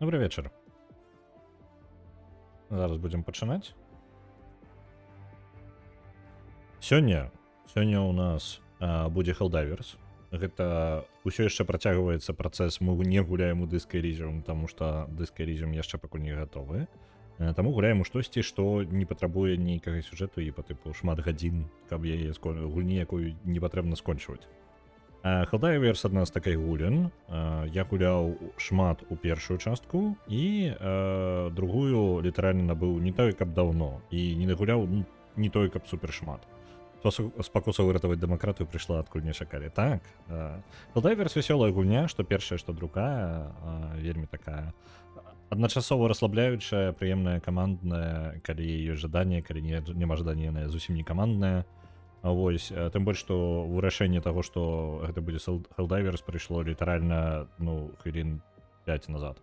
Добрый вечер. Зараз будем пачынаць. Сёння у нас будзе Helldivers. Гэта ўсё яшчэ працягваецца працэс, мы не гуляем у Disco-Elysium, таму што Disco-Elysium яшчэ пакуль не гатовы. Таму гуляем у штосьці, што не патрабуе нейкага сюжэту і па тыпу шмат гадзін, каб яе гульні, якую не патрэбна скончваць. Helldivers адна з таких гулян. Я гуляў шмат у першую частку і другую літаральна набыў не той, каб даўно, і не нагуляў не той, каб супер шмат. Спакуса выратаваць дэмакратыю прыйшла адкуль не чакалі. Так, Helldivers вясёлая гульня, што першая, што другая, вельмі такая адначасова расслабляючая, прыемная, камандная, калі ёсць жаданне, калі няма жадання, яна зусім не камандная. Вось, тым больш, што вырашэнне таго, што гэта будзе Helldivers, прыйшло літаральна, хвілін 5 назад.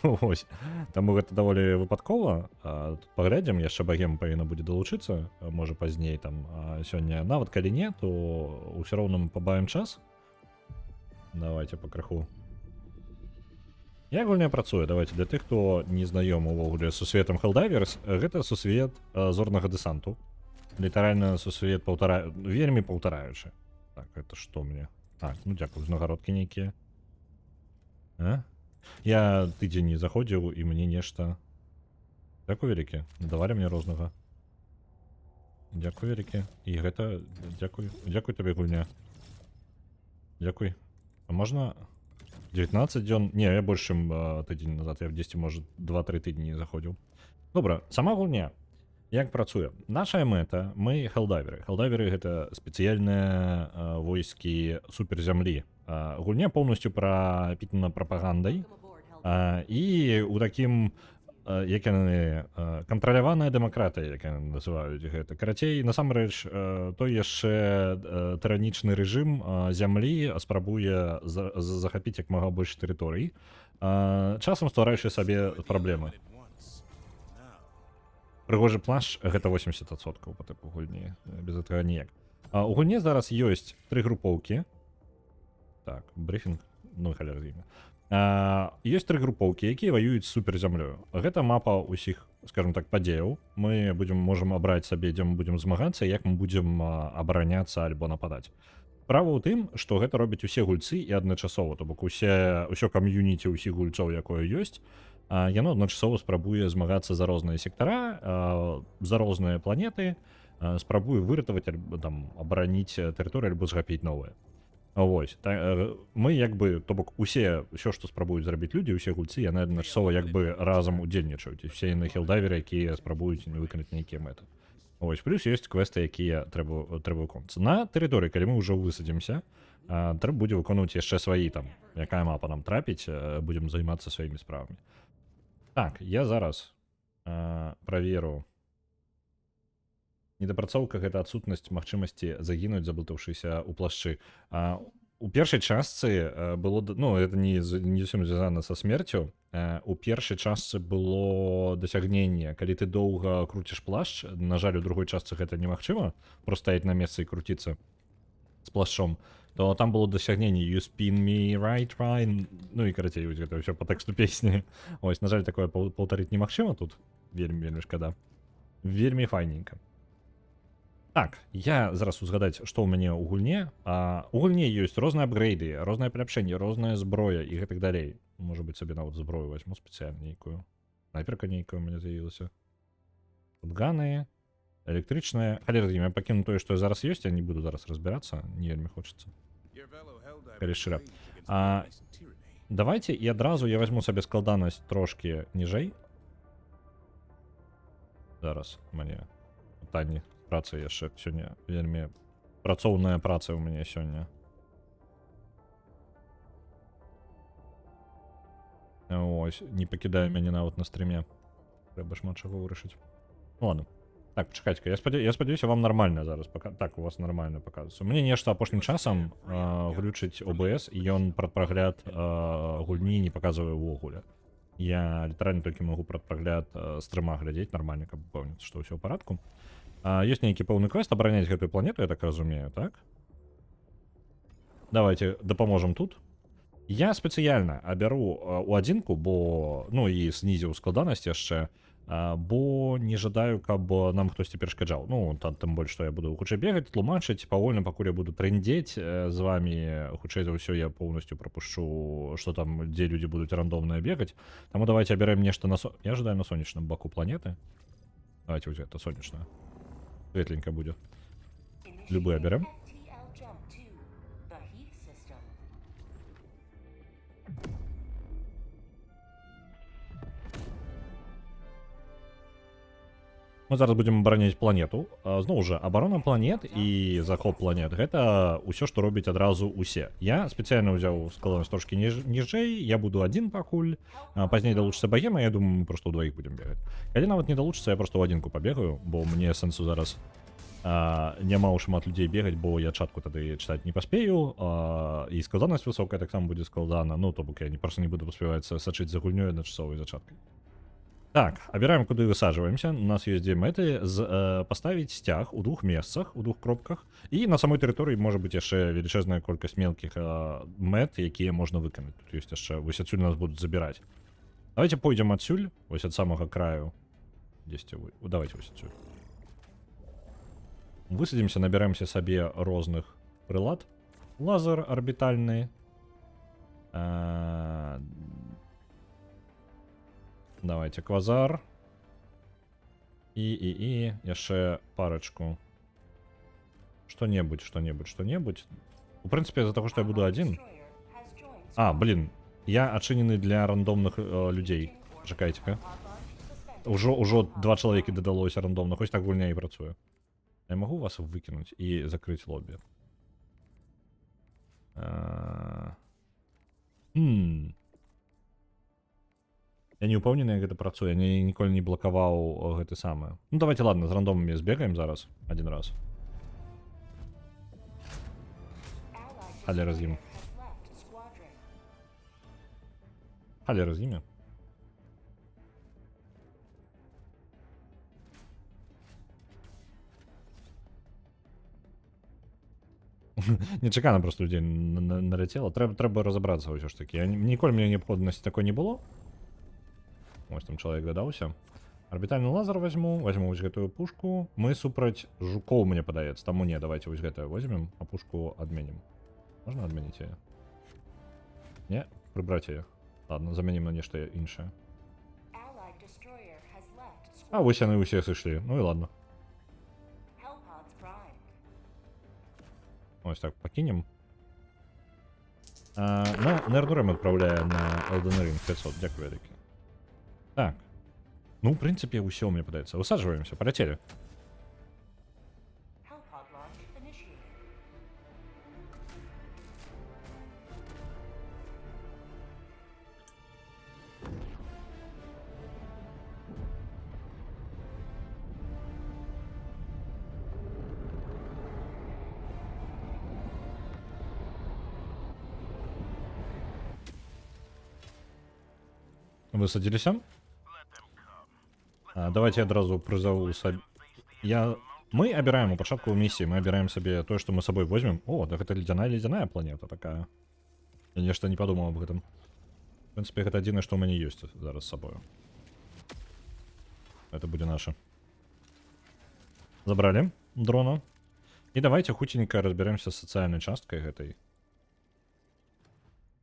Вось. Таму гэта даволі выпадкова. Тут паглядзім, яшчэ Багема павінна будзе далучыцца, можа пазней там сёння. Нават калі не, то ўсё роўна мы пабавім час. Давайте пакрыху. Як гульня працуе? Давайте для тых, хто не знаёмы увогуле з сусветам Helldivers, гэта сусвет зорнага дэсанту. Літаральна сусвет вельмі паўтараючы. Так, это што мне? Так, дзякую, узнагародкі нейкія. Я тыдзень не заходзіў і мне нешта. Дзякуй вялікі, давалі мне рознага. Дзякуй вялікі. І гэта дзякуй табе гульня. Дзякуй. А можна 19 дзён? Не, я больш чым тыдзень назад, я 10, можа 2-3 тыдні не заходзіў. Добра, сама гульня. Як працуе? Нашая мэта, мы Helldivers. Helldivers гэта спецыяльныя войскі суперзямлі. Гульня поўнасцю прапітана прапагандай. І ў такім, як яны, кантраляваная дэмакратыя, як яны называюць гэта. Карацей, насамрэч, той яшчэ тыранічны рэжым зямлі спрабуе захапіць як мага больш тэрыторый, часам ствараючы сабе праблемы. Прыгожы плашч, гэта 80% па тыпу гульні, без гэтага ніяк. У гульні зараз ёсць 3 групоўкі. Так, брыфінг, халера з імя. Ёсць 3 групоўкі, якія ваююць з суперзямлёю. Гэта мапа ўсіх, скажем так, падзеяў. Мы можам абраць сабе, дзе мы будзем змагацца, як мы будзем абараняцца альбо нападаць. Справа ў тым, што гэта робяць усе гульцы і адначасова, то бок усё кам'юніці ўсіх гульцоў, якое ёсць, яно адначасова спрабуе змагацца за розныя сектара, за розныя планеты, спрабуе выратаваць, там, абараніць тэрыторыю альбо захапіць новыя. Вось, мы як бы, то бок ўсё, што спрабуюць зрабіць людзі, усе гульцы, яны адначасова як бы разам удзельнічаюць. Усе яны Helldivers, якія спрабуюць выканаць нейкія мэты. Вось, плюс ёсць квесты, якія трэба выконвацца. На тэрыторыі, калі мы ўжо высадзімся, трэба будзе выконваць яшчэ сваі там, якая мапа нам трапіць, будзем займацца сваімі справамі. Так, я зараз праверу. Недапрацоўка — гэта адсутнасць магчымасці загінуць, заблытаўшыся ў плашчы. У першай частцы было, это не зусім звязана са смерцю. У першай частцы было дасягненне, калі ты доўга круціш плашч, на жаль, у другой частцы гэта немагчыма, проста стаяць на месцы і круціцца з плашчом, то там было дасягненне You spin me right, Ryan. І карацей, гэта ўсё па тэксту песні. Ось, на жаль, такое паўтарыць немагчыма тут. Вельмі шкада. Вельмі файненька. Так, я зараз узгадаць, што ў мяне ў гульне. У гульне ёсць розныя апгрейды, розныя паляпшэнні, розная зброя і гэтак далей. Можа быць, сабе нават зброю возьму спецыяльна нейкую. Снайперка нейкая ў мяне з'явілася. Шотганы, электрычная. Халера, я пакіну тое, што зараз ёсць, я не буду зараз разбірацца, не вельмі хочацца. Калі шчыра. Давайте і адразу я возьму сабе складанасць трошкі ніжэй. Зараз мне пытанні працы яшчэ сёння. Вельмі працоўная праца ў мяне сёння. Ось, не пакідае мяне нават на стрыме. Трэба шмат чаго вырашыць. Ладно. Так, пачакайце-ка, я спадзяюся, вам нармальна зараз. Так, у вас нармальна паказваецца. Мне нешта апошнім часам глючыць OBS, і ён прадпрагляд гульні не паказвае ўвогуле. Я літаральна толькі магу прадпрагляд стрыма глядзець нармальна, каб упэўніцца, што ўсё ў парадку. Ёсць нейкі пэўны квест абараняць гэтую планету, я так разумею, так? Давайте дапаможам тут. Я спецыяльна абяру у адзінку, бо ну і знізіў складанасць яшчэ, бо не жадаю, каб нам хтосьці перашкаджаў. Ну тым больш, што я буду хутчэй бегаць, тлумачыць павольна, пакуль я буду трындзець з вамі, хутчэй за ўсё я поўнасцю прапушчу, што там дзе людзі будуць рандомныя бегаць. Таму давайте абярэм нешта я жадаю на сонечным баку планеты. Давайте вось гэта сонечная. Светленька будзе. Любы абярэм. Мы зараз будзем абараняць планету. Зноў жа, абарона планет і захоп планет гэта ўсё, што робіць адразу усе. Я спецыяльна ўзяў складанасць трошкі ніжэй, я буду адзін пакуль. Пазней далучыцца багема, я думаю, мы проста ўдваіх будзем бегаць. Калі нават не далучыцца, я проста ў адзінку пабегаю, бо мне сэнсу зараз няма ў шмат людзей бегаць, бо я чатку тады чытаць не паспею, і складанасць высокая таксама будзе складана. Ну то бок я проста не буду паспяваць сачыць за гульнёй адначасовай за чаткай. Так, абіраем, куды высаджваемся. У нас ёсць дзве мэты. Паставіць сцяг у двух месцах, у двух кропках. І на самой тэрыторыі можа быць яшчэ велічэзная колькасць мелкіх мэт, якія можна выканаць. Тут ёсць яшчэ, вось адсюль нас будуць забіраць. Давайте пойдзем адсюль, вось ад самага краю. Дзесьці вы. Давайте вось адсюль. Высадзімся, набярэмся сабе розных прылад. Лазер арбітальны. Давайте квазар. І яшчэ парачку. Што-небудзь. У прынцыпе, з-за таго, што я буду адзін. Блін, я адчынены для рандомных людзей. Чакайце-ка. Ужо 2 чалавекі дадалося рандомна, хоць так гульня і працуе. Я магу вас выкінуць і закрыць лобі. Я не ўпэўнены, як гэта працуе, я ніколі не блакаваў гэты самы. Ну давайте ладно, з рандомамі збегаем зараз адзін раз. Халера з ім. Халера з імі. Нечакана просто людзей наляцела. Трэба разабрацца ўсё ж такі. Ніколі мне неабходнасці такой не было. Ось там чалавек дадаўся. Арбітальны лазер возьму вось гэтую пушку. Мы супраць жукоў, мне падаецца. Таму не, давайте вось гэтую возьмем, а пушку адменім. Можна адмяніць яе? Не, прыбраць яе. Ладно, замянім на нешта іншае. Вось яны ўсе сышлі. Ну і ладно. Ось так, пакінем. Нердурем адпраўляе на Elden Ring 500. Дзякую вялікі. Так. Ну, в принципе, усё, мне падаецца. Высаджваемся, полетели. Высадились? Давайте адразу прызову сабе. Мы абіраем у пачатку місіі, мы абіраем сабе тое, што мы сабой возьмем. О, так гэта ледзяная планета такая. Я нешта не падумаў аб гэтым. В прынцыпе, гэта адзінае, што ў мяне ёсць зараз з сабою. Это будзе наша. Забралі дрона. І давайте хуценька разберемся з сацыяльнай часткай гэтай.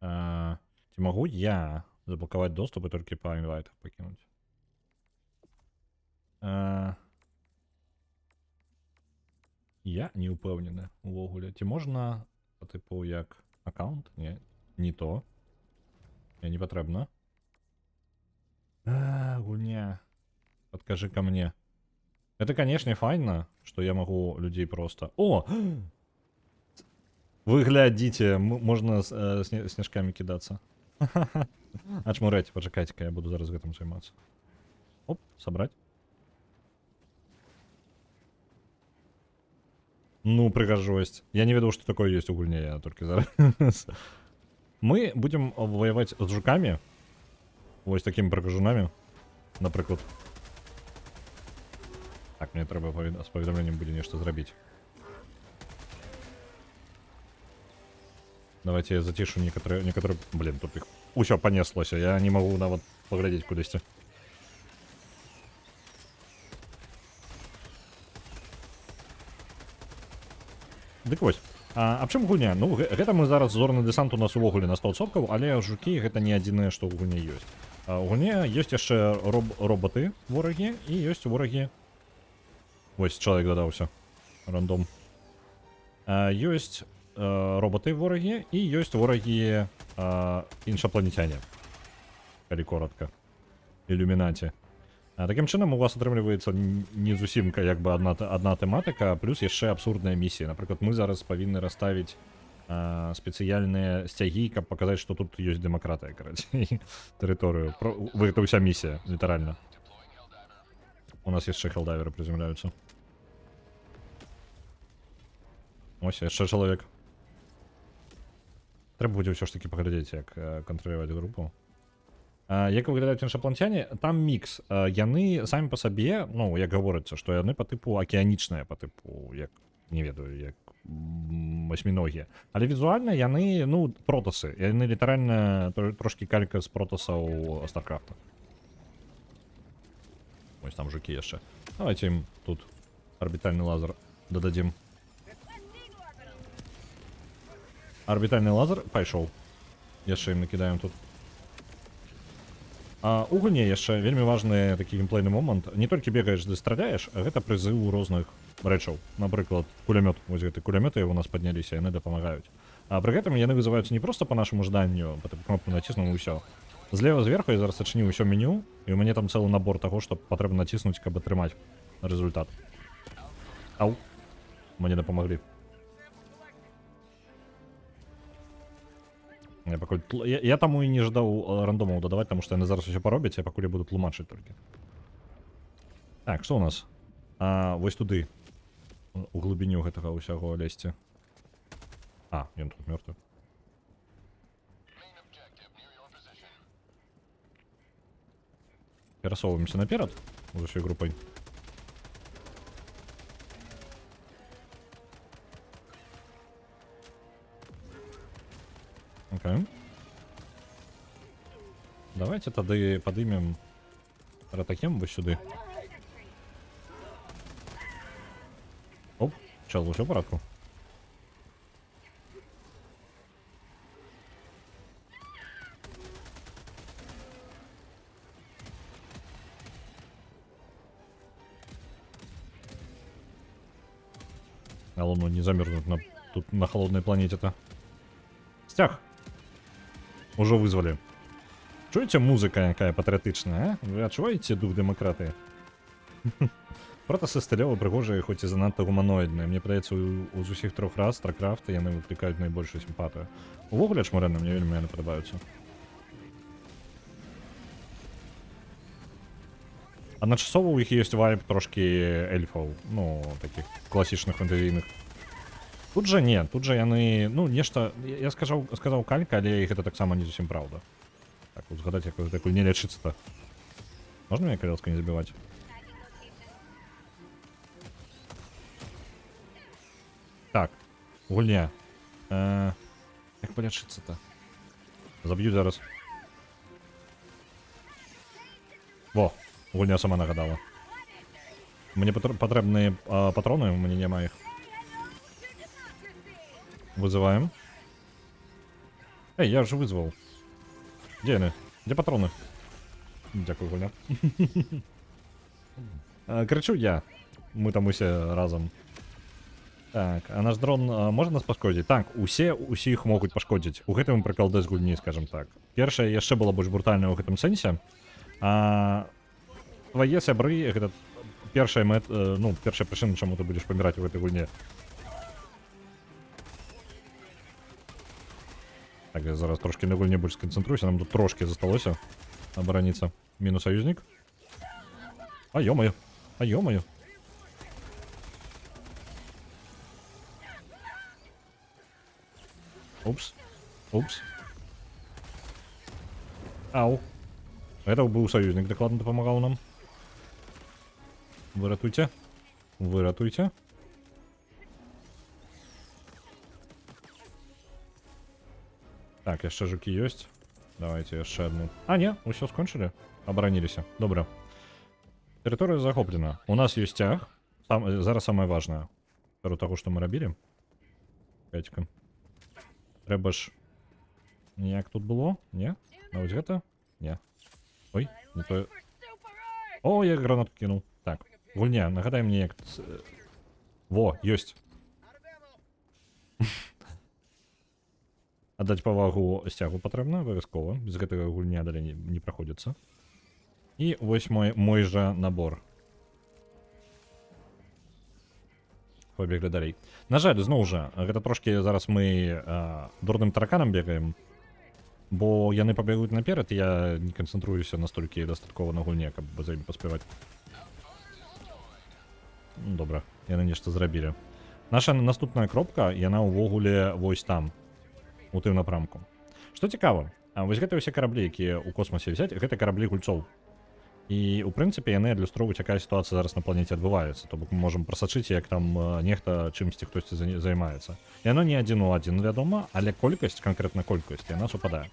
Ці магу я заблокаваць доступ і толькі па інвайтах пакінуць? Я не ўпэўнены увогуле. Ці можна по тыпу як аккаунт? Не то. Мне не патрэбна. Гульня. Подкажи ко мне. Это, конечно, файна, что я могу людей просто... О! Вы глядите, можно снежками кидаться. Ачмурайте, почекайте-ка, я буду зараз гэтым займацца. Оп, собрать. Ну, прыгажосць. Я не ведаў, што такое ёсць у гульне, я толькі зараз. Мы будем воевать з жукамі. Вось такімі прыгажунамі. Напрыклад. Так, мне трэба з паведамленнем будзе нешта зрабіць. Давайте я затишу некоторые... Блин, тут их усё понеслося. Я не могу нават поглядеть кудысьці. Дык вось. А в чым гульня? Ну, гэта мы зараз зорны дэсант у нас увогуле на 100%, але жукі гэта не адзінае, што ў гульне ёсць. У гульне ёсць яшчэ роботы ворагі і ёсць ворагі. Вось чалавек дадаўся. Рандом. Ёсць роботы ворагі і ёсць ворагі іншапланетяне. Калі коротка. Ілюмінаці. Такім чынам у вас атрымліваецца не зусім як бы адна тэматыка, плюс яшчэ абсурдная місія. Напрыклад, мы зараз павінны расставіць спецыяльныя сцягі, каб паказаць, што тут ёсць дэмакратыя, карацей, тэрыторыю. Гэта ўся місія, літаральна. У нас яшчэ хелдайверы прыземляюцца. Ось, яшчэ чалавек. Трэба будзе ўсё ж такі паглядзець, як кантраляваць групу. Як выглядаюць іншапланетяне, там мікс. Яны самі па сабе, ну, як гаворыцца, што яны па тыпу акіянічныя, па тыпу, як, не ведаю, як васьміногія. Але візуальна яны, ну, протасы. Яны літаральна трошкі калька з протасаў Старкрафта. Ось там жукі яшчэ. Давайте ім тут арбітальны лазер дададзім. Арбітальны лазер пайшоў. Яшчэ ім накідаем тут. У гульне яшчэ вельмі важны такі геймплейны момант. Не толькі бегаеш ды страляеш, а гэта прызыў розных рэчаў. Напрыклад, кулямёт. Вось гэты кулямёты у нас падняліся, яны дапамагаюць. А пры гэтым яны вызываюцца не проста па нашаму жаданню, па кнопку націснуў і ўсё. Злева зверху я зараз сачніў усё меню, і ў мяне там цэлы набор таго, што патрэбна націснуць, каб атрымаць результат. Ау, мне дапамаглі. Я таму і не жадаў рандомаў дадаваць, таму што яны зараз усё паробяць, я пакуль буду тлумачыць толькі. Так, што ў нас? Вось туды. У глыбіню гэтага ўсяго лезці. Ён тут мёртвы. Перасоўваемся наперад з усёй групай. Окей. Давайте тады падымем ратакем вось сюды. Оп, чел, усё ў парадку. Ладно, не замерзнуть тут на холодной планете-то. Стяг. Уже вызвали. Чуете, музыка якая патрыятычная, а? Вы адчуваеце дух дэмакратыі? Протасы стылёва прыгожыя, хоць і занадта гуманоідныя. Мне падаецца, з усіх трох рас Старкрафта яны выклікаюць найбольшую сімпатыю. Увогуле чмурэнна мне вельмі яны падабаюцца. Адначасова ў іх ёсць вайб трошкі эльфаў, ну, такіх класічных фэнтазійных. Тут жа не, тут жа яны, ну, нешта, я сказаў калька, але гэта таксама не зусім праўда. Так, вот згадаць, як такой не лечыцца-то. Можна мне калёцка не забіваць? Так, гульня. Як палячыцца-то? Заб'ю зараз. Во, гульня сама нагадала. Мне патрэбныя патроны, у мяне няма іх. Вызываем. Эй, я же вызвал. Где они? Где патроны? Дякую, гульня. Кричу я. Мы там усе разом. Так, а наш дрон можа нас пашкодзіць? Так, усіх могуць пашкодзіць. У гэтым прыкалдэ з гульні, скажем так. Першая яшчэ была больш брутальная ў гэтым сэнсе. Твае сябры, гэта першая прычына, чаму ты будзеш паміраць у гэтай гульне. Так, я зараз трошки на гульне больш сканцэнтруюся, нам тут трошки засталося абараніцца. Мінус саюзнік. Ё-моё, ё-моё. Упс, упс. Ау. Это быў саюзнік, дакладна дапамагаў нам. Выратуйце. Выратуйце. Так, яшчэ жукі ёсць. Давайте яшчэ одну. А, не, ўсё скончылі. Абараніліся. Добра. Тэрыторыя захоплена. У нас ёсць цяг. Зараз самае важнае. Пару таго, што мы рабілі. Пятька. Трэба ж... Ніяк тут было? Не? А вось гэта? Не. Ой, не тое. О, я гранату кінуў. Так, гульня, нагадай мне як... Во, ёсць. Аддаць павагу сцягу патрэбна, абавязкова. Без гэтага гульня далей не праходзіцца. І вось мой жа набор. Побеглі далей. На жаль, зноў жа, гэта трошкі зараз мы дурным тараканам бегаем. Бо яны пабегуць наперад, і я не канцэнтруюся настолькі дастаткова на гульне, каб за імі паспяваць. Ну, добра, яны нешта зрабілі. Наша наступная кропка, яна ўвогуле вось там, у тым напрамку. Што цікава, вось гэтыя ўсе караблі, якія ў космосе вісяць, гэта караблі гульцоў. І, у прынцыпе, яны адлюстроўваюць, якая сітуацыя зараз на планеце адбываецца. То бок мы можам прасачыць, як там нехта чымсьці хтосьці займаецца. Яно не адзін у адзін, вядома, але колькасць, канкрэтна колькасць, яна супадае.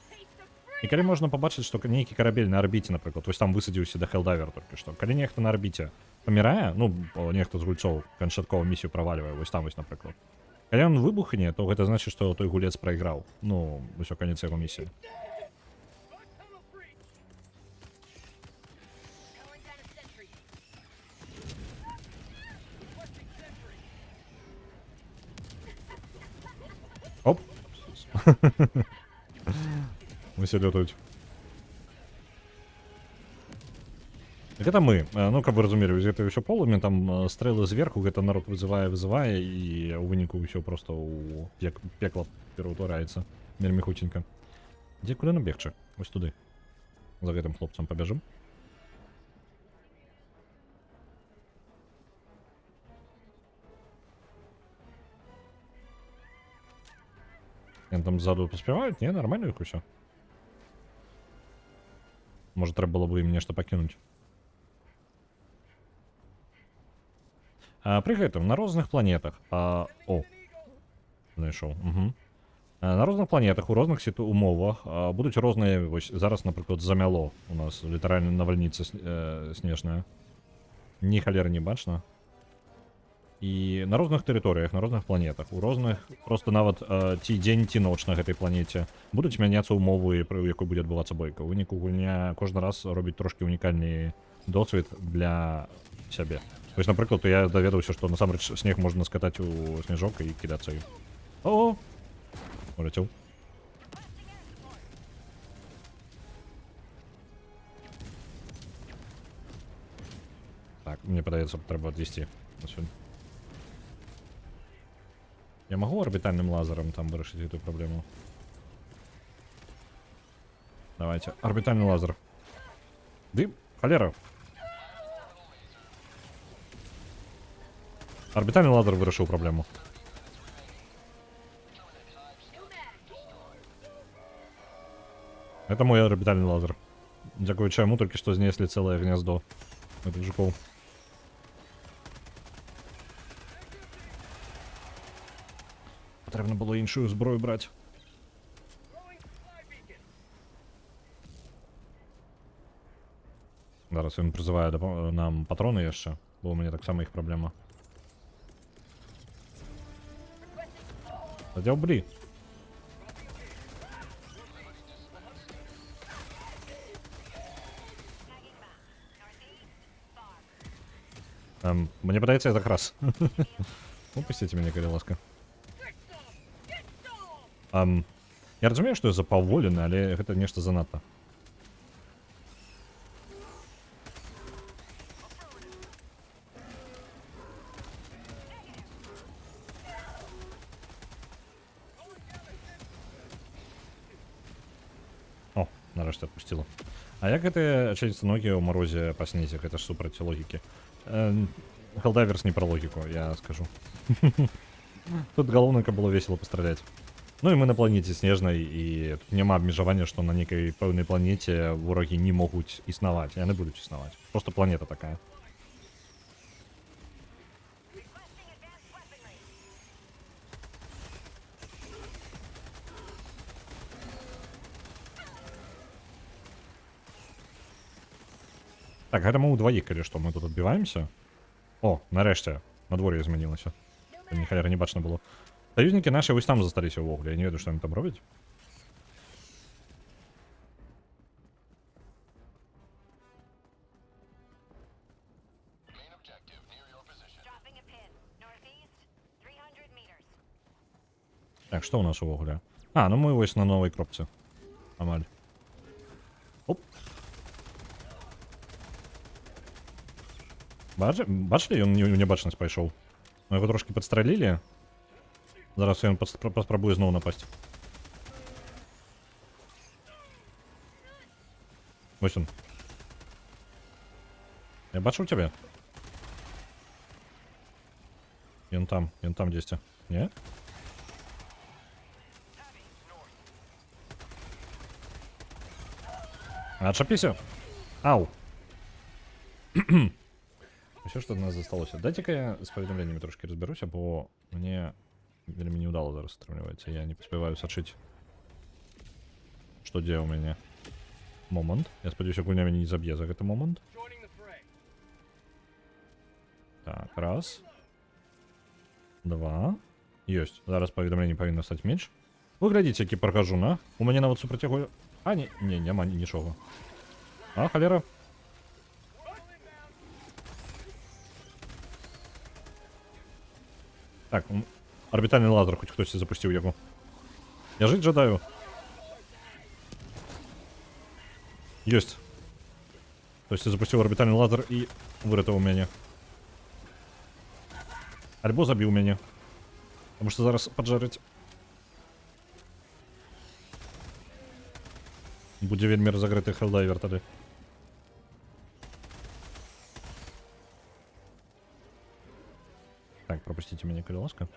І калі можна пабачыць, што нейкі карабель на арбіце, напрыклад, вось там высадзіўся да Хелдайвера толькі што. Калі нехта на арбіце памірае, ну, нехта з гульцоў канчаткова місію правальвае, вось там вось, напрыклад. Калі ён выбухне, то гэта значыць, што той гулец прайграў. Ну, усё, канец яго місіі. Оп. Усе лётаюць. Гэта мы. Ну, каб вы разумелі, гэта ўсё полымя, там стрэлы зверху, гэта народ вызывае, і ў выніку ўсё проста ў пекла пераўтвараецца. Вельмі хуценька. Дзе куды нам бегчы? Вось туды. За гэтым хлопцам пабяжым. Яны там ззаду паспяваюць? Не, нармальна іх усё. Можа, трэба было бы ім нешта пакінуць. Пры гэтым, на розных планетах... Знайшоў. На розных планетах, у розных умовах будуць розныя... Вось зараз, напрыклад, замяло у нас літаральна навальніца снежная. Ні халеры не бачна. І на розных тэрыторыях, на розных планетах, у розных... Просто нават ці дзень, ці ноч на гэтай планеце будуць мяняцца ўмовы, пры якой будзе адбывацца бойка. У выніку гульня кожны раз робіць трошкі унікальны досвед для сябе. Вось, напрыклад, я даведаўся, што насамрэч снег можна скатаць у сняжок і кідацца ім. О! Уляцеў. Так, мне падаецца, трэба адвесці. Я магу арбітальным лазерам там вырашыць эту праблему? Давайте, арбітальны лазер. Ды, халера! Арбітальны лазер вырашыў праблему. Это мой арбітальны лазер. Дзякуючы яму толькі што знеслі цэлае гняздо гэтых жукоў. Патрэбна было іншую зброю браць. Зараз ён прызывае нам патроны яшчэ, бо ў мяне таксама іх праблема. Задзяўблі. Мне падаецца, я так раз. Упусціце мяне, калі ласка. Я разумею, што я запаволены, але гэта нешта занадта. О, нарэшце адпусціла. А як гэтыя членістоногі ў марозе па снезе? Гэта ж супраць логікі. Хелдайверс не пра логіку, я скажу. Тут галоўна, каб было весела пастраляць. Ну і мы на планеце снежнай, і тут няма абмежавання, што на нейкай пэўнай планеце ворагі не могуць існаваць. Яны будуць існаваць. Просто планета такая. Так, гэта мы ўдваіх, калі што, мы тут адбіваемся. О, нарэшце, надвор'е змянілася. Ніхаляра не бачна было. Саюзнікі нашы вось там засталіся ўвогуле, я не ведаю, што яны там робяць. Так, што ў нас увогуле? А, ну мы вось на новай кропцы. Амаль. Оп. Бачылі, ён у небачнасць пайшоў. Мы яго трошкі падстралілі. Зараз ён паспрабуе зноў напасць. Вось он. Я бачыў цябе? Ён там дзесьці. Не? Отшапися. Ау. Еще что у нас засталось. Дайте-ка я с поведомлениями трошки разберусь, бо мне вельмі не удало зараз стрымліваецца. Я не поспеваю сачыць, что дзе у мяне. Момент. Я спадзяюся, гульня мяне не заб'е за гэты момент. Так, раз. Два. Ёсць. Зараз паведамленне павінна стаць менш. Вы глядзіце, які прахажу, на? У мяне нават супрацягу... А, няма нічога. А, халера. Так, орбітальны лазер, хоць хтосьці запусціў яго. Я жыць жадаю. Ёсць. Хтосьці запусціў орбітальны лазер і выратаваў мяне. Альбо забіў мяне. Таму што зараз паджарыць. Будзе вельмі разагрэты хелдайвер тады. Так, пропустите меня, калі ласка.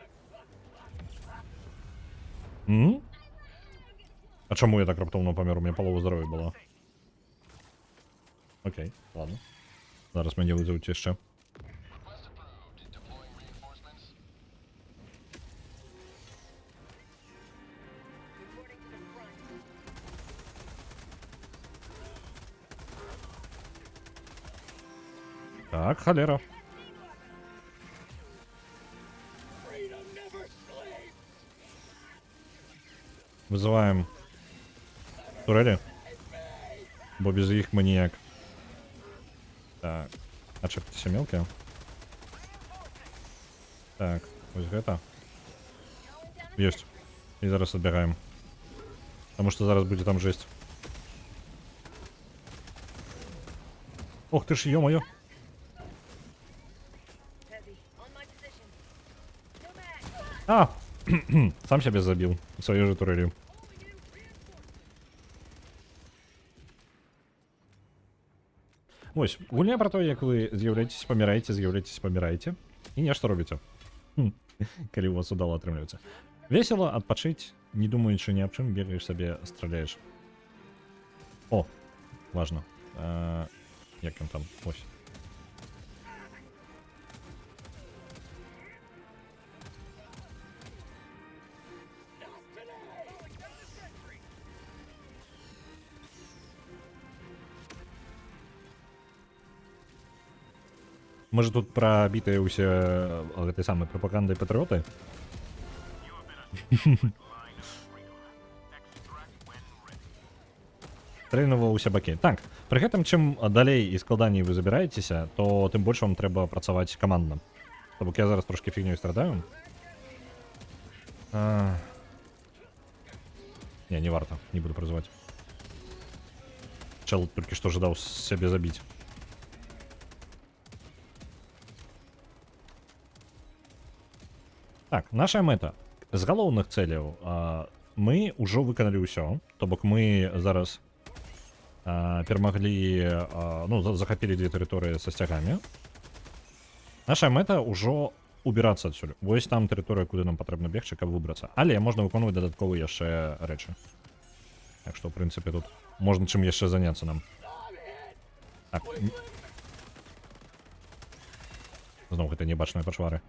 А чаму я так раптоўна памер? У меня палова здароўя была. Окей, ладно. Зараз мяне вызовуць яшчэ. Так, холера. Вызываем турели, бо без іх мы ніяк. Так, отшепіться мелкие. Так, вось гэта. Есть. И зараз отбегаем. Потому что зараз будет там жесть. Ох ты ж, ё-моё. А! Сам себе забил. Свою же турелью. Ось, гульня про то, як вы з'являетесь, паміраеце. І нешта робіце. Калі у вас удало атрымліваецца. Весело, адпачыць, не думаючы ні аб чым, бегаеш сабе, страляеш. О, важно. Як ён там? Ось. Мы же тут пробитые усе гэтай самай прапагандай патрыоты. Трэнува ўсе бакі. Так, пры гэтым, чым далей і складаней вы забіраецеся, то тым больш вам трэба працаваць камандна. То бок я зараз трошки фігнёй страдаю. Не варта, не буду прызываць. Чел толькі што жадаў сябе забіць. Так, наша мэта. З галоўных цэляў мы ўжо выканалі ўсё. То бок мы зараз перамаглі, ну, захапілі две тэрыторыі са сцягамі. Наша мэта ўжо убірацца адсюль. Вось там тэрыторыя, куды нам патрэбна бегчы, каб выбрацца. Але можна выконваць дадатковыя яшчэ рэчы. Так што, ў прынцыпе, тут можна чым яшчэ заняцца нам. Так. Зноў гэта небачныя пачвары.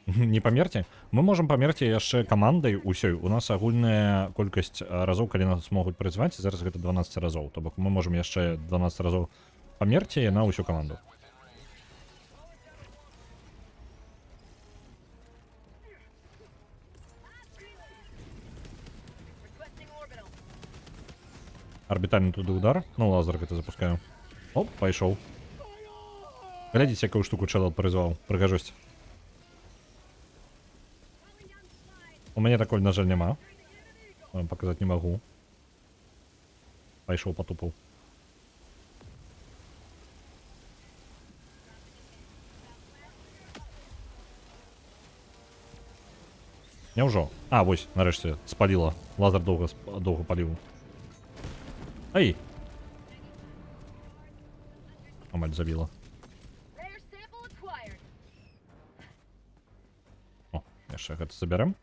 Не памерці? Мы можам памерці яшчэ камандай усёй. У нас агульная колькасць разоў, калі нас могуць прызваць, зараз гэта 12 разоў. То бок мы можам яшчэ 12 разоў памерце на ўсю каманду. Орбитальный туды удар. Ну, лазер гэта запускаю. Оп, пайшоў. Глядзіце, якую штуку чел прызваў. Прыгажусь. У мяне такой, на жаль, няма. Вам паказаць не магу. Пайшоў потупаў. Няўжо? А, вось, нарэшце, спаліла. Лазер доўга паліў. Ай! Амаль забіла. О, яшчэ гэта забярэм.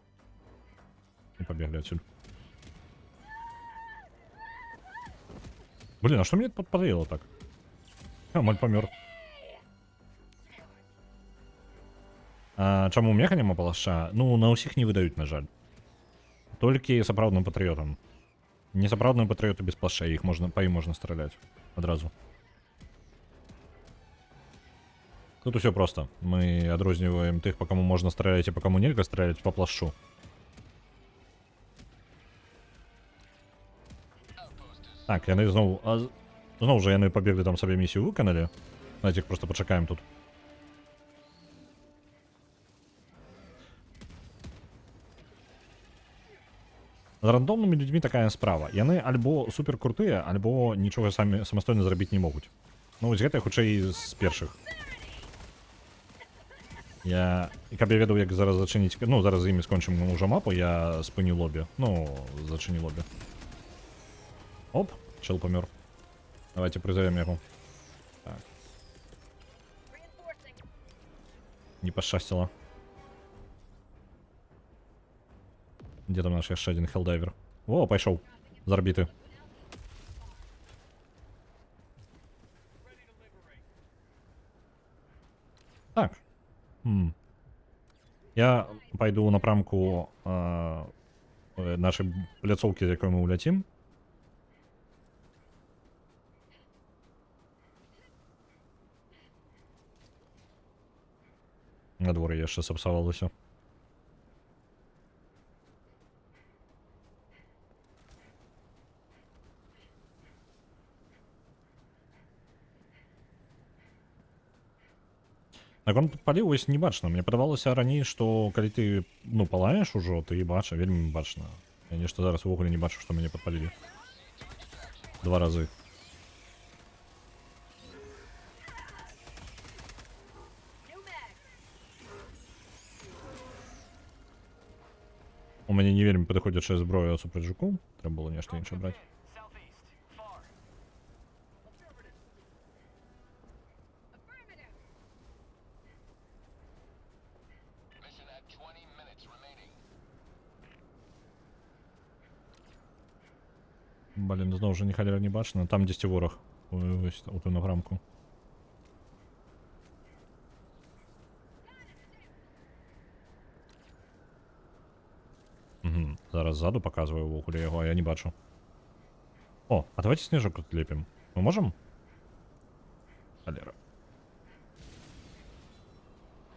І пабеглі адсюль. Блин, а што мне падпаліла так? Амаль памёр. Чаму меха няма палаша? Ну, на ўсіх не выдаюць, на жаль. Толькі сапраўдным патрыётам. Несапраўдныя патрыёты без плашэй, іх можна, па ім можна страляць адразу. Тут усё проста. Мы адрозніваем тых, па каму можна страляць і па каму нельга страляць па плашу. Так, яны зноў жа яны пабеглі там сабе місію выканалі. Давайте іх проста пачакаем тут. З рандомнымі людзьмі такая справа. Яны альбо супер крутыя, альбо нічога самастойна зрабіць не могуць. Ну вось гэта хутчэй з першых. Каб я ведаў, як зараз зачыніць... Ну, зараз з імі скончым ўжо мапу, я спыню лобі. Ну, зачыню лобі. Оп, чел памёр. Давайте прызовем яго. Так. Не пашчасціла. Где там наш яшчэ один хелдайвер? О, пайшоў. З арбіты. Так. Я пойду в напрамку нашей пляцоўкі, з якой мы уляцім. Надвор'е яшчэ сапсавалася. Наконт падпаліў, вось не бачна. Мне падавалася раней, што калі ты, ну, палаеш ужо, ты бача, вельмі бачна. Я нешта зараз увогуле не бачу, што мяне падпалілі. 2 разы. У мяне не вельмі падыходзячая зброя супраць жукоў. Трэба было нешта іншае браць. Блин, зноў жа ні халера не бачна. Там дзесьці вораг. Вось у ту напрамку. Зараз ззаду показваю ўвогуле яго, а я не бачу. О, а давайте снежок тут лепім. Мы можам? Халера.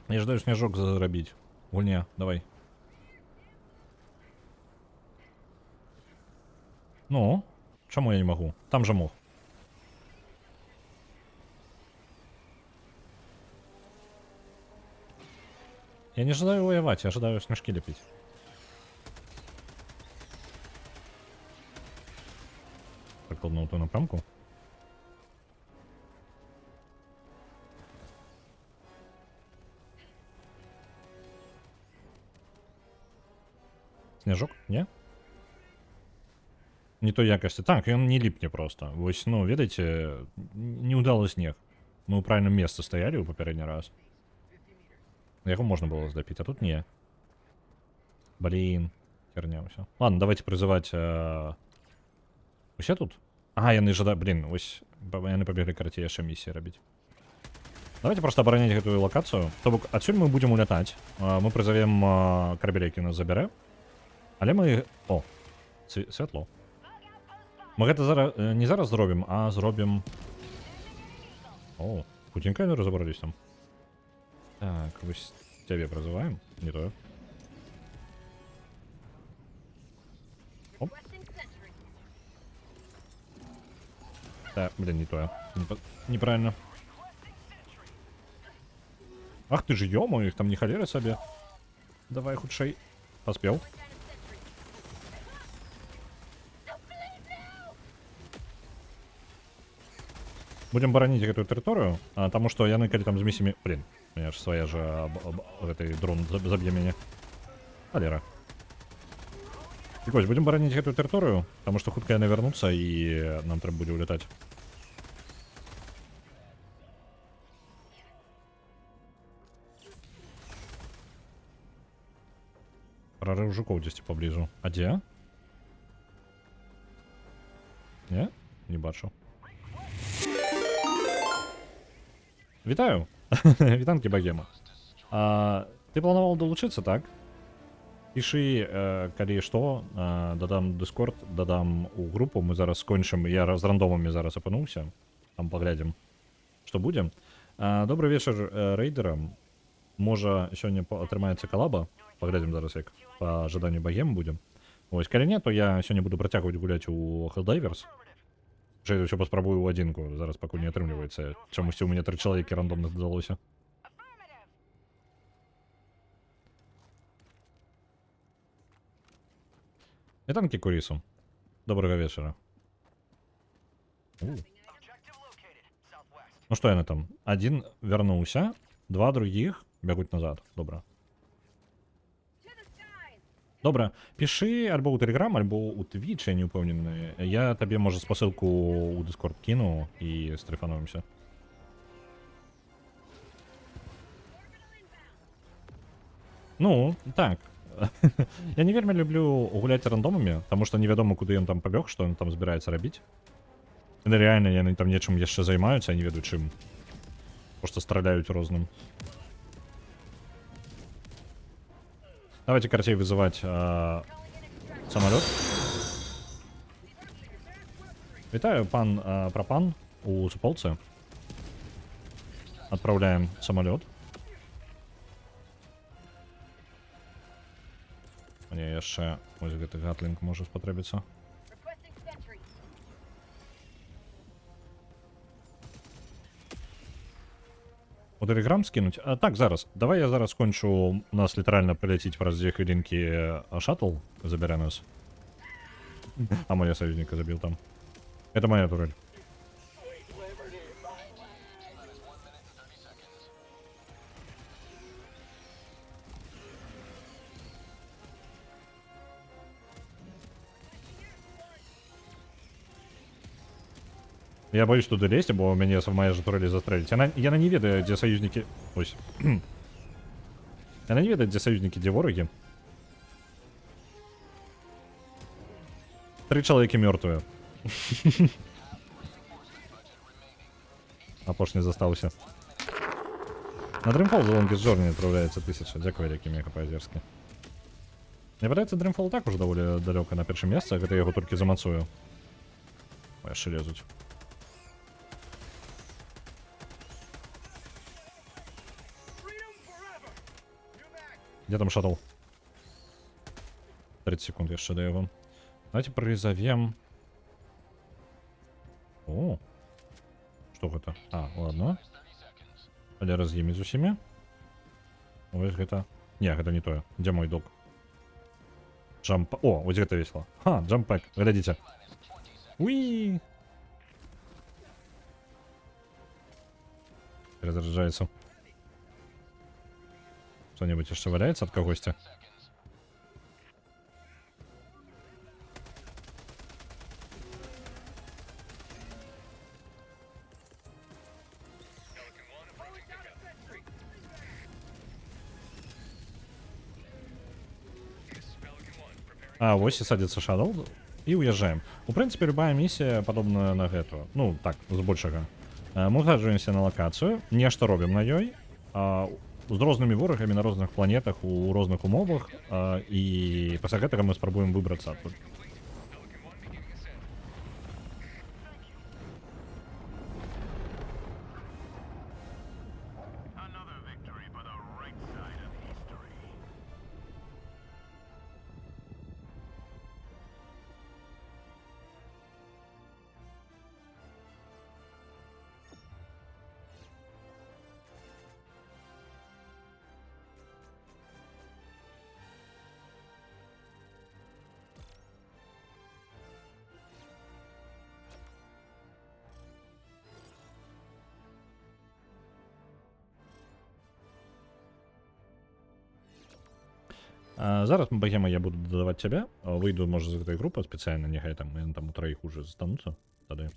Я ждаю снежок зарабіць. Гульня, давай. Ну, чаму я не могу? Там же мог. Я не жадаю воевать, я жадаю снежки лепить. Прикладно у ту напрамку. Снежок? Не? Не той якасці. Так, ён не ліпне просто. Вось, ну, ведаеце, неудалы снег. Мы ў правільным месцы стаялі ў папярэдні раз. Яго можна было здапіць, а тут не. Блин, херня ўсё. Ладно, давайте прызываць... Усе тут? А, яны жадаюць... Блин, вось, яны пабеглі карацей яшчэ місіі рабіць. Давайте просто абараняць гэтую лакацыю. То бок, адсюль мы будзем улятаць. Мы прызовем карабель, які нас забярэ. Але мы... О, святло. Мы гэта зараз не зараз зробім, а зробім О, худенько разобрались там. Так, тебя призываем? Не то. Оп. Да, блин, не то. Неправильно. Ах ты же, ё их там не холера себе. Давай, худшей. Поспел. Будем боронить эту территорию, потому что я накали там с миссиями... Блин, у меня же своя же этой дрон забьет меня. Холера. Ось, будем боронить эту территорию, потому что худко яны вернуться, и нам треба будет улетать. Прорыв жуков здесь поближе. А где? Не? Не бачу. Вітаю! Вітанки, богема. Ты планував долучиться, так? Пиши, коли что, додам Discord, додам у группу, мы зараз скончим, я з рандомами зараз опинувся, там поглядим, что будем. Добрый вечер рейдерам. Може, сьогодні отримається колаба, поглядим зараз, як по ожиданию богем будем. Ось, коли нет, то я сьогодні буду протягувати гулять у Helldivers. Вже все поспробую у одинку, зараз поки не отримлюється. Чомусь у мене 3 чоловіки рандомно додалося. Вітанки Курісу. Доброго вечора. Ну что я на там? Один вернулся, 2 других бегут назад. Добре. Добре. Пиши альбо у Telegram, альбо у Twitch, я не упевнений. Я тобі, може, посилку у Discord кину і стрифануємося. Ну, так. Я не вельми люблю гулять рандомами, тому що невідомо, куди він там побіг, що він там збирається робити. Реально, я там нечим ще займаються, а не веду чим. Просто стріляють розним. Давайте, короче, вызывать самолет. Витаю, пан Пропан у Суполца. Отправляем самолет. Мне еще ось гэты гатлинг может спотребиться. У Telegram скинуть? Так, зараз. Давай я зараз кончу. У нас літерально прилетіть в раз 2 хвилинки шаттл забере нас. А моя союзника забил там. Это моя турель. Я боюсь туди лезть, бо мене моя же турелі застрелить. Яна не ведаю, де союзники... Ось. Яна не ведаю, де союзники, де вороги. 3 чоловіки мертвые. А пош не застався. На Dreamfall за Longest Journey отправляется 1000. Дякую, великий мега по-азерски. Мне подается Dreamfall так уже довольно далеко на першем месте, когда я его только замацую. Ой, аж лезуть. Где там шаттл? 30 секунд еще до его. Давайте призовем. О, что это? Ладно. Але разъем из усими. Ой, это... Не, это не то. Где мой док? Джамп... О, вот это весело. Джампэк. Глядите. Уи. Разряжается. Что-нибудь еще валяется от когось-то? Ось и садится Shadow. И уезжаем. В принципе, любая миссия подобная на эту. Ну, так, з большага. Мы высадживаемся на локацию, нешта робим на ёй. З рознымі ворагамі на розных планетах у розных умовах, і пасля гэтага мы спрабуем выбрацца адтуль. Зараз богема я буду додавати тебе. Вийду, може, з этой групи спеціально, нехай там у троїх уже застануться. Тоді.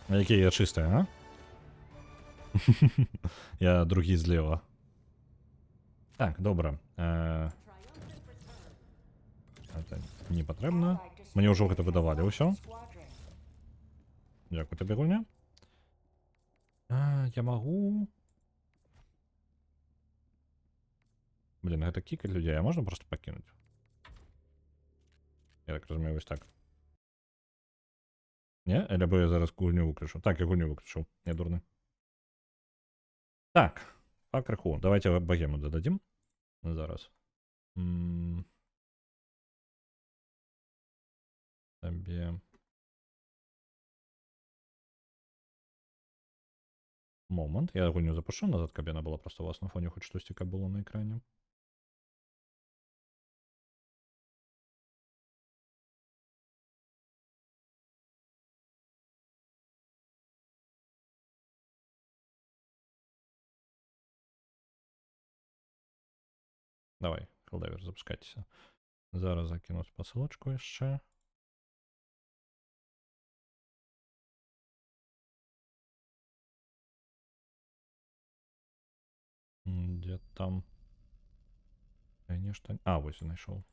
А який я чистий, а? Я другий зліва. Так, добре. Це не потрібно. Мені вже це видавали усё. Дякую тобі, Гуня. Я могу... Блін, это кікать людей, а можна просто покинути? Я так розумію, ось так. Ні? Або я зараз Гуню виключу. Так, я Гуню виключу. Я дурний. Так, по криху. Давайте богему додадим. Зараз. Тобі... Момент. Я Гуню запишу назад, каб яна була просто у вас на фоні, хоч щось таке було на екрані. Давай, Helldiver, запускайтеся. Зараз закину посилочку ще. Де там? Конечно. А, ось знайшов.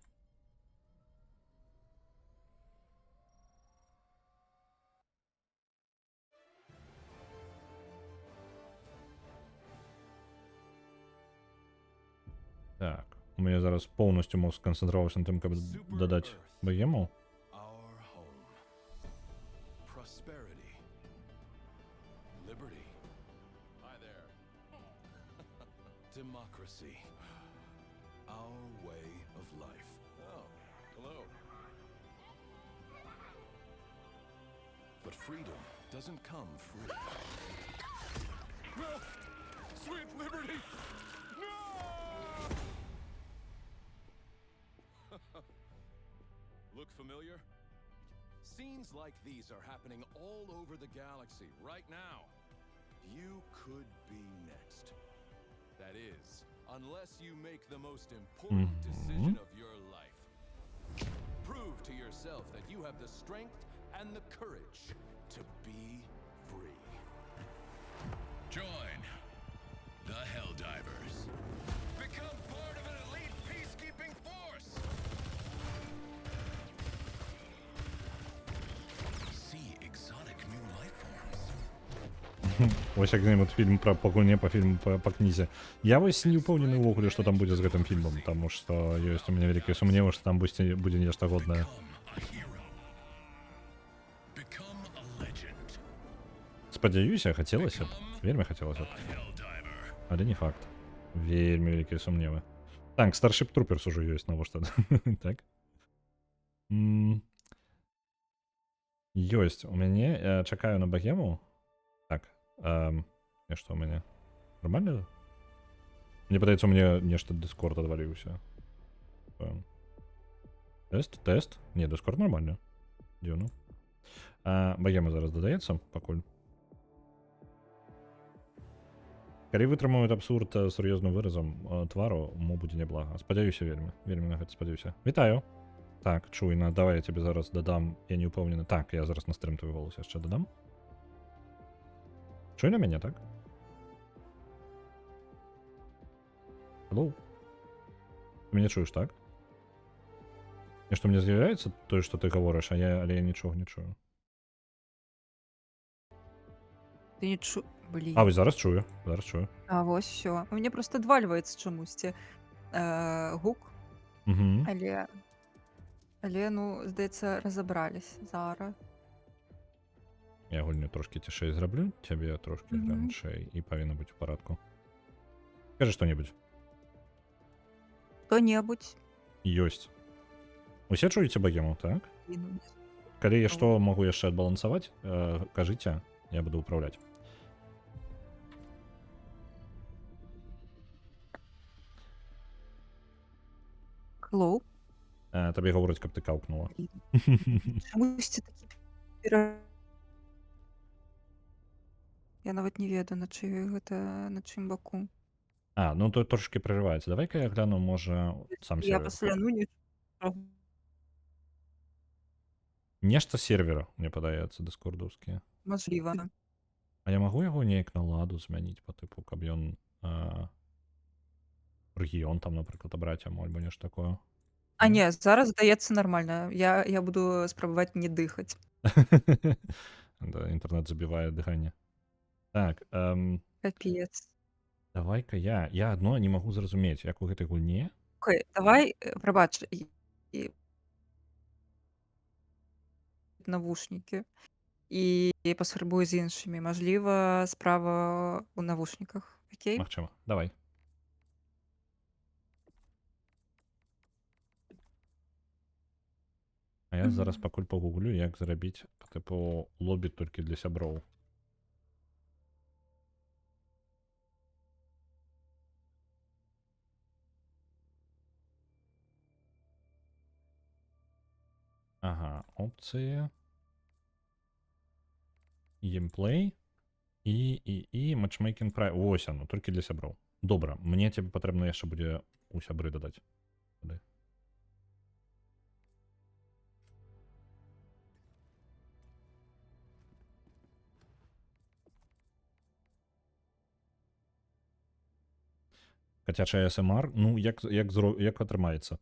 Так. У мене зараз повністю мозк сконцентрувався на тим, як додати богему. Democracy. Our way of life. Oh, hello. But freedom doesn't come free. No! Sweet liberty! No! Look familiar? Scenes like these are happening all over the galaxy right now. You could be next. That is, unless you make the most important decision of your life. Prove to yourself that you have the strength and the courage to be free. Join the Helldivers. Become part of an elite peacekeeping force. See exotic new life forms. Ось як знімуть фільм про погоні по фільму по книзі. Я ось не упевнений увогуле, що там буде з гэтым фільмом, тому що є у мене велике сумніви, що там буде нечто годне. Сподіваюся, хотілося б. Вельми хотілося б. Але не факт. Вельми великі сумніви. Так, Starship Troopers уже є, знову ж так. Есть. У мене, я чекаю на богему. Так. И что у меня? Нормально? Мне подается, у меня нечто Discord отвалился. Тест? Ні, Discord нормально. Дивно. Богема зараз додається, покуль. Коли витримують абсурд серйозним виразом твару, му буде неблага. Сподіваюся, вельми на це сподіваюся. Вітаю. Так, чуйно, давай я тобі зараз додам, я не упевнений. Так, я зараз на стрім твій голос ще додам. Чуй на мене, так? Алло? Ти мене чуєш, так? І що мені з'являється то, що ти говориш, але я нічого не чую. Ти не чу... Блін. А, ось зараз чую. А ось що. У мене просто відвалюється чомусь гук, Угу. але, ну, здається, розібрались зараз. Я гульню трошки тишей зроблю, тебе трошки граншей, і повинно бути в порядку. Скажи що-небудь. Хто-небудь. Ёсть. Усе чуєте богему, так? Він- Коли я что могу еще отбалансовать, кажите, я буду управлять. Hello? Тобі говорить, каб ти каўкнула. Чамусьці такі пера Я нават не ведаю, на чыёй гэта на чым баку. Ну то трошки прерываецца. Давай-ка я гляну, можа, сам Я сервер. пасляну нічога. Нешта з сервера, мне падаецца, дыскордаўскі. Мажліва. А я магу яго неяк на ладу змяніць па тыпу, каб ён рэгіён там, напрыклад, абраць яму альбо нешта такое. А не, зараз здаецца нармальна. Я буду спрабаваць не дыхаць. Да, інтэрнэт забівае дыханне. Так, Капец. давай-ка я адно не магу зразумець, як у гэтай гульне. Окей, давай, прабач, і навушнікі. І паспрабую з іншымі. Мажліва, справа ў навушніках. Окей? Магчыма, давай. А я зараз пакуль пагуглю, як зрабіць па тыпу лобі толькі для сяброў. Ага, опцыі. Геймплей і матчмейкінг прайс. Ось оно, толькі для сяброў. Добра, мне тебе патрэбна яшчэ будзе у сябры дадаць. Туды. Кацячая СМР, ну як атрымаецца.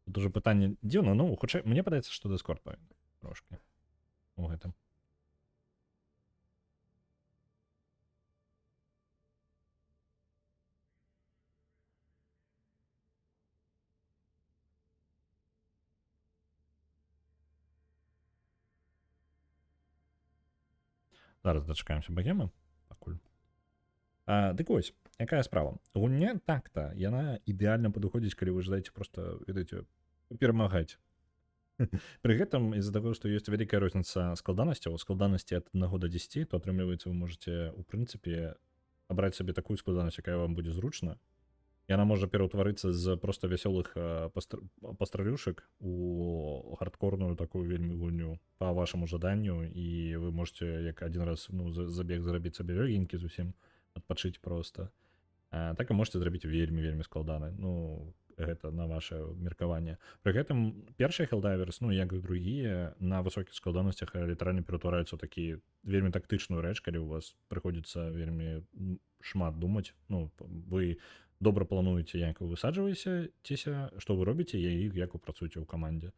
Тут уже пытанне дзіўна, ну хутчэй мне падаецца, што Discord павінен трошки у гэтым. Зараз дачакаемся богемы пакуль. Дык вось, якая справа. Гульня так-то, яна ідэальна падыходзіць, калі вы жадаеце просто, ведаеце, перамагаць. Пры гэтым из-за таго, што ёсць вялікая розніца складанасцяў, складанасці ад 1 до 10, то атрымліваецца, вы можете у прынцыпе абраць сабе такую складанасць, якая вам будзе зручна. Яна можа пераўтварыцца з просто вясёлых пастралюшак у хардкорную такую вельмі гульню па вашаму жаданню, і вы можете як адзін раз забег зрабіць сабе лёгенькі зусім, адпачыць просто. Так і можете зрабіць вельмі складана. Ну, гэта на ваше меркаванне. Пры гэтым першыя Helldivers, ну як і другія, на высокіх складанасцях літаральна ператвараюцца ў такі вельмі тактычную рэч, калі у вас прыходзіцца вельмі шмат думаць. Ну, вы добра плануеце, як вы высаджваецеся, што вы робіце, і як вы працуеце ў камандзе.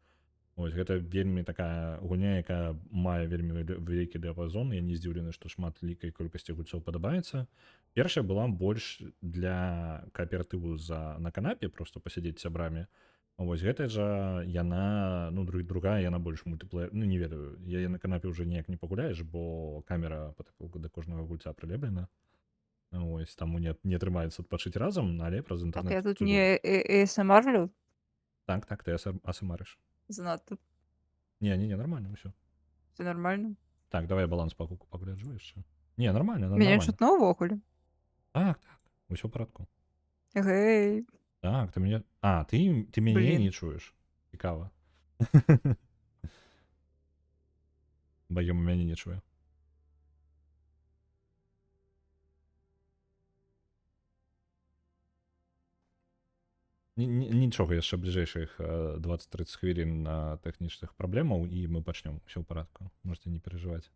Ось гэта вельмі такая гульня, якая мае вельмі вялікі дыяпазон. Я не здзіўлены, што шмат лікай колькасці гульцоў падабаецца. Першая была больш для кааператыву на канапе, просто пасядзець сябрамі. Вось гэтая жа яна, ну другая, яна больш мультиплеер. Ну не ведаю, яе на канапе уже ніяк не пагуляеш, бо камера да кожнага гульца прылеплена. Ось таму не атрымаецца адпачыць разам, але праз Так, інтэрнэт я тут не ASMR-лю Так, ты асмарыш. занадта. Не, нормально ўсё. Всё нормально? Так, давай баланс пагляджу яшчэ. Не, нормально, Мяне нормально. чутно ўвогуле? Так, усё ў парадку. Гэй. Так, ты мяне... ты мяне Блін. не чуеш. Цікава. Богема мяне не чуе. Нічога, яшчэ бліжэйшых 20-30 хвілін тэхнічных праблемаў, і мы пачнём. Усё ў парадку. Можете не перажываць.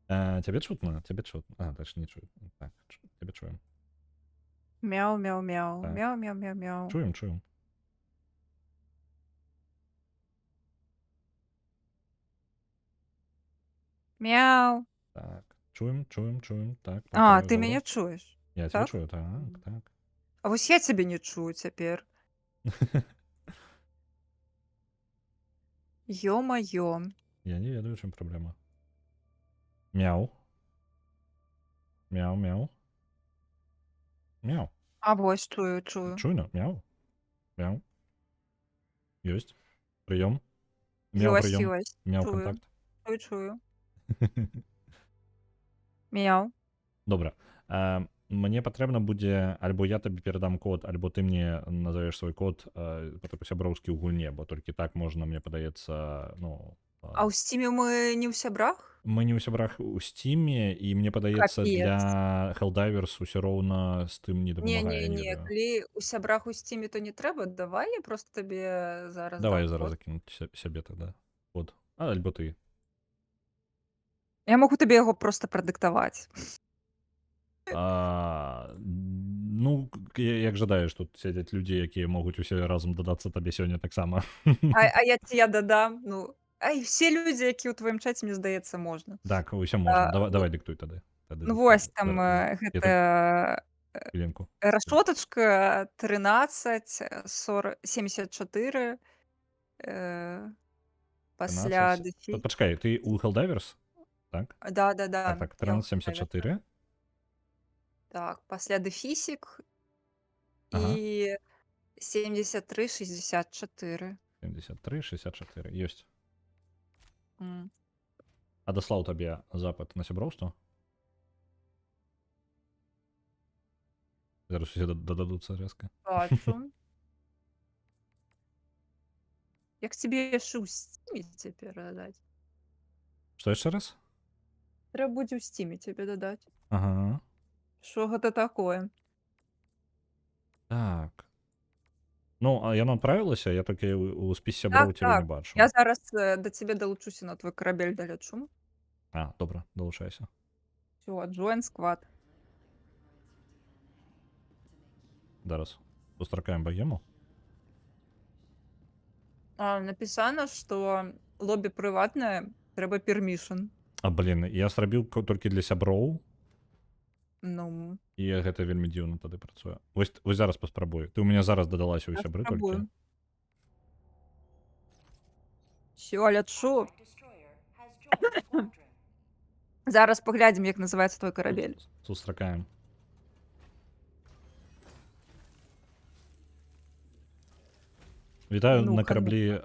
Цябе чутно? Цябе чутно. Дальше не чую. Так, цябе чуем. Мяу-мяу-мяу. Так. Мяу-мяу-мяу-мяу. Чуем. Мяу. Так, чуем. Так, Ты мяне чуеш? Я цябе так? чую, так. А вось я цябе не чую цяпер. Ё-маё. Я не ведаю, чым праблема. Мяу. Мяу. А вось чую. Чуйно, мяу. Ёсць. Прыём. Мяу, прыём. Ёсць. Мяу, Чую. контакт. Чую. Мяу. Добра. мне патрэбна будзе альбо я табе перадам код, альбо ты мне назовеш свой код сяброўскі ў гульне, бо толькі так можна, мне падаецца, ну, А ў сціме мы не ў сябрах? мы не ў сябрах у сціме, і мне падаецца, Капец. для Helldivers усё роўна з тым не дапамагае, не Не, ведаю. калі ў сябрах у сціме, то не трэба. Давай я просто табе зараз Давай дам зараз код. закіну сябе тогда код. Альбо ты. Я магу табе яго проста прадыктаваць. Ну, як жадаеш, тут сядзяць людзі, якія могуць усе разам дадацца табе сёння таксама. Я дадам. Ну, все людзі, які ў тваім чаце, мне здаецца, можна. Так, усё можна. Давай дыктуй тады. Ну вось там Я тут гэта хвілінку. рашотачка 13 74 пасля 13. дэфі. Пачакай, ты ў Helldivers? Так? Да-да-да. Так, я ў 1374. Так, пасля дэфісік Ага. і 73 64. 73, 64. Ёсць. М. Адаслаў табе запыт на сяброўства? Зараз усе дададуцца рэзка. Бачу. Як тебе яшчэ ў сціме цяпер дадаць? Што яшчэ раз? Трэба будзе ў сціме цябе дадаць. Ага. Што гэта такое? Так. Ну, а яно адправілася? Я толькі у спіс сяброў цябе не бачу. Я зараз да цябе далучуся, на твой карабель далячу. Добра, далучайся. Всё, join squad. Зараз сустракаем багему. Напісана, што лобі прыватнае, трэба permission. Блін, я зрабіў толькі для сяброў, Ну, і гэта вельмі дзіўна тады працуе. Вось зараз паспрабую. Ты ў мяне зараз дадалася ў я сябры спрабую. толькі. Всё, лячу. Зараз паглядзім, як называецца твой карабель. Сустракаем. Вітаю Ну, на караблі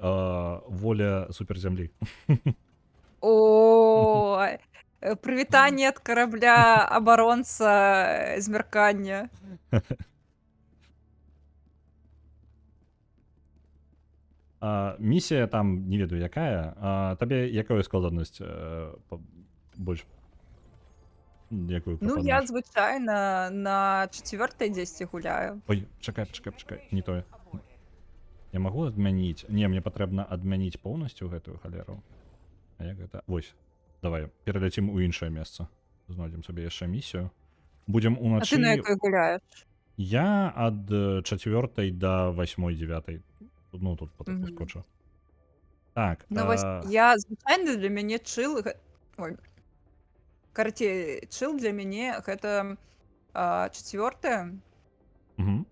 воля суперзямлі. Ой, прывітанне ад карабля абаронца змяркання. Місія там, не ведаю якая. Табе якая складанасць больш? Якую Ну, прапануеш? я звычайна на 4-й дзесьці гуляю. Ой, чакай, не тое. Я магу адмяніць? Не, мне патрэбна адмяніць поўнасцю гэтую халеру. А як гэта? Вось, давай, пераляцім у іншае месца. Знойдзем сабе яшчэ місію. Будзем А уначы... ты на якой гуляеш? Я ад 4 до 8-9. Ну, тут потом Мгм. скочу. Так, Ну, вось я звычайна для мяне чыл... Ой. Карацей, чыл для мяне гэта 4-е. Мгм.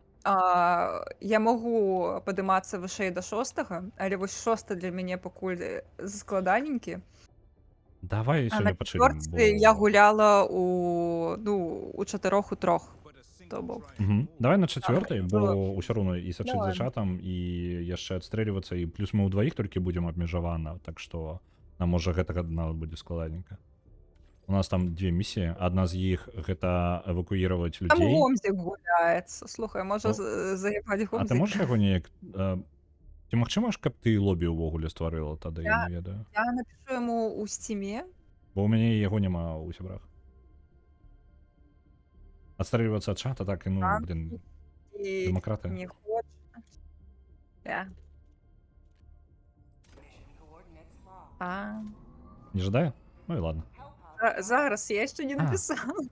Я магу падымацца вышэй да 6-га, але вось 6 для мяне пакуль складаненькі. Давай А на сёння пачынім, 4-й я гуляла у 4 у 3. То бок. Давай на 4-й, бо то- ўсё роўна і сачыць за Давай. чатам, і яшчэ адстрэльвацца, і плюс мы ўдваіх толькі будзем абмежавана, так што нам можа гэтага нават будзе складаненька. У нас там 2 місіі, адна з іх гэта эвакуіраваць Там людзей. Гомзік гуляецца. Слухай, можа Ну, заебаць А ты Гомзік? можаш яго неяк... Ці магчыма ж, каб ты лобі ўвогуле стварыла тады, я не ведаю. Я напішу яму ў сціме. Бо ў мяне яго няма ў сябрах. Адстрэльвацца ад чата, так, і ну, Так. блін, І дэмакраты. не хоча. Не жадае? Ну і ладно. Зараз я яшчэ не напісала.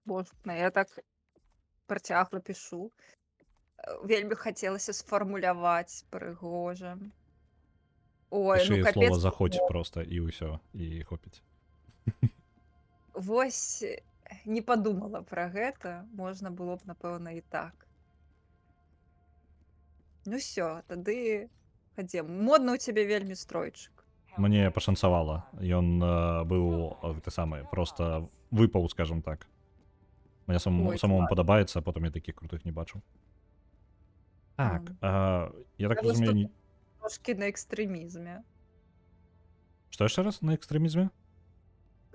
Боже, я так працягла пішу. Вельмі хацелася сфармуляваць прыгожа. Ой, Пішы ну слова капец. заходзь проста, і ўсё, і хопіць. Вось не падумала пра гэта, можна было б, напэўна, і так. Ну ўсё, тады хадзем. Модны ў цябе вельмі стройчык. Мне пашанцавала. Ён быў гэты самы проста выпаў, скажем так. Мне Ой, самому клас. падабаецца, а потым я такіх крутых не бачу. Так, я так Я вось разумею, тут трошкі на экстрэмізме. што яшчэ раз на экстрэмізме?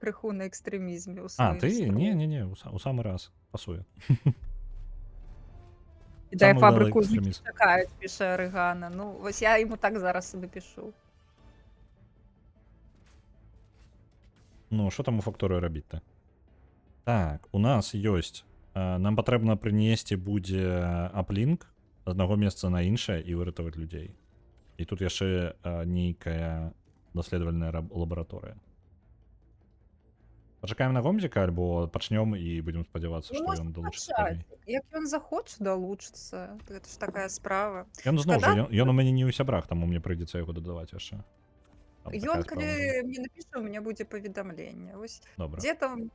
Крыху на экстрэмізме ў А, сваім ты? строі. Не, у самы раз. Пасуе. Дай Самы фабрыку малый экстрэмізм. чакаюць, піша Арыгана. Ну, вось я яму так зараз і напішу. Ну, що там у факторыі рабіць-то? Так, у нас ёсць. Нам патрэбна прынесці будзе аплінк з аднаго месца на іншае і выратаваць людзей. І тут яшчэ нейкая даследавальная лабараторыя. Пачакаем на гомзіка, альбо пачнём і будзем спадзявацца, што ён долучыцца пазней. Як ён захоча далучыцца, гэта ж такая справа. Ён зноў Шкада, жа, ён у мяне не ў сябрах, таму мне прыйдзецца яго дадаваць яшчэ. Там Ён, такая справа калі можа быць. мне напіша, у мяне будзе паведамленне. Вось Добра. дзе там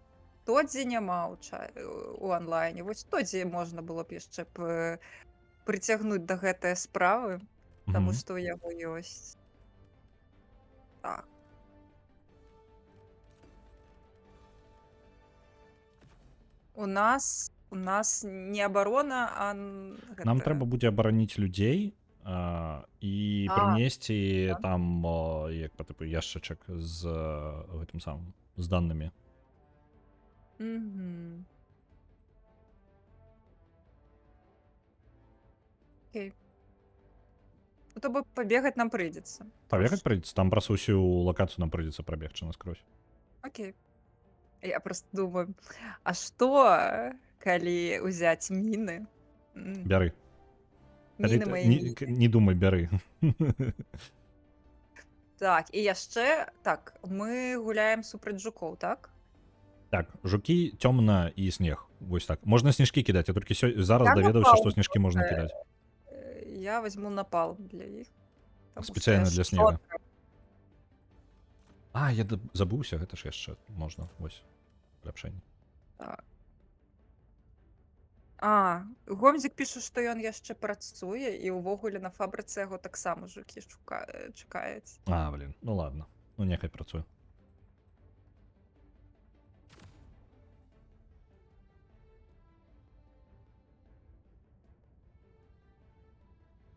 то, дзе няма у онлайне. Вось то, дзе можна было б яшчэ прыцягнуць да гэтай справы, таму Мгм. што ў яго ёсць. Так. У нас не абарона, а Нам трэба будзе абараніць людзей і прынесці там як па тыпу яшчачак з гэтым самым з данымі. Окей. Ну, то бок пабегаць нам прыйдзецца. Пабегаць прыйдзецца, там праз усю лакацыю нам прыйдзецца прабегчы наскрозь. Окей. Я просто думаю, а што, калі ўзяць міны? Бяры. Міны мае. Не думай, бяры. Так, і яшчэ, так, мы гуляем супраць жукоў, так? Так, жукі, цёмна і снег. Вось так. Можна сніжкі кідаць, я толькі зараз Я даведаўся, напал што снежкі можна кідаць. Я возьму напалм для іх. таму што Спецыяльна я для снега. шотка. А, я забыўся, гэта ж яшчэ можна. Вось. Ляпшэнне. Так. Гомзік піша, што ён яшчэ працуе, і ўвогуле на фабрыцы яго таксама жукі чакаюць. А, блін, ну ладно. Ну, няхай працуе.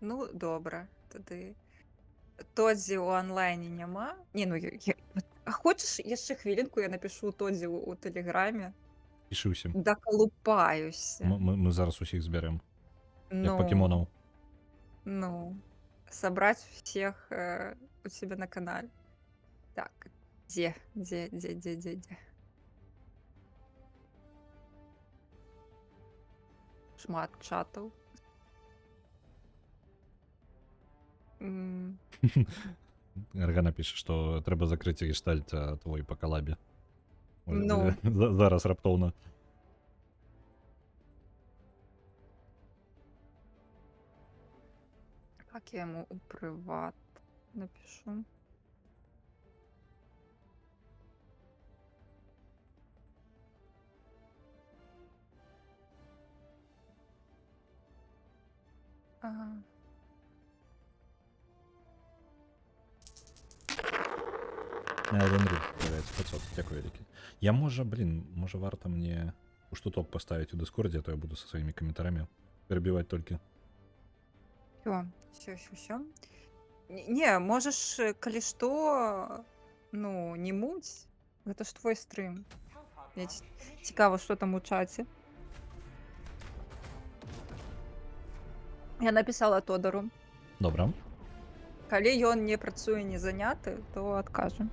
Ну, добра, тады. Тодзі ў онлайне няма. Не, ну, а хочаш яшчэ хвілінку я напішу Тодзі ў тэлеграме? Пішы ўсім. Дакалупаюся. Мы зараз усіх збярэм. Як Ну, пакемонаў. ну, собрать всех у себя на канале. Так, где? Шмат чатаў. Аргана піша, што трэба закрыць гештальт твой па калабе. Ну. Зараз раптоўна. Как я ему у приват напишу? Ага. Венрі, 500, дякую вялікі. Я можа варта мне у штуток паставіць у дыскордзе, а то я буду са сваімі каментарамі перабіваць толькі. Всё. Не, можаш, калі што, ну, не муць. Гэта ж твой стрым. Мне цікава, што там у чаце. Я напісала Тодару. Добра. Калі ён не працуе, не заняты, то адкажа.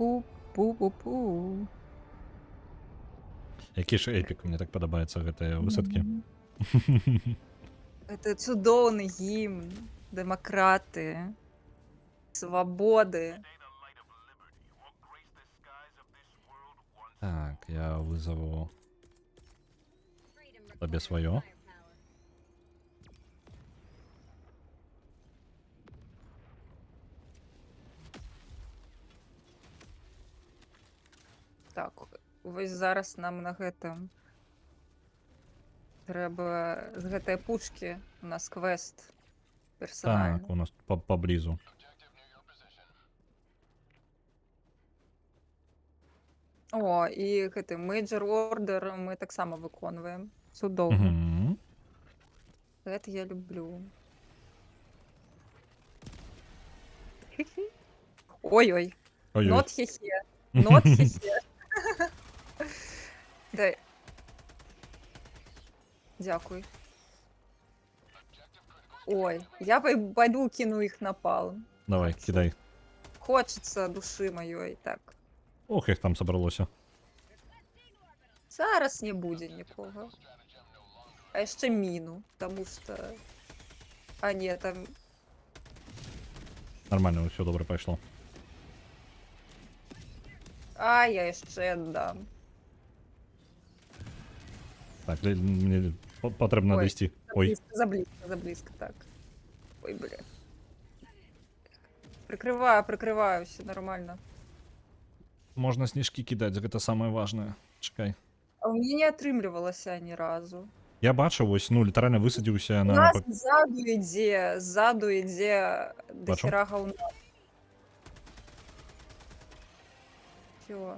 Пу-пу-пу-пу-пу. Які ж эпік, мне так падабаецца гэтыя высадкі. Это цудоўны гімн дэмакраты, свабоды. Так, я вызову тебе свое. Так, вось зараз нам на гэтым трэба з гэтай пушкі у нас квест Так, персанальны. у нас поблизу. О, і гэты мейджор ордер мы таксама выконваем. Цудоўна. Угу. Гэта я люблю. Хі-хі. Ой-ой. Ой-ой. Not хе-хе. Not хе-хе. Дай. Дякуй. Ой, я пойду кину іх на палм. Давай, кидай. Хочется души маёй. Так. Ох, їх там собралося. Зараз не будзе нікога. А яшчэ міну, таму што... А не, там... Нормально, все добре пішло. А, я яшчэ аддам. Так, мені потрібно Ой, дійти. Ой, Заблизко, так. Ой, бля. Прикрываю, все нормально. можна сніжки кидати, гэта самое важное. Чекай. А у меня не атрымлівалася ні разу. Я бачив, ось, ну, літерально висадився У на... нас ззаду ідзе Бачу. дохера гаўна. Всё.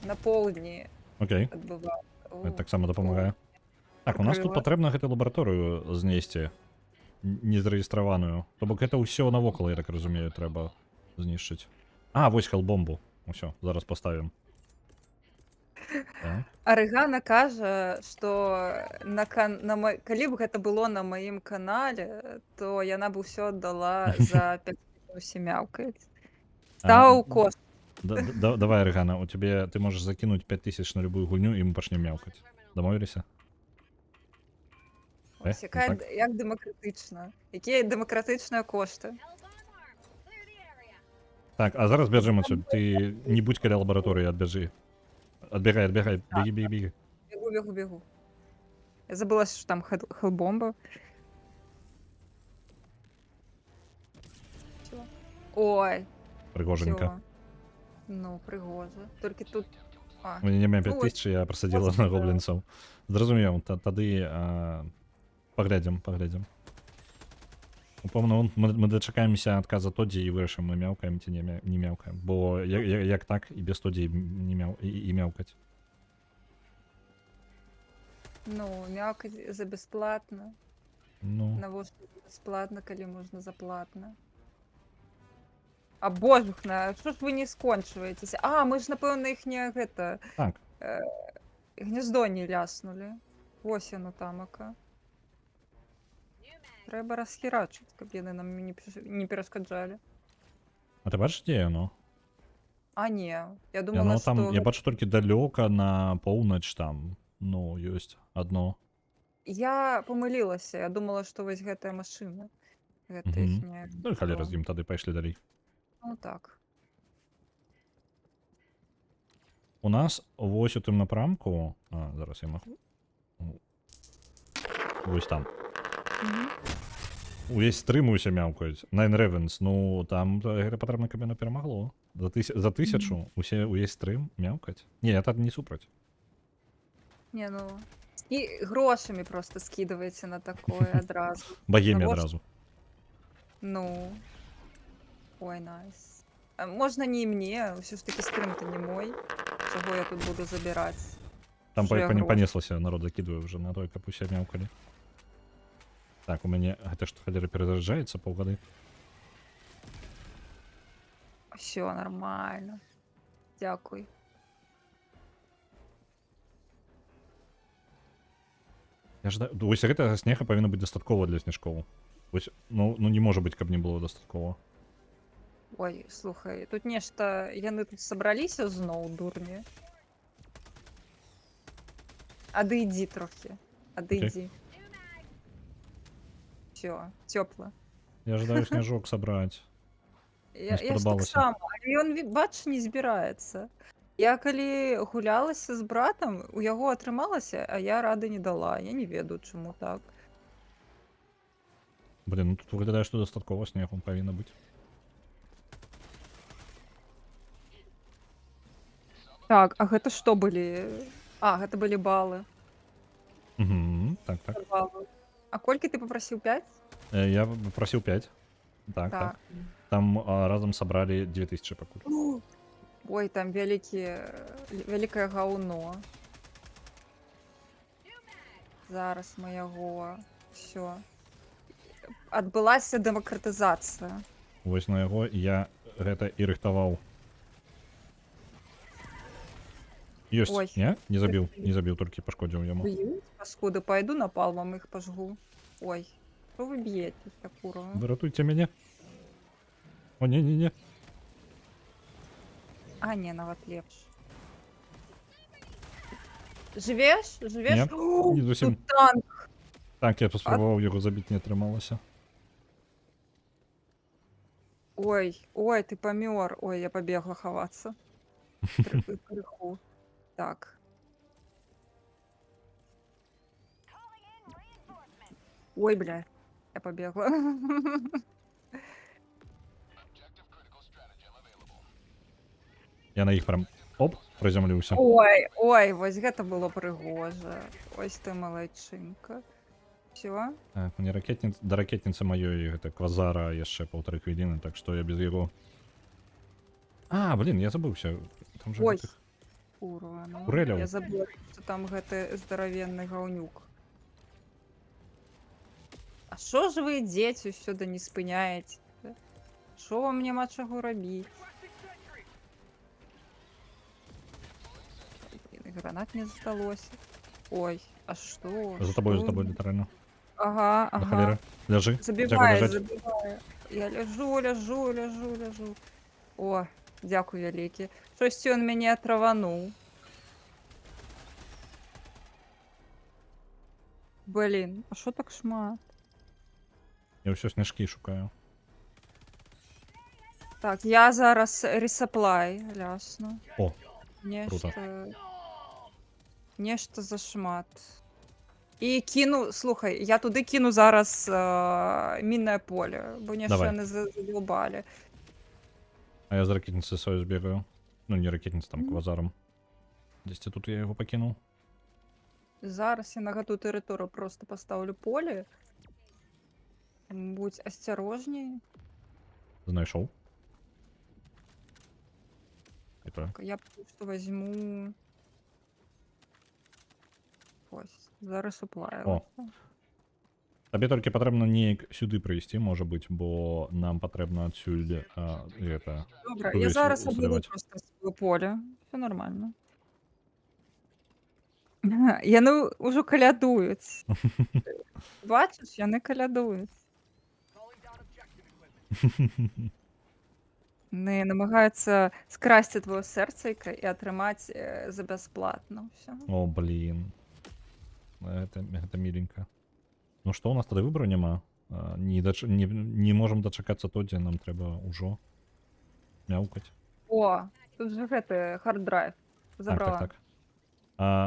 На поўдні Окей, адбываецца. це так само допомагає. Так, у нас тут Прикрываю. потрібно гэту лабораторію знести. Незареєстрованою. То бок це усього навоколо, я так розумію, треба знищити. А, ось хелбомбу. Усё, зараз поставимо. Так. Арыгана кажа, што калі б гэта было на маім канале, то яна б усё аддала за 5 сямяўкаць. Стаў кошт. Давай, Арыгана, у тебе ты можешь закинуть 5000 на любую гульню, и мы почнем мяукать. Домовились? Ось, ну якая, так. як дэмакратычна. Якія дэмакратычныя кошты. Так, а зараз бежим отсюда. Ты не будь каля лаборатории, отбежи. Отбегай, беги. Бегу. Я забыла, що там хелбомба. Всё. Ой, Пригоженько. всё. Ну, пригожа. Толькі тут... А, У меня Ну, 5000, я просадила ось, на да. гоблинцев. Зрозумів, тады поглядим. Упевно, ми дочекаємося отказа Тоді і вирішимо, ми мяукаємо чи не мяукаємо. Бо як так, і без Тоді і мяукать. ну, мякаць за бясплатна. Ну, Навошта бясплатна, калі можна заплатна? А божухна, що ж ви не скончваецеся? А, мы ж, напэўна, іхняе гэта... так. Гнездо не ляснули. Ось яно тамака. Трэба расхерачыць, каб яны нам не перашкаджалі. А ти бачиш, де воно? А не, я Яно думала, там, што... я бачу тільки далеко на поўнач там. Ну, ёсць одно. Я памылілася, я думала, што вось гэтая машына. Гэта Мгм. іхняя... Ну і халера з ім, тады пайшлі далей. Ну так. У нас вось у тым напрамку... А, зараз я маху. Вось там. Мгм. Увесь стрим усе мяукають. Nine Ravens, ну там потрібно, каб воно перемогло. За 1000 увесь стрим мяукать. Ні, я так не супроть. Не, ну... Грошамі просто скидываеце на такое адразу. Богемі Навошта? одразу. Ну... Ой, найс. А можна не і мне, ўсё ж таки стрим-то не мой. Чаго я тут буду забіраць? Там Що я гроші? понеслося, народ закидує вже на той, каб усе мяукали. Так, у мене гэта ж халера перезаряджаецца паўгады. Все нормально. Дякуй. Я ж ось гэтага снега павінна быць дастаткова для снежкоў. Ось, ну не можа быць, каб не было дастаткова. Ой, слухай, тут нешта... Яны тут сабраліся зноў, дурні. Адыдзі трохі. Адыдзі. Всё, цёпла. Я жадаю снежок сабраць. Я ж так спадабалася. само. Але ён, бач, не збіраецца. Я калі гулялася з братам, у яго атрымалася, а я рады не дала. Я не ведаю, чаму так. Блін, ну тут виглядає, що дастаткова снегу павінна бути. Так, а гэта што былі? А, гэта былі балы. Угу, так, так. Балы. А колькі ты папрасіў 5? Я просив 5. Так, так. Так. Там разом собрали 2000 пакуль. Ой, там вялікае гаўно. Зараз мы яго всё. Адбылася дэмакратызацыя. Вось на яго я гэта і рыхтаваў. Ёсць, Ой. не? Не забіў, толькі пашкодзіў яму. Б'юць, паскуды, пайду напалмам іх пажгу. Ой, што вы б'ецеся, курва? Выратуйце мяне. О, не. А, не, нават лепш. Жывеш? Жывеш? Не, О, не зусім. тут танк! Так, я паспрабаваў яго забіць, не атрымалася. Ой, ты памёр. Ой, я пабегла хавацца. Крыху. Так. Ой, бля, я побегла. Я на іх прям оп, прызямліўся. Ой, вось гэта было прыгожа. Ось ты малайчынка. Всё? Так, мне да ракетніцы маёй гэта квазара яшчэ 1,5 хвіліны, так што я без яго. А, блін, я забыўся. Там же Ой. гэтых... Курва, ну. Урэляў. Я забыла, што там гэты здаравенны гаўнюк. А што ж вы, дзеці, ўсё да не спыняеце? Што вам няма чаго рабіць? Блін, гранат не засталося. Ой, а што? За табой, літаральна. Ага. Да халеры. Ляжы. Забівае, ляжаць. забівае. Я ляжу. О, дзякуй вялікі. Штосьці ён мяне атравануў. Блін, а што так шмат? Я ўсё снежкі шукаю. Так, я зараз ресаплай лясну. О, Нешта зашмат. І кіну, слухай, я туди кіну зараз мінне поле, бо нешта Давай. не задолбалі. А я з ракетніцы свою збегаю. Ну, не ракетніца, там квазаром. Дзесьці тут я яго пакінуў. Зараз я на гэту тэрыторыю просто пастаўлю поле. Будь асцярожней. Знайшоў. І то. Я просто возьму. Ось, зараз уплаю. О. Табе толькі патрэбна неяк сюды прыйсці, можа быць, бо нам патрэбна адсюль гэта... Добра, туды я зараз усталяваць. оберу просто свое поле. Все нормально. Яны ўжо калядуюць. Бачыш, яны калядуюць. Яны намагаюцца скрасці твоё сэрцайка і атрымаць за бясплатна ўсё. О, блін. Гэта міленька. Ну што, у нас тады выбару няма. Не можам дачакацца то, дзе нам трэба ўжо мяўкаць. О, тут же гэты хард-драйв. Забрала. Так.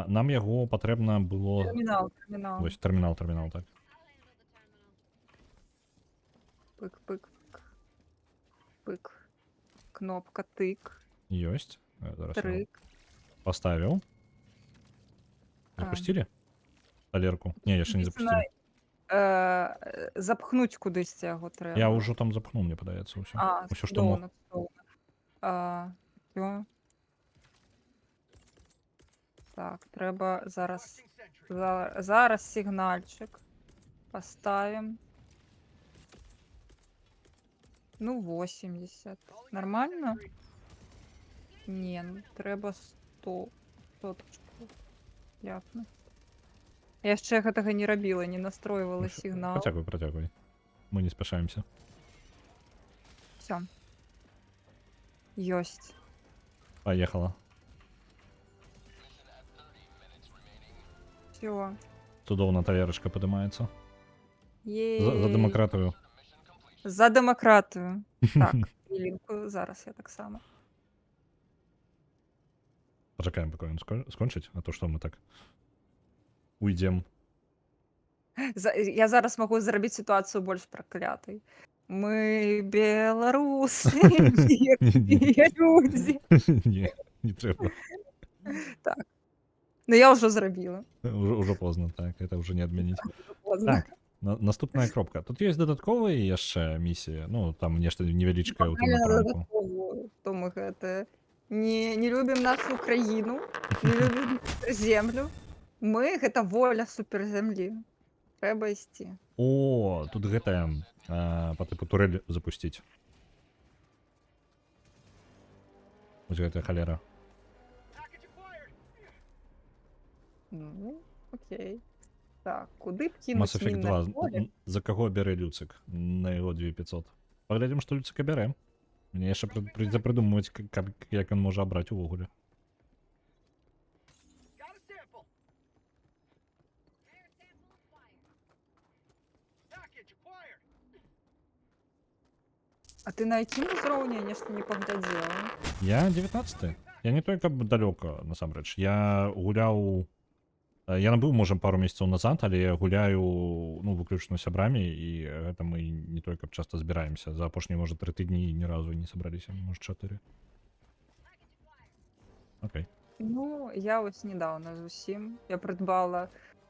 Нам яго патрэбна было... Тэрмінал. Вось, тэрмінал, так. Пык. Кнопка тык. Ёсць. Зараз я Трык. паставіў. Запусцілі? Талерку? Не, яшчэ не запусцілі. Запхнуць кудысьці яго трэба. Я ўжо там запхнуў, мне падаецца, ўсё. Усё, што мог. Всё. Так, трэба зараз сігнальчик поставим. Ну, 80. Нормально? Не, ну трэба 100. Соточку ляпнуць. Я яшчэ гэтага не рабіла, не настройвала сігнал. Працягвай. Мы не спяшаемся. Всё. Ёсць. Поехала. Всё. Цудоўна талерачка падымаецца. Ей. За дэмакратыю. За дэмакратыю. Так, хвілінку, зараз я таксама. Почекаємо, поки він скончить, а то що ми так уйдем. Я зараз можу зробити ситуацію більш проклятою. Ми білоруси, вірні люди. Ні, не треба. Так. Ну я вже зробила. Уже поздно, так, це вже не відмінить. Поздно. Так, наступная кропка. Тут есть додатковые яшчэ миссии. Ну, там нешта невялічкае ў тым Погнали на напрамку. додаткову. То ми гэта не любім нашу краіну, не любім землю. Мы гэта воля суперзямлі. Трэба ісці. О, тут гэтая по тыпу турель запусціць. Вось гэтая халера. Ну, окей. Так, куди б Mass кинуть Effect мінне 2. поле? За каго бярэ Люцик на яго 2500? Паглядзім, што Люцика бярэ. Мне яшчэ прыйдзе прыдумваць, як ён можа абраць увогуле. А ты на якім узроўні нешта не паглядзела? Я 19. Я не той, каб далёка, насамрэч. Я гуляў... Я набыў, можа, пару месяцаў назад, але я гуляю, ну, выключна сябрамі, і гэта мы не той, каб часта збіраемся. За апошнія, можа, 3 тыдні ні разу не сабраліся, можа, 4. Окей. Ну, я ось недавно зусім. Я придбала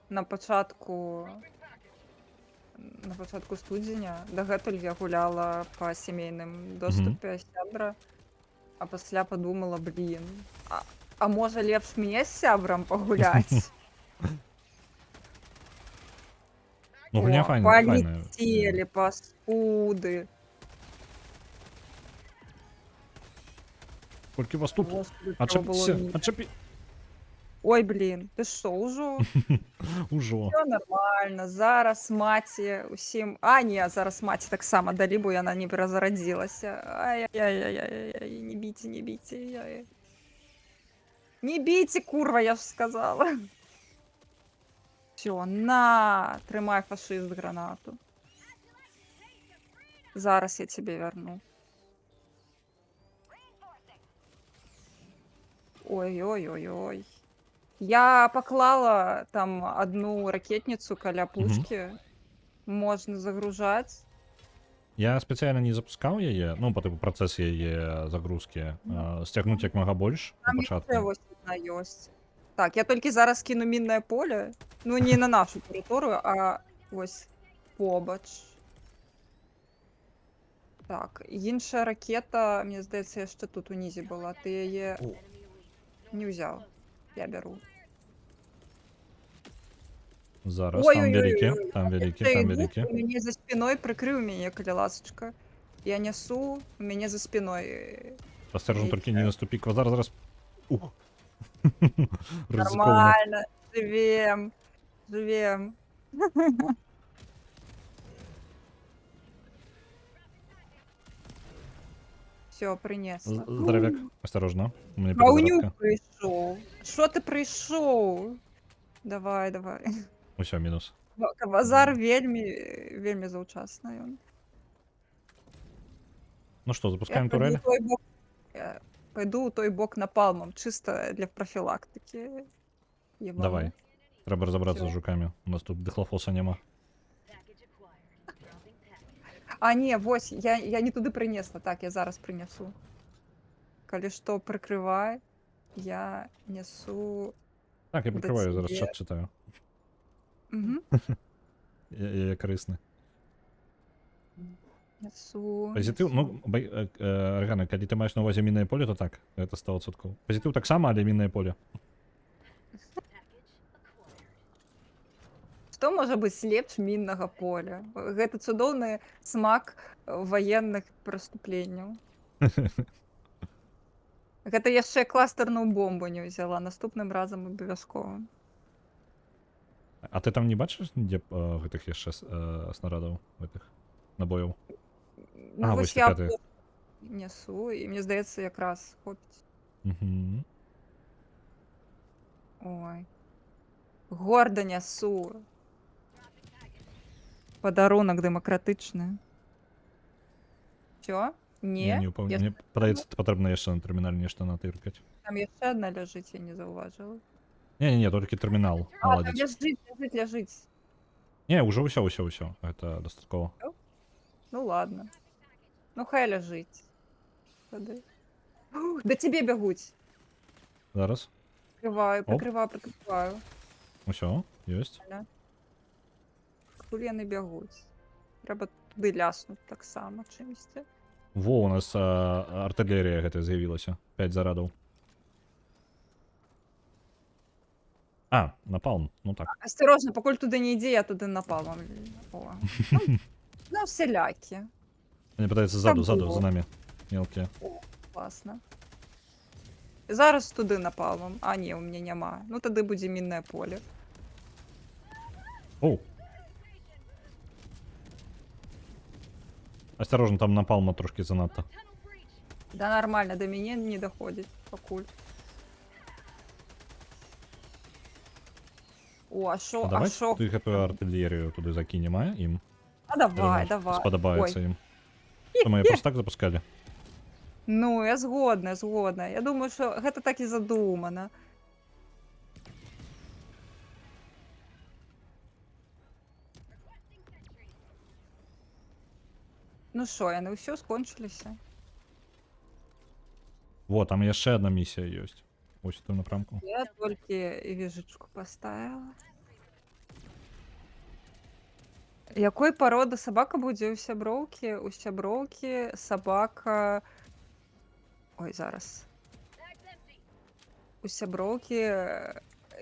на початку студзеня. Дагэтуль я гуляла па сямейным доступе сябра, а пасля подумала, блин, а можа лепш мне з сябрам пагуляць? Ну, гульня файная. Полетели паскуды. Колькі вас тут? Господи, трэба было Адчапіся, не- адчапі... Ой, блин, ты што, ўжо? Ужо. Все нормально. Зараз маці усім. А, ні, зараз маці таксама далі, бо яна не перазарадзілася. Ай-яй-яй-яй-яй, не біце, не біце. Яй. Не біце, курва, я ж сказала. Все, на, трымай фашист гранату. Зараз я тебе верну. Ой-ой-ой-ой. Я поклала там одну ракетницу каля пушки. Можна загружаць. Я спецыяльна не запускаў яе, ну, па тыпу працэс яе загрузкі. Сцягнуць як мага больш на Там пачатку. яшчэ вось одна ёсць. Так, я толькі зараз кіну міннае поле. Ну, не на нашу тэрыторыю, а вось побач. Так, іншая ракета, мне здаецца, яшчэ тут унізе была. Ты яе не ўзяў. Я бяру. Зараз, там вялікі, там вялікі, Яшчэ там іду, вялікі. у мяне за спиной прыкрыў мяне, калі ласачка. Я нясу, у мяне за спиной. Асцярожна, толькі не наступі квазар, зараз... Ух! Рызыкоўна. Нормально, живем, живем. Все, принесла. Здаравяк, асцярожна. У мяне Каўнюк перезарадка. прыйшоў. Що ти прыйшоў? Давай, давай. Усё, мінус. Кавазар вельмі, вельмі заўчасна ён. Ну што, Я запускаем пойду турель? ў той бок, пойду ў той бок напалмам, чыста для профілактыкі. Ебану. Давай. Трэба разабрацца Всё. з жукамі. У нас тут дыхлофоса няма. А, не, вось, я не туды прынесла. Так, я зараз прынясу. Калі што, прыкрывай. Я несу... Так, я прикрываю, зараз тебе. чат читаю. Угу. Я карысны. Несу. Пазітыў, ну, Аргана, калі ты маеш на увазе міннае поле, то так, гэта 100%. Пазітыў таксама, але міннае поле. Што можа быць лепш міннага поля? Гэта цудоўны смак ваенных преступленняў. Гэта яшчэ кластарную бомбу не ўзяла, наступным разам абавязкова. А ты там не бачыш нідзе гэтых яшчэ снарадаў, гэтых набояў? Ну, вось вось я ты. несу, і мне здаецца, якраз хопіць. Угу. Ой. Горда нясу. Падарунак дэмакратычны. Всё? Я Не? не ўпэўнены. Я Мне смотрела, падаецца, патрэбна яшчэ на тэрмінале нешта натыркаць. там яшчэ адна ляжыць, я не заўважыла. Не, толькі тэрмінал А, там наладзіць. ляжыць. Не, ўсё. Гэта дастаткова. Всё? Ну ладно. Ну хай ляжыць тады. Да цябе бягуць. Зараз. Оп. Прыкрываю. Усё, ёсць. Адкуль яны бягуць? Трэба туды ляснуць таксама чымсьці. Во, у нас артылерія гэта з'явілася. 5 зарадаў. Напалм. Ну так. Асцярожна, пакуль туды не ідзе, я туды напалмам. О. Ну, усялякі. Мне падаецца, Там ззаду, было. за намі. Мелкія. О, класна. Зараз туды напалмам. А, не, у мяне няма. Ну, тады будзе міннае поле. Оу. Асцярожна, там напалма трошкі занадта. Да нормально, да мяне не даходзіць пакуль. О, а шо? Давай шо? ты гэтую артылерію туды закінем, ім. Давай. Спадабаецца Ой. ім. Што мы просто так запускалі? Ну, я згодна. Я думаю, що гэта так і задумана. Ну що, яны ўсё скончыліся? Во, там яшчэ адна місія ёсць. Ось у тым напрамку. Я толькі віжачку паставіла. Якой пароды сабака будзе ў сяброўкі? У сяброўкі сабака... Ой, зараз. У сяброўкі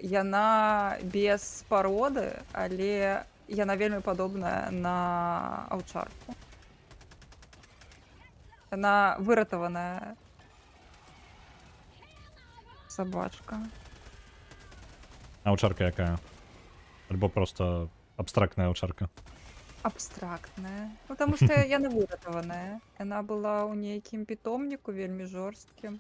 яна без пароды, але яна вельмі падобная на аўчарку. Яна выратаваная сабачка. Аўчарка якая? Альбо просто абстрактная аўчарка. Абстрактная. Ну, таму што яна выратаваная. Яна была ў нейкім пітомніку вельмі жорсткім.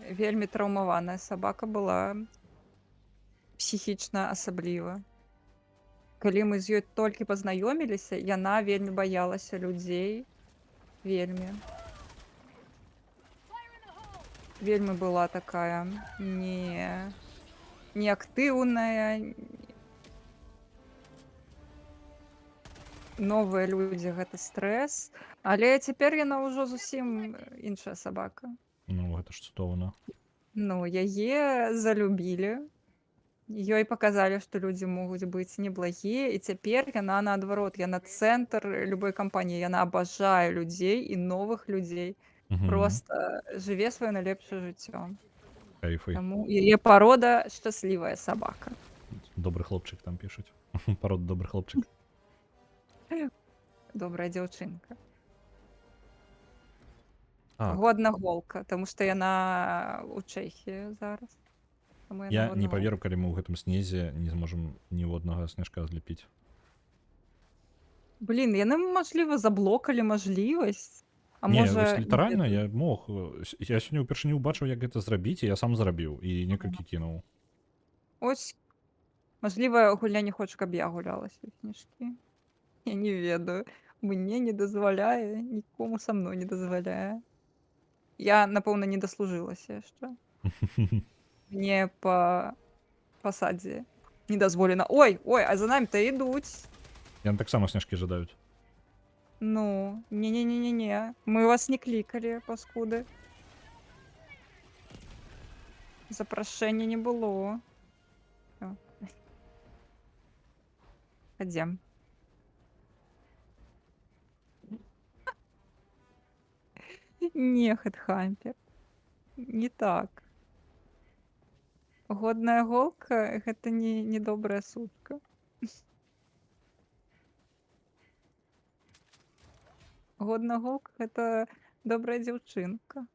Вельмі траўмаваная сабака была. Псіхічна асабліва. Калі мы з ёй толькі пазнаёміліся, яна вельмі баялася людзей. Вельмі. Вельмі была такая неактыўная. Новыя людзі гэта стрэс. Але цяпер яна ўжо зусім іншая сабака. Ну, гэта ж цудоўна. Ну, яе залюбілі. Ёй паказалі, што людзі могуць быць неблагія, і цяпер яна наадварот, яна цэнтр любой кампаніі, яна абажае людзей і новых людзей. Просто жыве сваё найлепшае жыццё. Кайфы. Таму яе парода шчаслівая сабака. Добры хлопчык там пішуць. Парод добры хлопчык. Добрая дзяўчынка. Так. Годна голка, таму што яна ў Чэхіі зараз. Таму яна Я годна не голка. паверу, калі мы ў гэтым снезе не зможам ніводнага сняжка злепіць. Блін, яны, мажліва, заблокалі мажлівасць. А Не, можа... вось літаральна я мог. Я сёння ўпершыню ўбачыў, як гэта зрабіць, і я сам зрабіў і некалькі кінуў. Ось, мажліва, гульня не хоча, каб я гуляла свае кніжкі. Я не ведаю. Мне не дазваляе, нікому са мной не дазваляе. Я, напэўна, не даслужылася яшчэ. Мне па пасадзе не дазволена. Ой, а за намі-то ідуць. Яны таксама сняжкі жадаюць. Ну, не-не-не-не-не. Мы вас не клікалі, паскуды. Запрашэння не было. Всё. Ідзем. Не, Хедхантер. Не так. Годная голка — гэта не добрая сутка. Годная голка — гэта добрая дзяўчынка.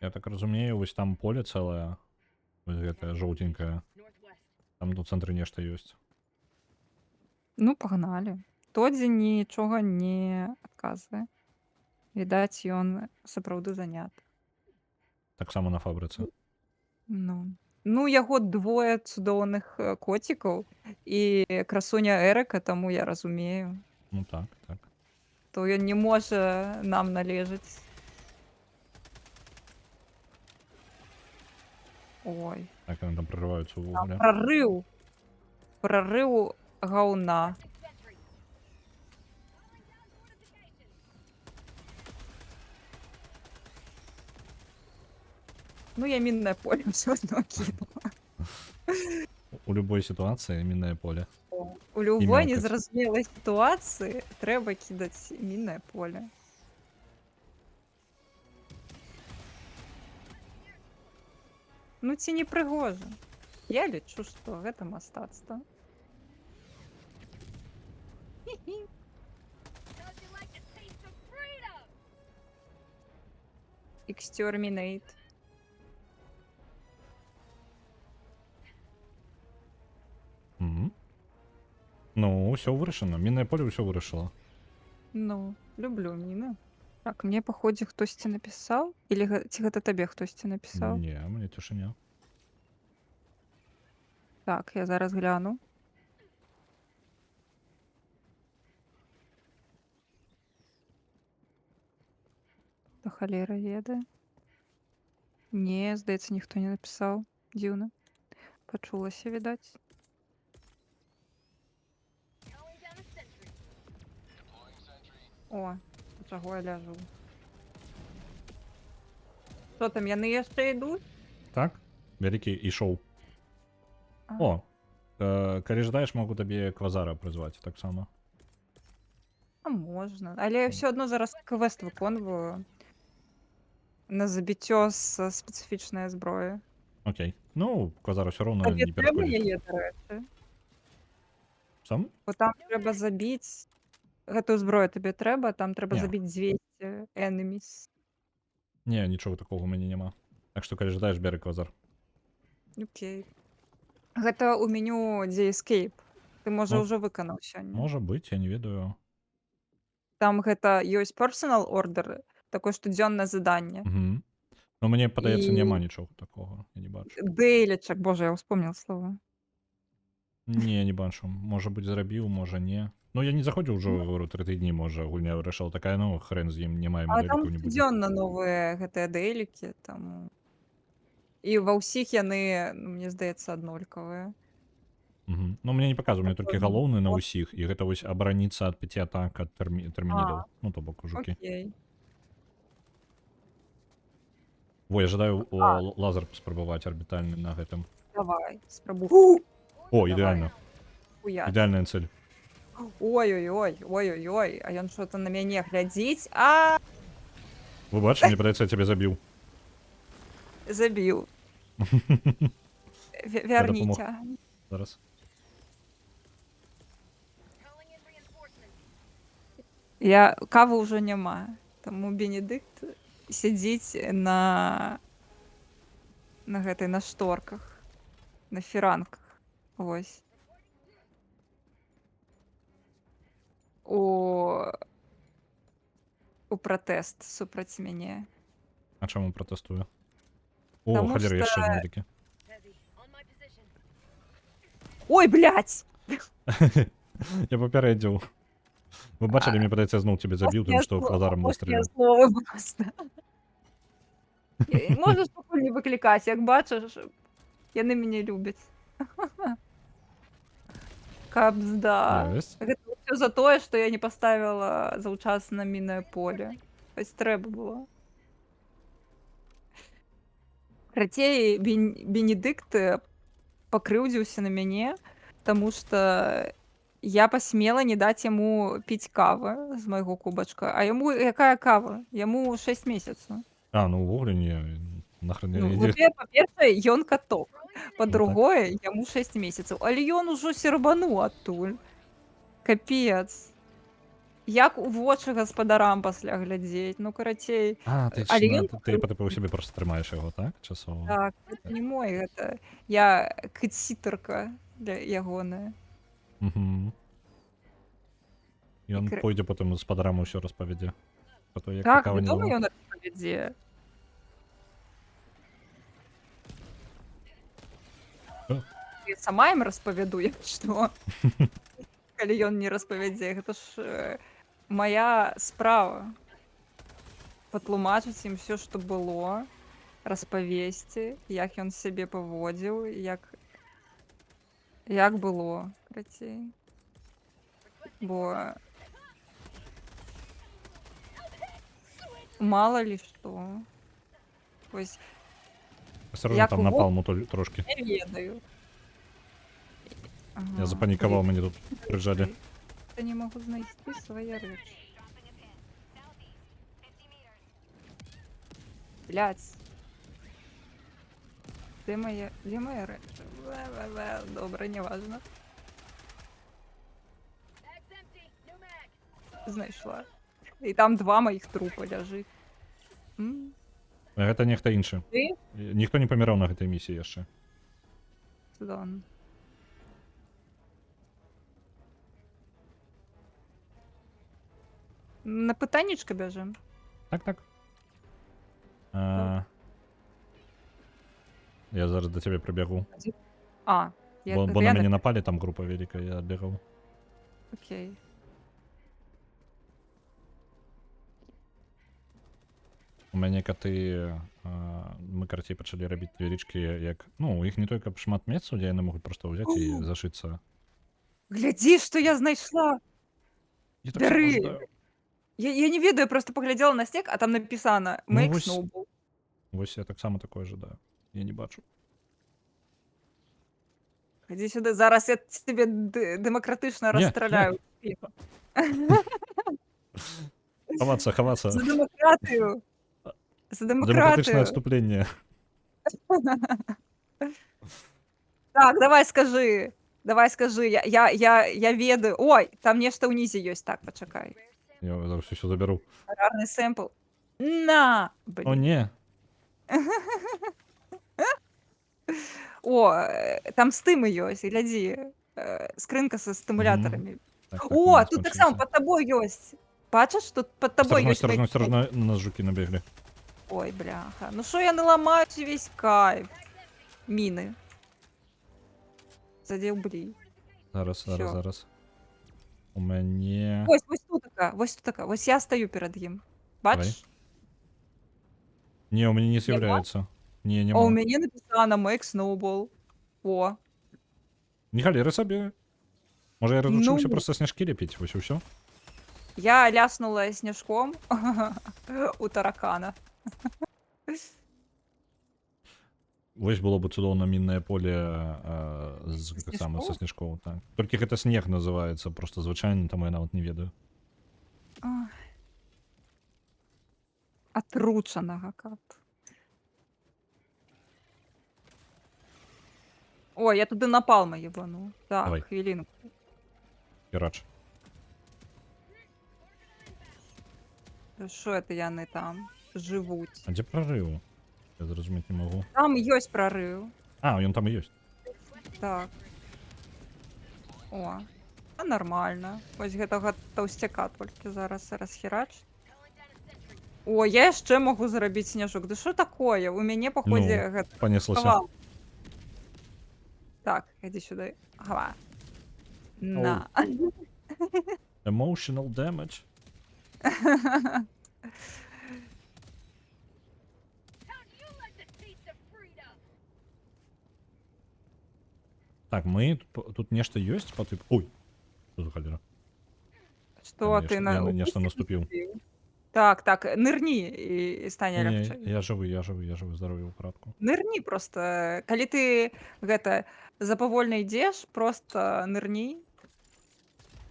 Я так разумею, вось там поле цэлае. Вось гэтае жоўтенькае. Там у цэнтры нешта ёсць. Ну, пагналі. Тодзе нічога не адказвае. Відаць, ён сапраўды заняты. Так само на фабрыцы. Ну, яго двое цудоўных коцікаў і красуня Эрыка, таму я разумею, Ну так, так. то ён не можа нам належаць. Ой, Так яны там прорываюцца ўвогуле. прарыў гаўна. Ну, я міннае поле ўсё адно кінула. У любой сітуацыі міннае поле. У любой мелкаць. незразумелай сітуацыі трэба кідаць міннае поле. Ну, ці не прыгожа? Я лічу, што гэта мастацтва. Хі-хі. Exterminate. Мгм. Ну, ўсё вырашана. Міннае поле ўсё вырашыла. Ну, люблю міны. Так, мне па ходзе хтосьці напісаў? Ці гэта табе хтосьці напісаў? Не, мне цішыня. Так, я зараз гляну. Да халера ведае. Не, здаецца, ніхто не напісаў. Дзіўна. Пачулася, відаць. О, чаго я ляжу. Што там, яны яшчэ ідуць? Так? Вялікі ішоў. А. О, калі жадаеш, могу табе квазара прызваць таксама. А можна. Але я ўсё адно зараз квест выконваю на забіццё з спецыфічнай зброі. Окей. Ну, квазар ўсё роўно Табе не трэба перашкодзіць. яе, да рэчы? Сам? Бо там трэба забіць гэтую зброю табе трэба, там трэба Не. забіць 200 enemies. Не, нічога такога ў мяне няма. Так што, калі жадаеш, бяры квазар. Окей. Гэта ў меню, дзе escape. Ты, можа, Ну, ўжо выканаў сёння. Можа быць, я не ведаю. Там гэта ёсць personal order, такое штодзённае заданне. Угу. Ну, мне падаецца, І няма нічога такога. Я не бачу. Дейлічак, боже, я ўспомніла слова. Не, не бачу. Можа быць, зрабіў, можа не. Ну, я не заходзіў ўжо, говорю, 3 тыдні, можа, гульня вырашыла такая, ну, хрен з ім, няма А там мадэлікаў не будзе. штодзённа новыя гэтыя дейлікі, таму. І ва ўсіх яны, мне здаецца, аднолькавыя. Угу. Ну, мне не паказвае, мне толькі галоўны на Вот. ўсіх, і гэта вось абараніцца ад 5 атак ад тэрмінідаў. А. Ну, то бок, жукі. Окей. Во, я жадаю лазер спрабаваць арбітальны на гэтым. Давай, спрабуй. О, Давай. ідэальна. Хуяк. Ідэальная цель. Ой-ой-ой, ой-ой-ой, а ён што-то на мяне глядзіць. А, Вы бачыце, мне падаецца, я цябе забіў. забіў. дапамог. Вярніце. Зараз. Я кавы ўжо няма, таму Бенедыкт сядзіць на гэтай, на шторках, на фіранках. Вось. У пратэст супраць мяне. А чаму пратэстую? О, Таму халера, што- яшчэ медыкі. Ой, блядь! Я папярэдзіў. Вы бачылі, мне падаецца, я зноў цябе забіў, тому што квазарам Апошняе настреліў. слово просто. Можаш пакуль не выклікаць, як бачыш, яны мяне любяць. Кабзда. Ёсць. Гэта ўсё за тое, што я не паставіла заўчасна міннае поле. Вось трэба было. Карацей, Бенедыкт пакрыўдзіўся на мяне, таму што я пасмела не даць яму піць кавы з майго кубачка. А яму якая кава? Яму 6 месяцаў. А, ну ўвогуле не, нахрен я Ну, не... па-першае, ён каток. Па-другое, яму 6 месяцаў. Але ён ужо сербануў адтуль. Капец. Як у вочы гаспадарам пасля глядзець? Ну, карацей, А, ты але ён ты у сябе просто трымаеш яго, так? Часова. так, гэта не мой, гэта я кэт-сітарка для ягоная. Угу. Ён І пойдзе потым спадарам усё распавядзе. Про то, як Так, кава не вядома, давно. ён распавядзе. Э. Я сама ім распавяду, як што. Калі ён не распавядзе, гэта ж мая справа. Патлумачыць ім усё, што было, распавесці, як ён сябе паводзіў, як было, карацей. Бо мала ли што. Вось Осторожно, як там у напалму трошки. не ведаю. Я Ага, запанікаваў, мені тут прыжалі. Я не магу знайсці свае рэчы. Блядь. Где моя рэчы? Добра, неважно. Знайшла. І там 2 маіх трупа ляжыць. Гэта нехта іншы. Ты? Ніхто не паміраў на гэтай місіі яшчэ. Ладно. На пытаннічка бяжым. Так. Я зараз да цябе прыбягу. А, Бо на мяне напалі, там група вялікая, я адбегаў. Окей. У мяне каты, мы карцей пачалі рабіць дзвярычкі, як, ну, у іх не толькі шмат месцаў, дзе яны могуць проста ўзяць і зашыцца. Глядзі, што я знайшла! Я Бяры! ждаю. Я не ведаю, просто паглядзела на снег, а там напісана Ну, Make вось. Snowball. Вось я таксама такое жадаю. Я не бачу. Хадзі сюды, зараз я цябе дэмакратычна Не, расстраляю. Хавацца. За дэмакратыю! За Дэмакратычнае дэмакратыю! адступленне. Так, давай скажы. Я ведаю. Ой, там нешта ўнізе ёсць. Так, пачакай. Я зараз усё забяру. Аграрны сэмпл. На! О, Блін. не. О, там стымы ёсць, глядзі. Скрынка са стымулятарамі. Так, О, у нас тут таксама скончылася. пад табой ёсць. Бачыш, тут пад табой ёсць. Осторожно, на нас жукі набеглі. Ой, бляха. Ну што яны ламаюць увесь кайф. Міны. Задзеўблі. Зараз. У мяне... Вось тут така. Вось я стаю перад ім. Бачиш? Не, у мяне не з'яўляецца. Не, А у няма. мяне напісана Make Snowball. О. Не галеры сабе. Можа, я разучыўся Ну. проста сняжкі лепіць, вось і ўсё. Я ляснула сняжком у таракана. Вось было бы цудоўна міннае поле Са са снежкоў? сняжкоў, так. Толькі гэта снег называецца, проста звычайны, таму я нават не ведаю. Ой. Атручанага кап. Ой, я туды напалма ебану. Так, Давай. хвілінку. Ірач. Що це яны там жывуць? А дзе прарыў? Я зразумець не магу. Там ёсць прарыў. А, ён там і ёсць. Так. О, а нормально. Вось гэтага таўсцяка толькі зараз расхерач. О, я яшчэ магу зрабіць сняжок. Да што такое? У мяне паходзе Ну, гэта Панеслася. хавал. Так, ідзі сюды. Гава. На. Emotional damage. Так, мы тут нешта ёсць па тып. Ой. Што за халера? Што ты Я на на нешта наступіў. Так, нырні і стане Не, лягчэй. я жывы, здароўе ў парадку. Нырні проста. Калі ты гэта запавольна ідзеш, проста нырні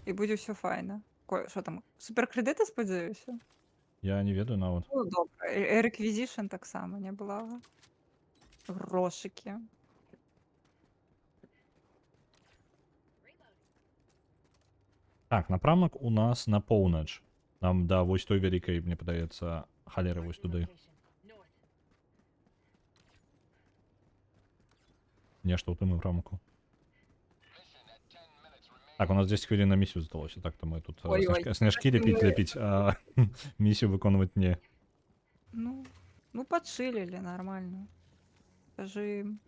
і будзе ўсё файна. Што там? Суперкрэдыты, спадзяюся? Я не ведаю нават. Ну, добра. Рэквізішн таксама няблага. Грошыкі. Так, напрамак у нас на поўнач. Нам да вось той вялікай, мне падаецца, халеры вось туды. Нешта ў тым напрамку. Так, у нас 10 хвилин на миссию здалося. Так, то ми тут Ой-ой. снежки Давайте лепить, а миссию виконувати ні. Ну, ну подшилили нормально. Скажи им.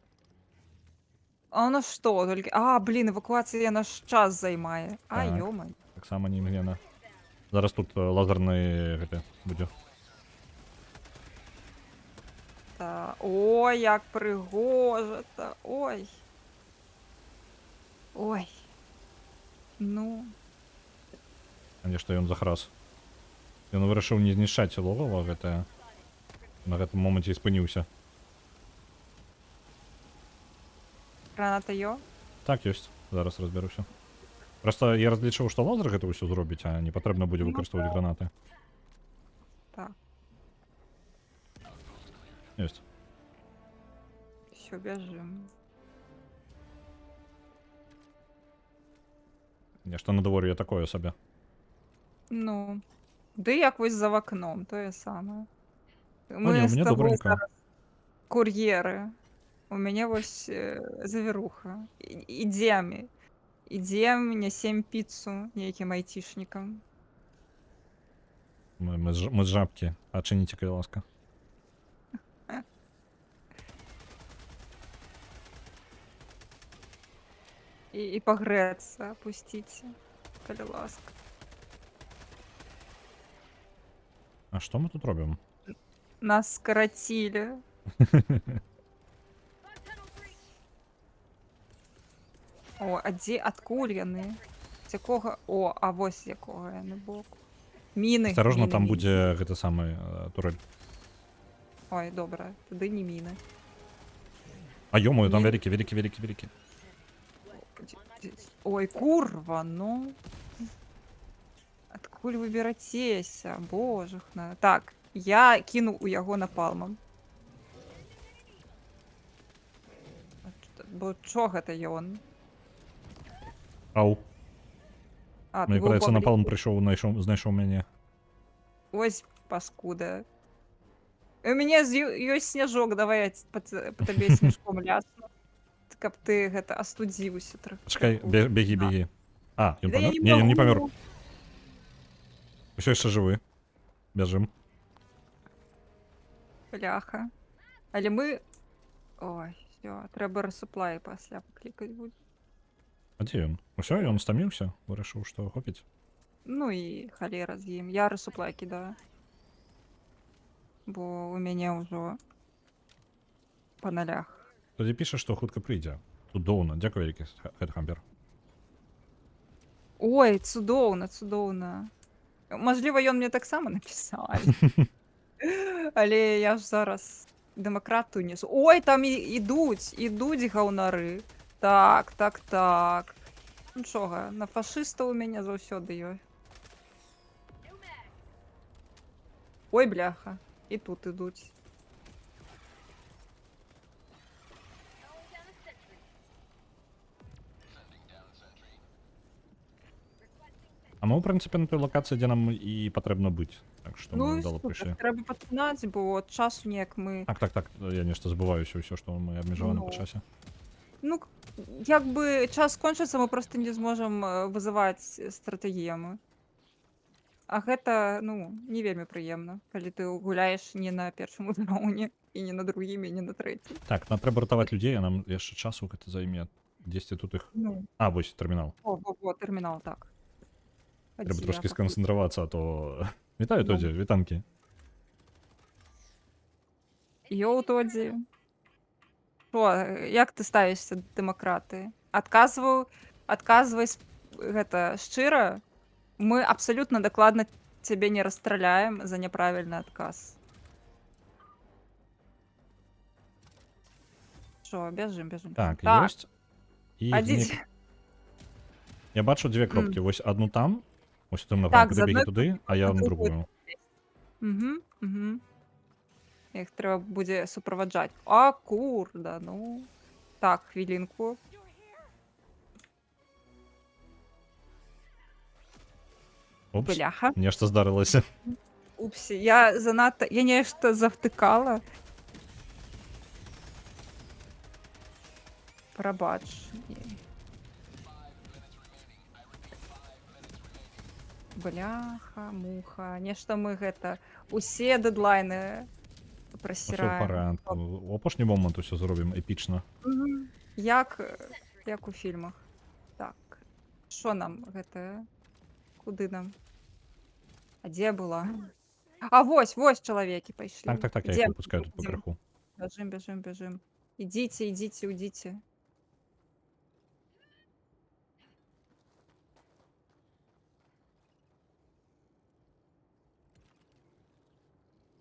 А у нас что? Только... А, блин, эвакуация наш час займає. А, Так. ё-моё. Так само не мгновенно. Зараз тут лазерний гэта, буде. Та. Ой, як пригожа-то. Ой. Ой. Ну, А не што ён захрас. Ён вырашыў не знішчаць логава гэтае. На гэтым моманце і спыніўся. граната ё? Так, ёсць. Зараз разбяруся. Просто я разлічыў, што лазер гэта ўсё зробіць, а не патрэбна будзе Ну, выкарыстоўваць гранаты. Так, Ёсць. все, бежим. Нешта надвор'е такое сабе. Ну, ды як вось за вакном, тое самае. О, Мы не, у з мяне табой добренько. зараз кур'еры. У мяне вось завіруха. Ідзем. Ідзем, нясем піцу нейкім айцішнікам. Мы з жабкі. Адчыніце, калі ласка. І пагрэцца пусціце, калі ласка. А што мы тут робім? Нас скарацілі. О, а дзе адкуль яны? З якога? О, а вось з якога яны боку. Міны. Асцярожна, міны, там міны. будзе гэты самы турэль. Ой, добра, тады не міны. А ёмаю, там Ні. вялікі. Ой, курва, ну. Адкуль вы берацеся? Божахна. Так, я кіну ў яго напалмам. Бо чо гэта ён? Ау. А, Мне ты быў падаецца, поблізу. напалм прыйшоў, знайшоў мяне. Ось паскуда. У мяне ёсць сняжок, давай я па табе сняжком лясну. Каб ты гэта астудзіўся трохі. Чакай, бегі. А, ён Да я памёр? не Не, ён не памёр. магу. Усё яшчэ жывы. Бяжым. Бляха. Але мы... Ой, всё, трэба рэсуплай пасля паклікаць будзе. А дзе ён? Усё, ён стаміўся, вырашыў, што хопіць. Ну і халера з ім. Я рэсуплай кідаю. Бо у мяне ўжо па налях. Тоді піша, што хутка прыйдзе. Цудоўна, дзякуй вялікі, Хедхампер. Ой, цудоўна, цудоўна. Мажліва, ён мне таксама напісаў. Але я ж зараз дэмакрату несу. Ой, там ідуць гаўнары. Так. Нічога, на фашыста у мяне заўсёды ёсць. Ой, бляха, і тут ідуць. А мы, ў прынцыпе, на той лакацыі, дзе нам і патрэбна быць. Так што Ну, мы ўдала супер, прыйшлі. трэба пачынаць, бо часу неяк мы... Так, я нешта забываюся ўсё, што мы абмежаваны Ну. па часе. Ну, як бы час скончыцца, мы проста не зможам вызываць стратэгіямы. А гэта, ну, не вельмі прыемна, калі ты гуляеш не на першым узроўні і не на другім, і не на трэцім. Так, нам трэба ратаваць людзей, а нам яшчэ часу гэта займе. Дзесьці тут іх... Ну, А, вось, тэрмінал. во, тэрмінал, так. Трэба Адзі, трошкі я сканцэнтравацца, а то... Вітаю, Ну. Тодзі, вітанкі. Йоу, Тодзі. Што, як ты ставішся да дэмакратыі? Адказвай гэта шчыра. Мы абсалютна дакладна цябе не расстраляем за няправільны адказ. Што, бяжым. Так, ёсць. І Адзіце. Я бачу дзве кропкі. Вось адну там, вось у тым Так, напрамку, з ты бегі адной туды, а я на на другую. другую. Іх трэба будзе суправаджаць. А, курда, ну. Так, хвілінку. Упс, Бляха. нешта здарылася. Упсі, я занадта... Я нешта завтыкала. Прабач. Бляха, муха. Нешта мы гэта усе дэдлайны Усё ў прасіраем. парадку. У апошні момант усё зробім эпічна. Мгм. Як у фільмах. Так. Што нам гэта? Куды нам? А дзе была? А вось чалавекі пайшлі. Так, я іх выпускаю тут пакрыху. Бяжым. Ідзіце.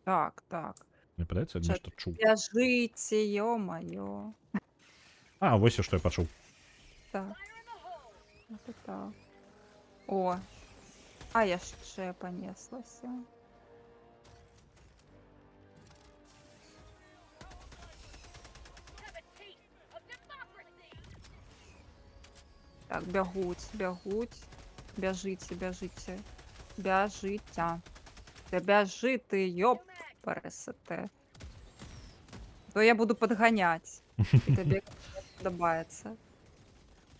Так. Мне падаецца, я нешта чуў. Бяжыце, ё-маё. А, вось і што я пачуў. Так. Вот так. О, а яшчэ панеслася. Так, бягуць. Бяжыце. Бяжыця. Да бяжы ты, ёп, парасатэ. То я буду падганяць. І табе падабаецца.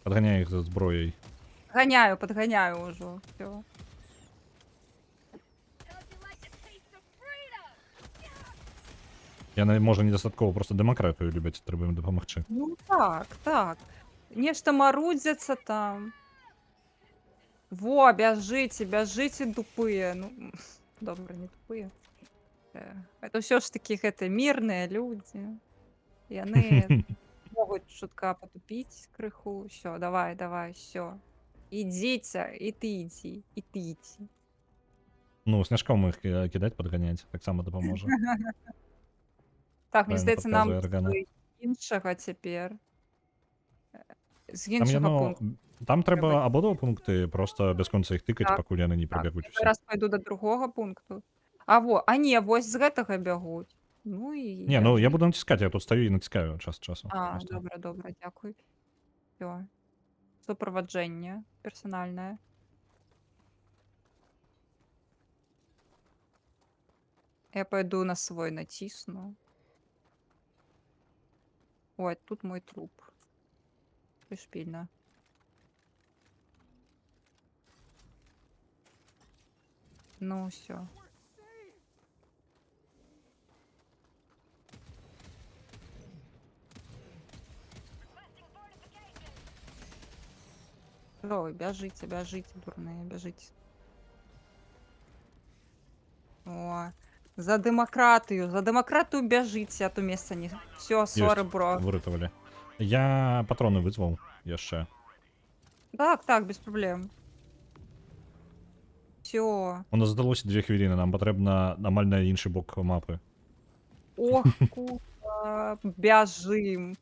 Падганяю іх за зброяй. Падганяю ўжо. Всё. Яны, можа, недастаткова просто дэмакратыю любяць, трэба ім дапамагчы. Ну так. Нешта марудзяцца там. Во, бяжыце, тупыя. Ну, добра, не тупыя. Это ўсё ж такі гэта мірныя людзі. Яны могуць чутка патупіць крыху. Усё, давай, усё. Ідзіце, і ты ідзі. Ну, сняжком іх кідаць, падганяць, таксама дапаможа. Так, мне Правильно здаецца, нам падказвае Аргана. з іншага цяпер. З Там іншага яно... пункту. Там трэба абодва пункты, просто бясконца іх тыкаць, Так, пакуль яны не Так, прыбягуць усе. зараз пайду да другога пункту. Не, вось з гэтага бягуць. Ну і Не, ну я бяжы. буду націскаць, я тут стаю і націскаю час ад часу. просто. Добра, дзякуй. Всё. Суправаджэнне персанальнае. Я пайду на свой націсну. Ой, тут мой труп. Прышпільна. Ну, ўсё. Ой, бяжыце, дурныя, бяжыце. О, за дэмакратыю бяжыце, а то месца не... Всё, соры, бро. Выратавалі. Я патроны вызваў яшчэ. Так, без праблем. Всё. У нас здалося 2 хвіліны, нам патрэбна амаль на іншы бок мапы. Ох, куда. Бяжым.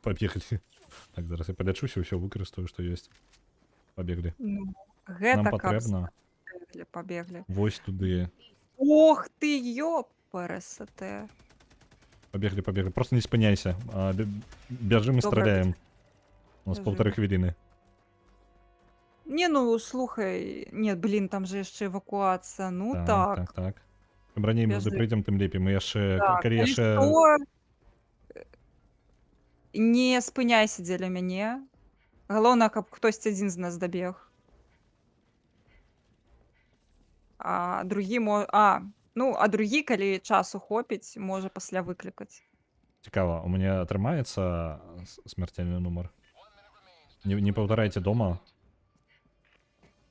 Пабеглі. Так, зараз я палячуся, ўсё выкарыстаю, што ёсць. Пабеглі. Ну, Нам гэта патрэбна пабеглі. вось туды. Ох ты, ёп, парасатэ. Пабеглі. Просто не спыняйся. Бяжым і Добра, страляем. У нас Бяжым. 1,5 хвіліны. Не, ну, слухай. Нет, блин, там же яшчэ эвакуацыя. Ну так. Чым раней мы Бяжы. прыйдзем, тым лепей. Мы яшчэ... Так, Калі калі яшчэ... што, не спыняйся дзеля мяне. Галоўнае, каб хтосьці адзін з нас дабег. А другі, калі часу хопіць, можа пасля выклікаць. Цікава, у мяне атрымаецца смярцельны нумар? Не паўтарайце дома?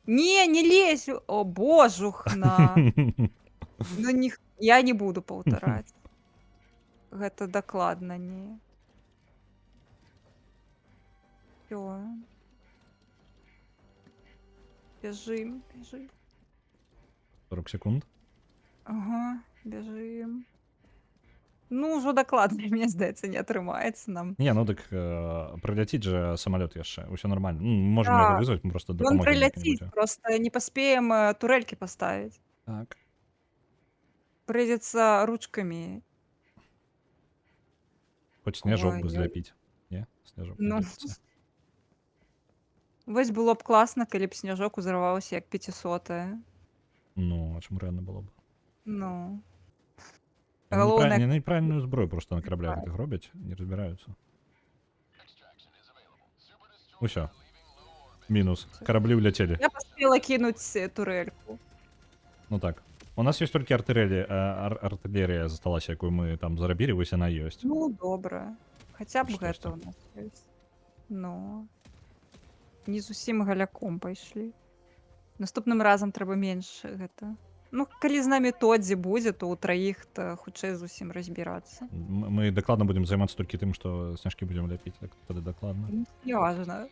Не лезь! О, божухна! Ну, я не буду паўтараць. Гэта дакладна не. Всё. Бяжым. 40 секунд. Ага, бяжым. Ну, ўжо дакладна, мне здаецца, не атрымаецца нам. Не, ну дык прыляціць жа самалёт яшчэ. Усё нормально. Можем яго вызваць, мы просто Ён дапаможем. прыляціць, просто не паспеем турэлькі паставіць. Так. Прыйдзецца ручкамі. Хоць сняжок бы Ой-ой. зляпіць. Не? Сняжок. Ну. не ляпіцца. Вось было б класна, калі б сняжок узарваўся як 500. Ну, а чаму рэальна было б? Ну. Яны Галоўнае- Яны неправільную зброю просто на караблях гэтых робяць, не разбіраюцца. Усё. Мінус. Кораблі улетіли. Я поспела кинуть турельку. Ну так. У нас есть только артиллерия засталася, яку ми там заробили, ось вона є. Ну, добре. Хоча б Щось гэта там. у нас ёсць. Ну. Не зусім галяком пайшлі. Наступным разам трэба менш гэта. Ну, калі з намі Тодзі будзе, то ў траіх то хутчэй зусім разбірацца. Мы дакладна будзем займацца толькі тым, што сняжкі будзем ляпіць, так тады дакладна. Неважна.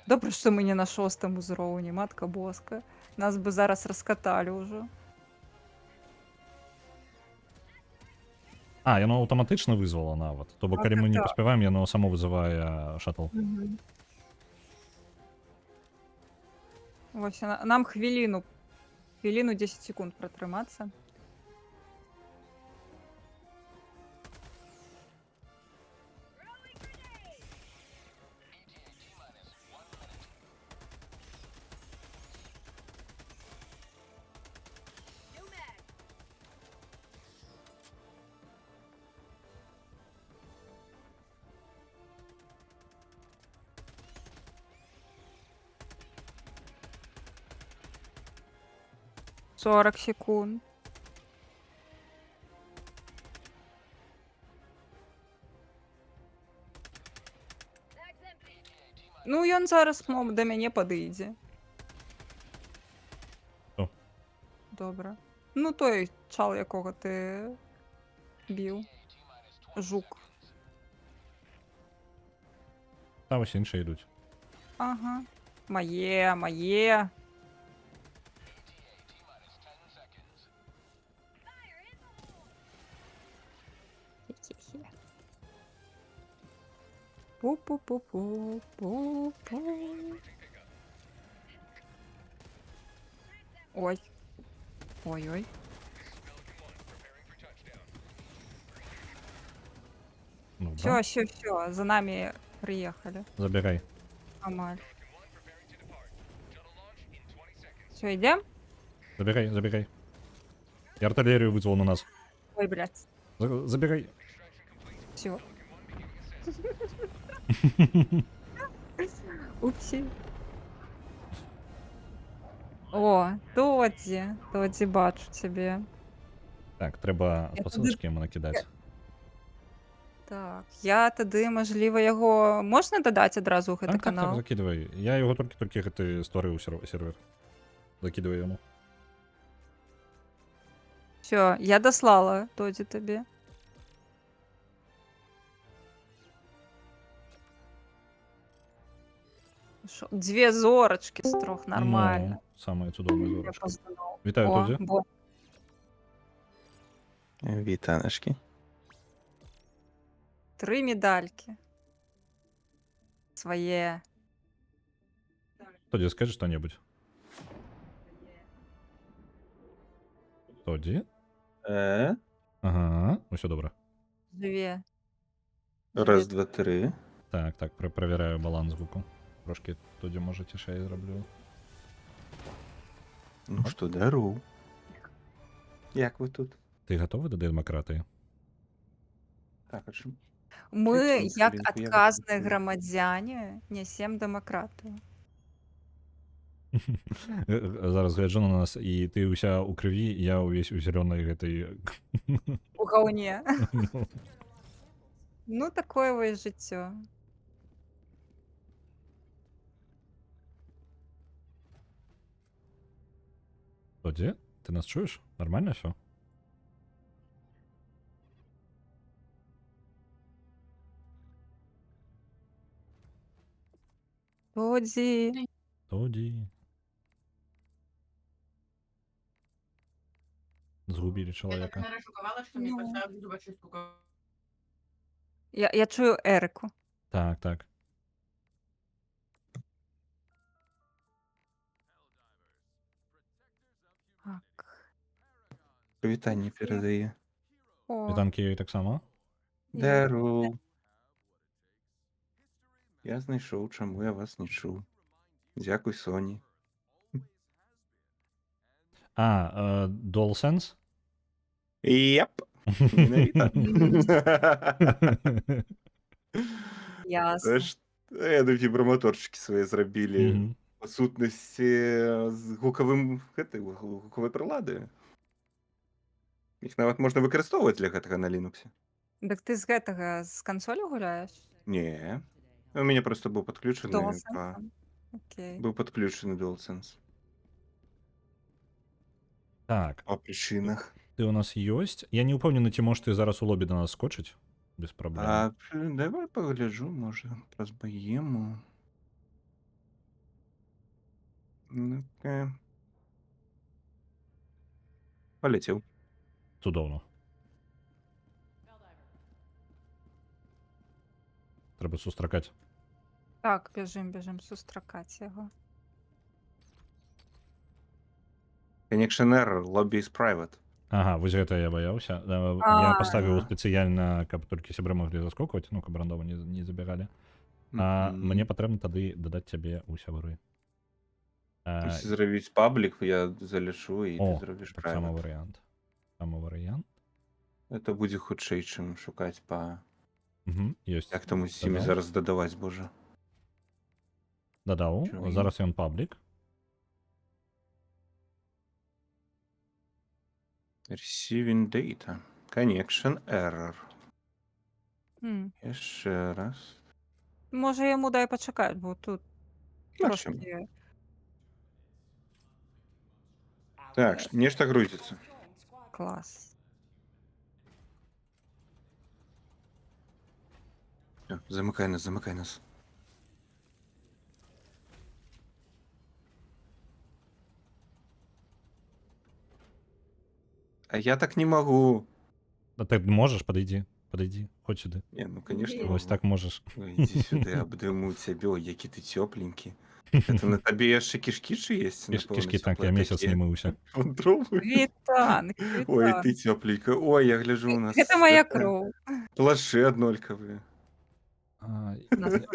Добра, што мы не на 6 узроўні, матка боска. Нас бы зараз раскаталі ўжо. А, яно аўтаматычна вызвала нават. То бок, калі мы не паспяваем, яно само вызывае шаттл. Вось нам хвіліну 10 секунд пратрымацца. — 40 секунд. Ну, ён зараз да мяне падыдзе. Хто? Добра. Ну, той чал, якога ти біў. Жук. Та ось інші йдуть. Ага. Мае. Пу-пу-пу-пу-пу-пу. Ой. Ой-ой. Ну, да. Все, за нами приехали. Забирай. Амаль. Все, идем? Забирай. Я артиллерию вызвал на нас. Ой, блядь. Забирай. Все. Упси. О, Тодзі, бачу тебе. Так, треба Я посилочки йому накидати. Так, я тады, можливо, яго можна дадаць адразу ў гэты Так, канал? закидывай. Я його тільки гэты створив сервер. Закидывай йому. Все, я дослала Тодзі табе. Шо, 2 зорочки з 3, нормально. Ну, саме цудовна Я зорочка. поздравляю. Вітаю, О, Тодзі. Вітаночки. 3 медальки. Своє. Тодзі, скажи что-нибудь. Тодзі? Ага, все добре. Живе. Раз, два, три. Так, перевіряю баланс звуку. Трошки Тодзі, може, тише я зроблю. Ну що, дару. Як ви тут? Ти готовий до демократії? Так, а чому? Ми, Причому, як Карінко, я адказні виступаю. громадяни, несем демократію. Зараз гляджу на нас, і ти уся у криві, і я увесь у зеленій гэтай... У гауне. Ну, такое вось жыццё. Тодзі, ти нас чуєш? Нормально все? Тодзі. Тодзі. Згубили Я чоловіка. так нарисувала, що мені Ну. поставив зубочистку. Я чую Ерику. Так. Так. Привітання передає. О, Вітанки їй так само. Дару. Я знайшов, чому я вас не чув. Дякую, Соні. DualSense? Єп. Ненавіта. ясно. Це ж Яны вібраматорчыкі свае зрабілі. Мгм. Па сутнасці, з гукавай прылады. Іх нават можна выкарыстоўваць для гэтага на Лінуксе. Дык ты з гэтага з кансолі гуляеш? Не. У мяне проста быў З падключаны DualSense? Окей. быў падключаны DualSense. Так, Па прычынах. ты у нас ёсць. Я не ўпэўнены, ці можаш ты зараз у лобі да нас скочыць? Без праблем. Давай пагляджу, можа, праз баему. Ну-ка. Паляцеў. Цудоўна. Трэба сустракаць. Так, бяжым сустракаць яго. Connection error, lobby is private. Ага, вось гэта я баяўся. Я паставіў спецыяльна, каб толькі сябры маглі заскокваць, ну, каб рандома не забегалі. Мне патрэбна тады дадаць цябе ў сябры. Если зрабіць паблік, я залічу, і ты О, зробіш таксама private. варыянт. Самы варыянт. Это будзе хутчэй, чым шукаць па... Ёсць. Як там усімі Дадаў. зараз дадаваць, божа. Дадаў. Чого? Зараз ён паблік. Receiving data. Connection error. М. Яшчэ раз. Можа, яму дай пачакаць, бо тут Бачым. трошкі... Так, нешта грузіцца. Клас. Замыкай нас, замыкай нас. А я так не могу. А ты можаш? Падыдзі. Хоць сюды. Не, ну, конечно. Вось так можаш. Ой, иди сюда, обдыму цябе, ой, які ты тёпленькі. Это на табе яшчэ кішкічы есть? Кішкі, так, я месяц не мыўся. Вітанк, Ой, вітанк. ты тёпленька. Ой, я гляжу у нас. Гэта моя кроў. Плашы аднолькавыя.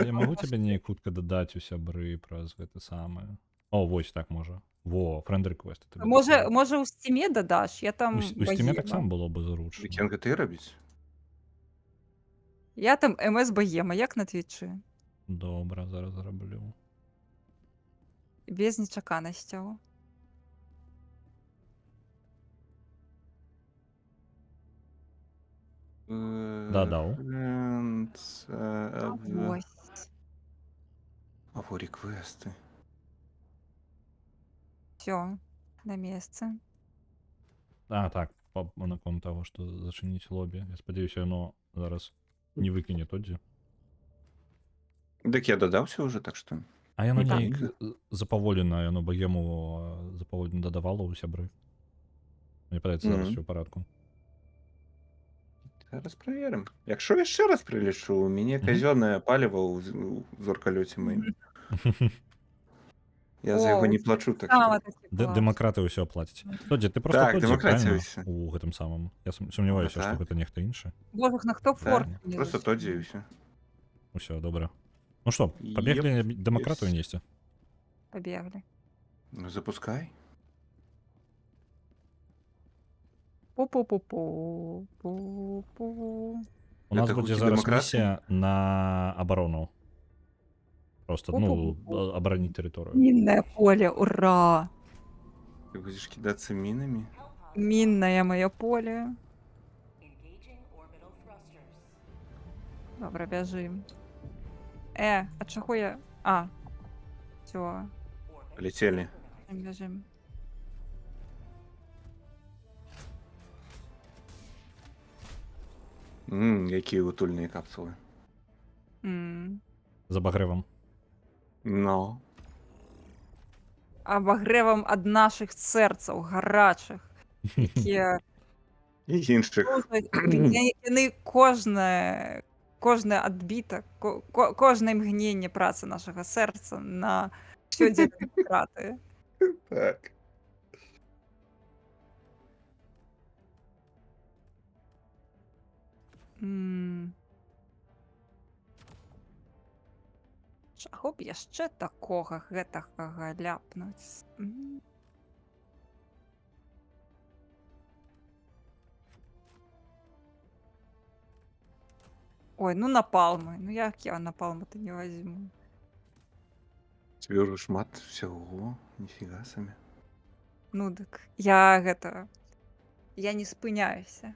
Я магу цябе неяк хутка дадаць у сябры праз гэта самае. О, вось так можа. Во, фрэнд рэквест. Можа, ў Стиме дадаш? Я там У Стиме баема. таксама было бы зручна. Вікенга ты рабіць? Я там МС баема, як на Твічы. Добра, зараз зраблю. Без нечаканасцяў. Дадаў. Вось. Або рэквесты. Всё, на месцы. Так, наконт таго, што зачыніць лобі. Я спадзяюся, яно зараз не выкіне тодзе. Дык я дадаўся ўжо, так што... А яно Так. неяк запаволена, яно баему запаволена дадавала ў сябры. Мне падаецца, зараз усё ў парадку. Зараз праверым. Якщо яшчэ раз прылечу, у мяне казённае паліва ў зоркалёце маім. Я за яго не плачу, так Сама што... такі клас. Дэмакраты ўсё аплаціць. Тодзе, ты просто Так, тодзе, дэмакратія правільна? ўсё. У гэтым самым. Я сумняваюся, што так. гэта нехта іншы. Боже, на хто форк? Так, просто тодзе і ўсё. Усё, добра. Ну што, пабеглі дэмакратыю Yes. несці? Пабеглі. Ну, запускай. Пу-пу-пу-пу. Пу-пу. У нас Гэта будзе гукі зараз дэмакратыі? місія на абарону. Просто, ну, Пу-пу-пу-пу. абараніць тэрыторыю. Міннае поле, ура! Ты будзеш кідацца мінамі? Міннае маё поле. Добра, бяжым. А чаго я... Всё, Паляцелі. бяжым. Якія утульныя капсулы. М. За багрэвам. Но. Абагрэвам ад нашых сэрцаў гарачых, якія І іншых. яны кожны адбітак, кожнае імгненне працы нашага сэрца на ўсё дзе дэмакратыі. Так. Чаго б яшчэ такога гэтага ляпнуць? Ой, ну напалмы. Ну як я напалмы-то не возьму? Тебе ўжо шмат всяго, ніфіга сабе. Ну дык я гэта я не спыняюся.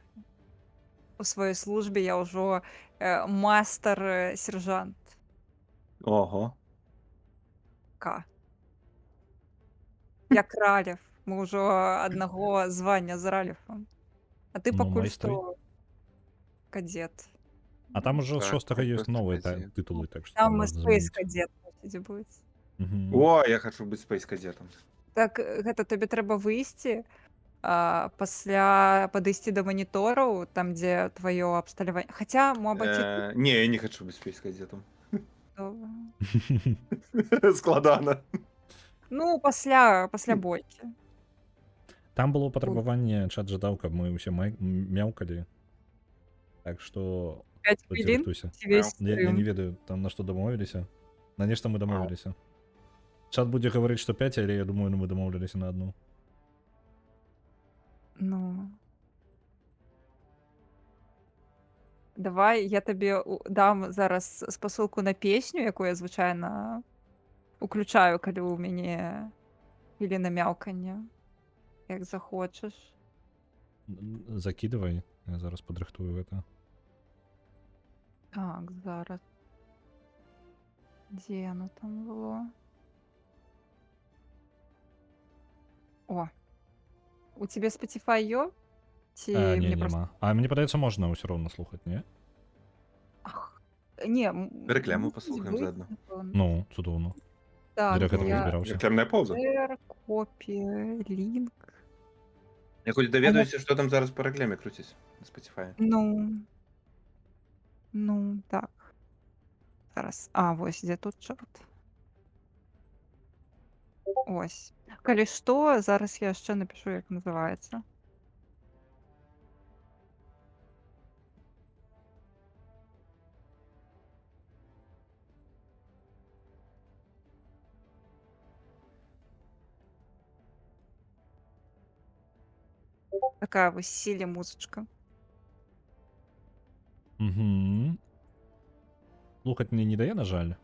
У сваёй службе я ўжо мастар сержант Ого. К. Як Ралеф. Мы ўжо аднаго звання з Ралефам. А ты Ну, пакуль майстры. што кадет. А там уже з Так, 6-го я ёсць просто новыя кадет. тытулы, так што Там можна Space змяніць. кадет мусіць быць. Мгм. О, я хачу быць спейс-кадетам. Так гэта табе трэба выйсці, пасля падысці да манітораў, там дзе тваё абсталяванне. Хаця мабыць і тут Не, я не хачу быць спейс-кадетам. добра. Складана. Ну, пасля бойкі. Там было патрабаванне чат-жадаў, каб мы ўсе мяўкалі. Так што 5 будзь хвілін рыхтуйся. ці весь Я стрым? не ведаю, там на што дамовіліся. На нешта мы дамовіліся. Чат будзе гаварыць, што 5, але я думаю, мы дамоўліліся на 1. Ну. Давай я табе дам зараз спасылку на песню, якую я звычайна уключаю, калі ў мяне хвіліна мяўкання. Як захочаш. Закідывай, я зараз падрыхтую гэта. Так, зараз. Дзе яно там было? О. У тебе Spotify ёсць? Ці Не, мне просто... няма. А мне падаецца, можна ўсё роўна слухаць, не? Ах, не, Рекламу мусіць послухаем быць, заодно. напэўна. Ну, цудоўна. Так, Для гэтага я збіраўся. Рекламная пауза. share, копія, лінк. Я хоць даведаюся, што там зараз па рэкламе круціць на Spotify. Ну, так. Зараз. А, вось, дзе тут чорт. Ось. Калі што, зараз я яшчэ напишу, як называецца. Такая вось сіле музычка. Угу. Слухаць мне не дае, на жаль.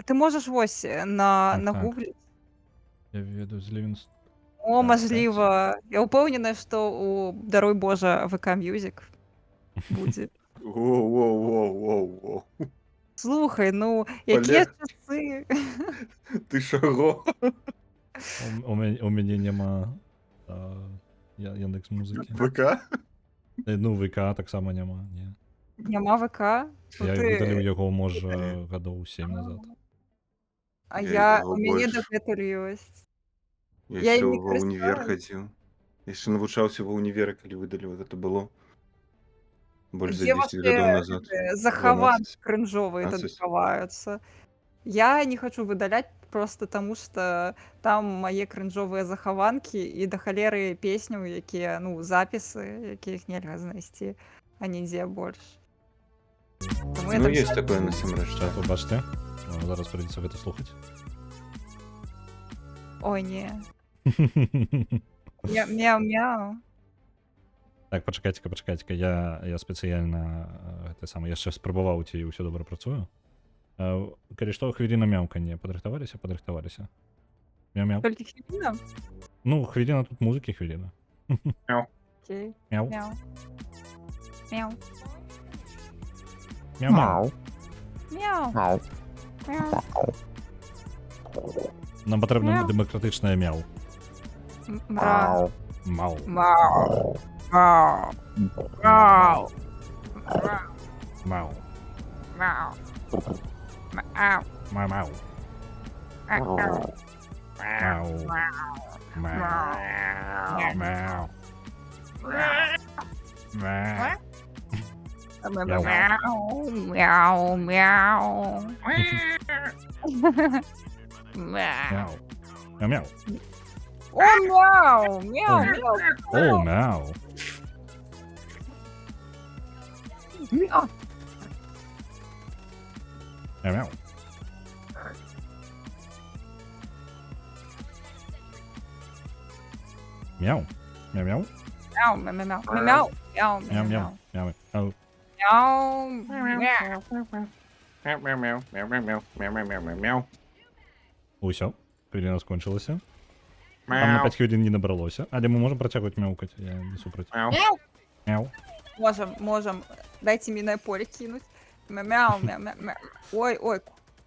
Ты можаш вось на Так. гуглі. Я ведаю, з Лівінс... О, Так, мажліва. Я ўпэўненая, што у даруй Божа ВК Music будзе. Воу. Слухай, ну, якія Олег. часы? Ты шаго? У мяне няма Яндекс музыкі. ВК? Ну, ВК таксама няма, не. Няма ВК? Ну, Я ты- выдаліў яго, можа, гадоў 7 назад. А Я я, яго у мяне больш. дагэтуль ёсць. Я Я яшчэ ім не ва ўнівер карыстаюсь. хадзіў. Яшчэ навучаўся ва ўніверы, калі выдаліў, гэта было больш за Дзе 10 вашыя гадоў назад. захаванкі 12. крынжовыя тады 15. хаваюцца? Я не хачу выдаляць просто таму, што там мае крынжовыя захаванкі і да халеры песняў, якія, ну, запісы, якіх нельга знайсці, а нідзе больш. Таму я Ну, так ёсць за- такое насамрэч. Чат, вы бачыце? Зараз прыйдзецца гэта слухаць. Ой, не. Мяу-мяу. Так, пачакайце-ка, я спецыяльна гэта сама яшчэ спрабаваў, ці ўсё добра працую. Калі што, хвіліна мяўкання. Падрыхтаваліся? Мяу-мяу. Толькі хвіліна? Ну, хвіліна тут музыкі, хвіліна. Окей. Мяу. Мяу. Мяу. Мяу-мяу. Мяу. Мяу. Нам патрэбна Мяу. дэмакратычнае мяу. Мрау. Мау. Мау. Мау. Мау. Мау. Мау. Мау. Мау-мау. Мау. Мау. Мау. Мау. Мау. Мяу. Мяу. Мяу. Мяу. Мяу. О, мяу. Мяу. Мяу. О, мяу. Мяу. Мяу. Мяу. Мяу. Мяу. Мяу. Мяу. Мяу. Мяу. Мяу. Мяу. Мяу. Мяу. Усё, хвилина скончилася. Там на 5 хвилин не набралося. Але ми можемо протягувати мяукать, я не супротив. Мяу. Можем. Дайте минное поле кинуть. Мяу, мяу, мяу, мяу. Ой.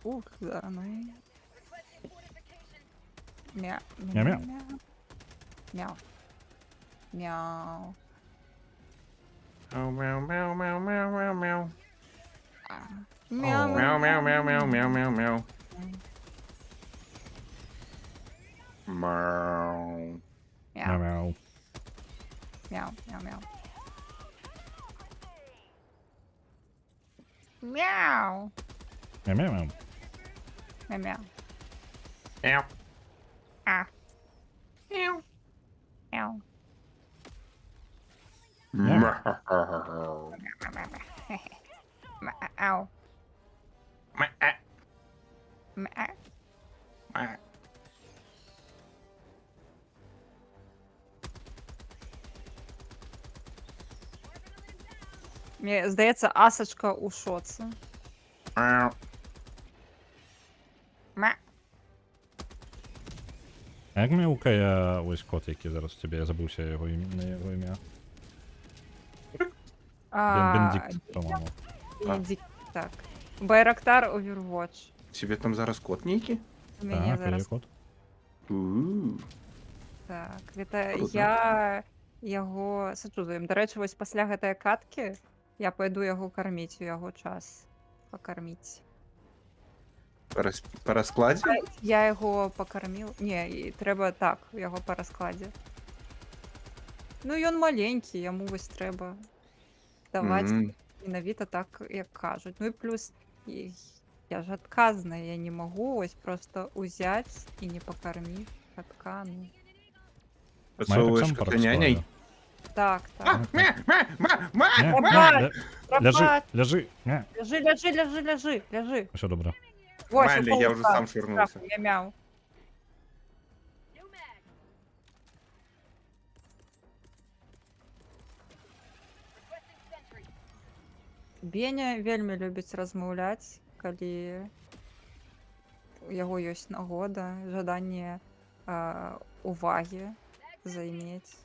Ух, да, ну и... Мяу. Мяу-мяу. Мяу. Мяу. Мяу, мяу, мяу, мяу, мяу, мяу, мяу. Мяу. Мяу, мяу, мяу, мяу, мяу, мяу, мяу. Мяу. Мяу. Мяу. Мяу. Мяу. Мяу. Мяу. Мяу-мяу-мяу. Мяу. Мяу. Мяу. А. Мяу. Мяу. Мяу. Мяу. Мяу. Мяу. Мяу. Мені здається, асочка у шоці. Мяу. Мяу. А як мяукає ось кот, який зараз у тебе, я забувся його на його ім'я. Бенедикт, по-моєму. Бенедикт, так. Байрактар Overwatch. Тебе там зараз кот некий? У мене Так, є зараз кот. так. Гэта Круто. я яго сачу за ім. До речі, ось пасля гэтай каткі я пойду яго карміць, у яго час пакарміць. По раскладе? Я яго пакарміў. Не, і трэба так, яго па раскладзе. Ну, ён маленькі, яму вось трэба даваць менавіта так, як кажуць. Ну і плюс я ж адказная, я не магу ось просто узяць і не пакарміць катка. Ну. Подсовываешь по кота няней? Так, так. Ляжи, Пропать. ляжи. Ляжи. Все добре. Ось, Майлі, упав я в вже кат. сам швырнулся. Так, я мяу. Беня вельмі любіць размаўляць, калі у яго ёсць нагода, жаданне увагі займець.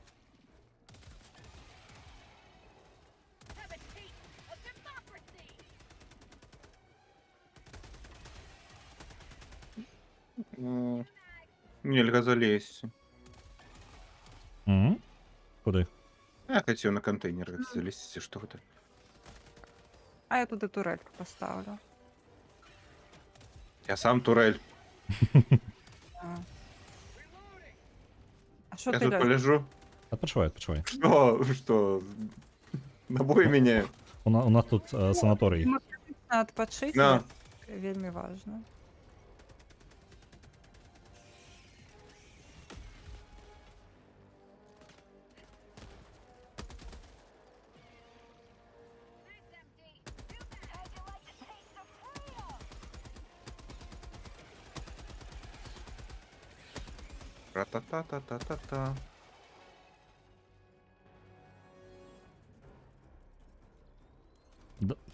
Нельга залезть. Куди? Я хотел на контейнер залезть, что это. А я туди турельку поставлю. Я сам турель. А що Я ти тут ляжеш? полежу. Отпочивай. Что? Набои меняю. У нас тут санаторій. Адпачыць На. вельмі важна. Ра-та-та-та-та-та-та.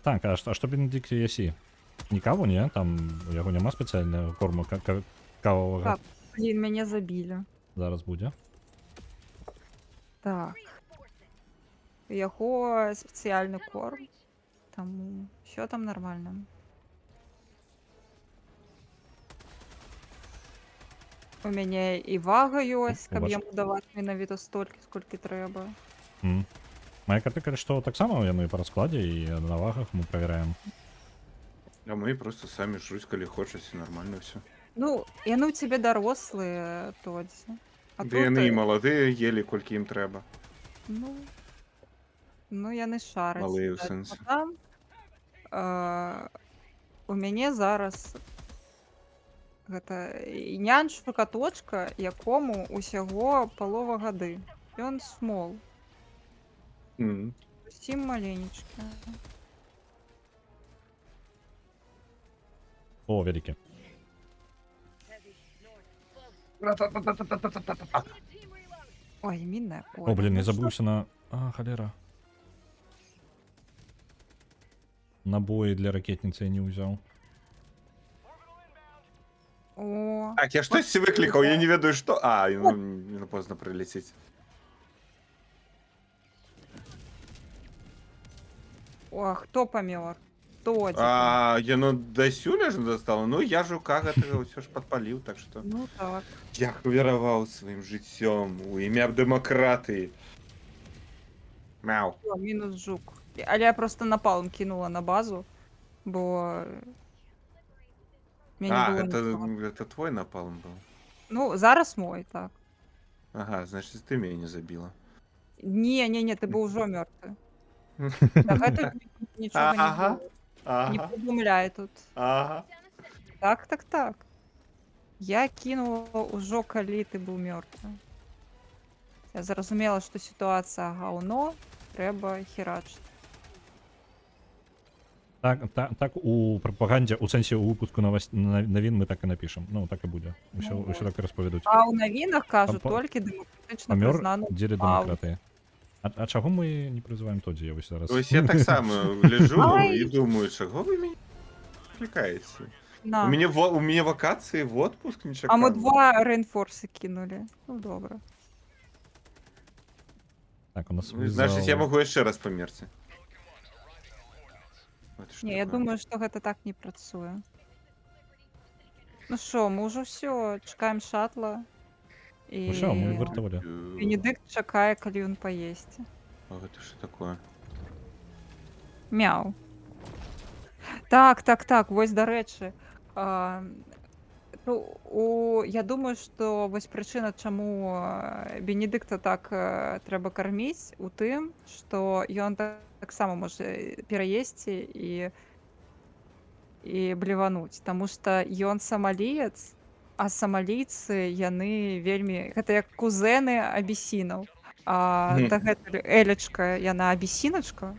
Так, а що Бенедикт єсі? Нікого, ні? Там у його нема спеціального корму кавового. Так. Блін, мяне забілі. Зараз буде. Так. Яго спецыяльны корм. Таму все там нормально. У мяне і вага ёсць, каб Побачу. яму даваць менавіта столькі, сколькі трэба. Моя карта каже, що так само яно і по розкладі, і на вагах ми перевіряємо. А мы просто сами жрусь, коли хочешь, и нормально все. Ну, яны ў цябе дарослыя, Тодзі. А Да яны і тут, молодые ели, колькі ім трэба. ну яны шараць. Малыя ў відаць. сэнсе. А там у мяне зараз гэта нянь-шукаточка, якому усяго палова гады. Ён смол. Зусім маленечкі. О, великі. Ой, мінне поле. О, блін, я Ну, що забувся на... А, холера. набои для ракетницы я не взял. О, Так, я штось выклікаў, я не ведаю што. А, ну поздно прилететь. о, хто памёр? Хто дзе? А, яно дасюля ж дастала. Ну, я жука гэтага ўсё ж падпаліў, так што... Ну так. Я хвараваў сваім жыццём у імя дэмакратыі. Мяу. О, мінус жук. Але я просто напалм кинула на базу, бо мне не А, было нічого. гэта твой напалм быў. Ну, зараз мой, так. Ага, значит, ты мяне не забіла. Не, ты быў ужо мёртвы. Так гэта нічога не Ага. было. Не Ага, придумляй тут. ага. Так. Я кинула ўжо, калі ты быў мёртвы. Я зразумела, што сітуацыя гаўно, трэба херачыць. Так у прапагандзе, у сэнсе у выпуску навін мы так і напішам. Ну, так і будзе. Усё так і распавядуць. А ў навінах кажуць Па- толькі дэмакратычна Памёр прызнаны. дзеля Ау. дэмакратыі. А чаго мы не прызываем Тодзі? Я вось зараз... Ось я так само лежу Ай. і думаю, чаго вы мяне клікаеце? На. У мяне вакацыі в отпуск не А мы чакаў. 2 рейнфорсы кинули. Ну, добра. Так, у нас... Ну, значит, я могу яшчэ раз памерці. Гэта ж Не, я такое? думаю, што гэта так не працуе. Ну що, мы ўжо ўсё, чакаем шатла. І Ну що, мы вартавалі. Бенедыкт чакае, калі ён паесці. А гэта що такое? Мяу. Так, вось дарэчы. Я думаю, што вось прычына, чаму Бенедыкта так трэба карміць, у тым, што ён таксама можа пераесці і блевануць, таму што ён самаліец, а самалійцы яны вельмі гэта як кузэны абісінаў. Мгм. Дагэтуль Элечка яна абісіначка,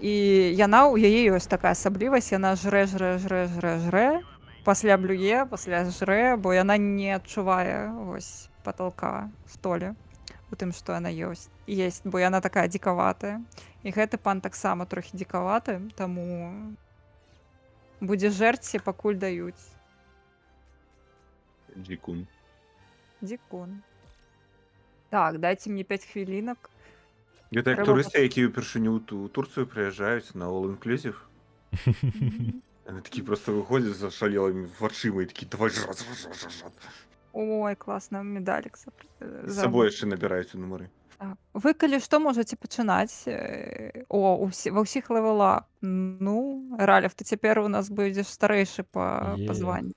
і яна ў яе ёсць такая асаблівасць, яна жрэ, пасля блюе, пасля жрэ, бо яна не адчувае вось паталка столі у тым, што яна есть, бо яна такая дзікаватая. І гэты пан таксама трохі дзікаваты, таму будзе жэрці, пакуль даюць. Дзікун. Дзікун. Так, дайце мне 5 хвілінак. Гэта як Трэба турысты, якія ўпершыню ў Турцыю прыязджаюць на all-inclusive. Яны такі просто выходзяць за шалелымі вачыма і такі давай жраць. Ой, класна, медалік З сабой яшчэ набіраюць у нумары. Так. Вы калі што можаце пачынаць ва ўсіх левелах. Ну, Ралев, ты цяпер у нас будзеш старэйшы па званні.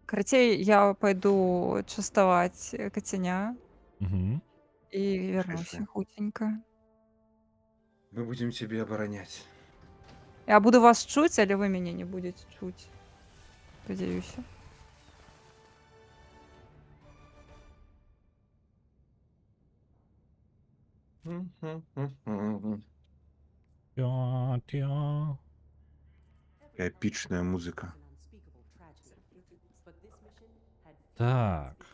Карацей, я пайду частаваць кацяня і вернуся Хорошо. хуценька. Мы будзем цябе абараняць. Я буду вас чуць, але вы мяне не будзеце чуць. Спадзяюся. Эпічная музыка. Так.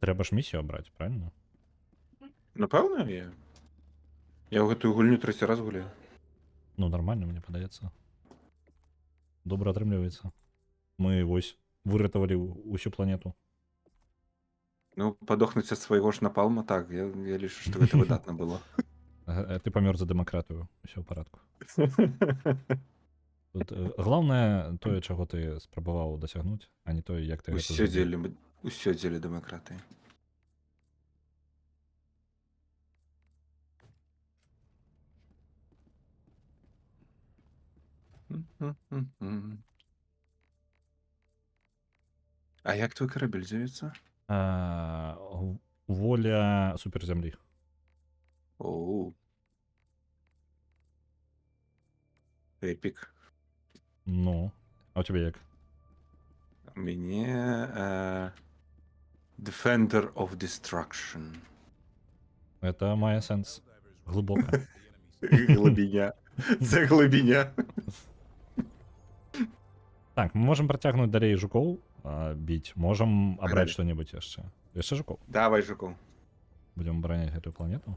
Трэба ж місію абраць, правильно? Напэўна, я ў гэтую гульню 3 раз гуляю. Ну, нормально, мне падаецца. Добра атрымліваецца. Мы вось выратавалі ўсю планету. Ну, падохнуць ад свайго ж напалма, так, я лічу, што гэта выдатна было. Ты памёр за дэмакратыю, усё ў парадку. Тут, главное тое, чаго ты спрабаваў дасягнуць, а не тое, як ты Усё дзеля дэмакратыі. А як твой карабель з'явіцца? Воля суперзямлі. Оу. Эпік. Ну, а у тебе як? У мяне Defender of Destruction. Это мае сэнс. Глыбока. Глыбіня. Це глыбіня. Так, мы можем працягнуць далей жукоў біць. Можам абраць Пагналі. што-небудзь яшчэ. Яшчэ жукоў. Давай, жукоў. Будзем абараняць гэтую планету.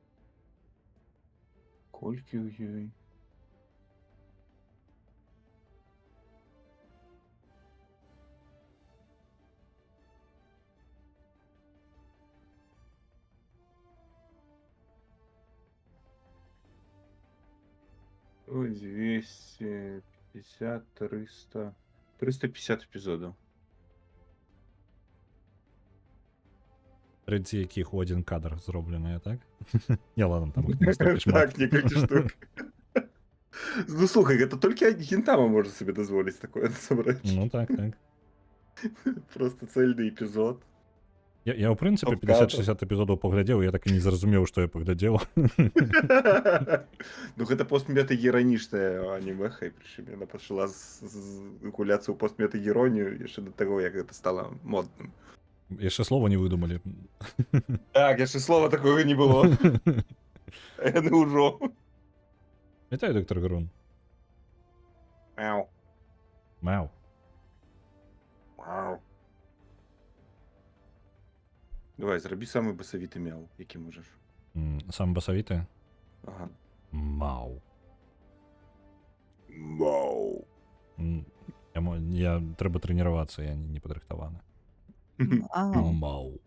Колькі ў ёй? Ой, 250, 300... 350 эпізодаў. Трэці якіх у адзін кадр зробленыя, так? Не, ладно, там іх настолькі шмат. Так, некалькі штук. Ну слухай, гэта толькі Гінтама можа сабе дазволіць такое насамрэч. Ну так, так. Просто цельны эпізод. Я ў прынцыпе Топ-кадр. 50-60 эпізодаў паглядзеў, я так і не зразумеў, што я паглядзеў. Ну гэта постмета-іранічная анімеха, і прычым яна пачала гуляцца ў постмета-іронію яшчэ да таго, як гэта стала модным. Яшчэ слова не выдумалі. Так, яшчэ слова такога не было. А яны ўжо. Вітаю, доктор Грун. Мяу. Мяу. Мяу. Давай, зрабі самы басавіты мяу, які можаш. Сам басавіты? Ага. Мау. Мау. Я трэба трэніравацца, я не падрыхтаваны. Мяу. Мау.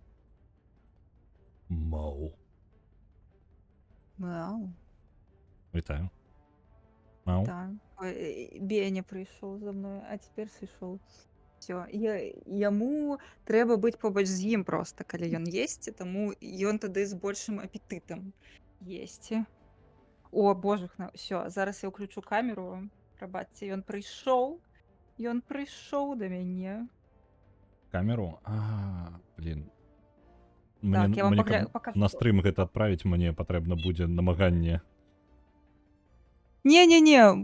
Мау. Мяу. Вітаю. Мау. Так. Ой, Беня прыйшоў за мной, а цяпер сышоў. Всё. Яму трэба быць побач з ім проста, калі ён есці, таму ён тады з большым апетытам есці. О, божухна, ўсё, зараз я ўключу камеру. Прабачце, ён прыйшоў да мяне. Камеру? Блін. Так, я вам каб пакажу. на стрым гэта адправіць, мне патрэбна будзе намаганне. Не,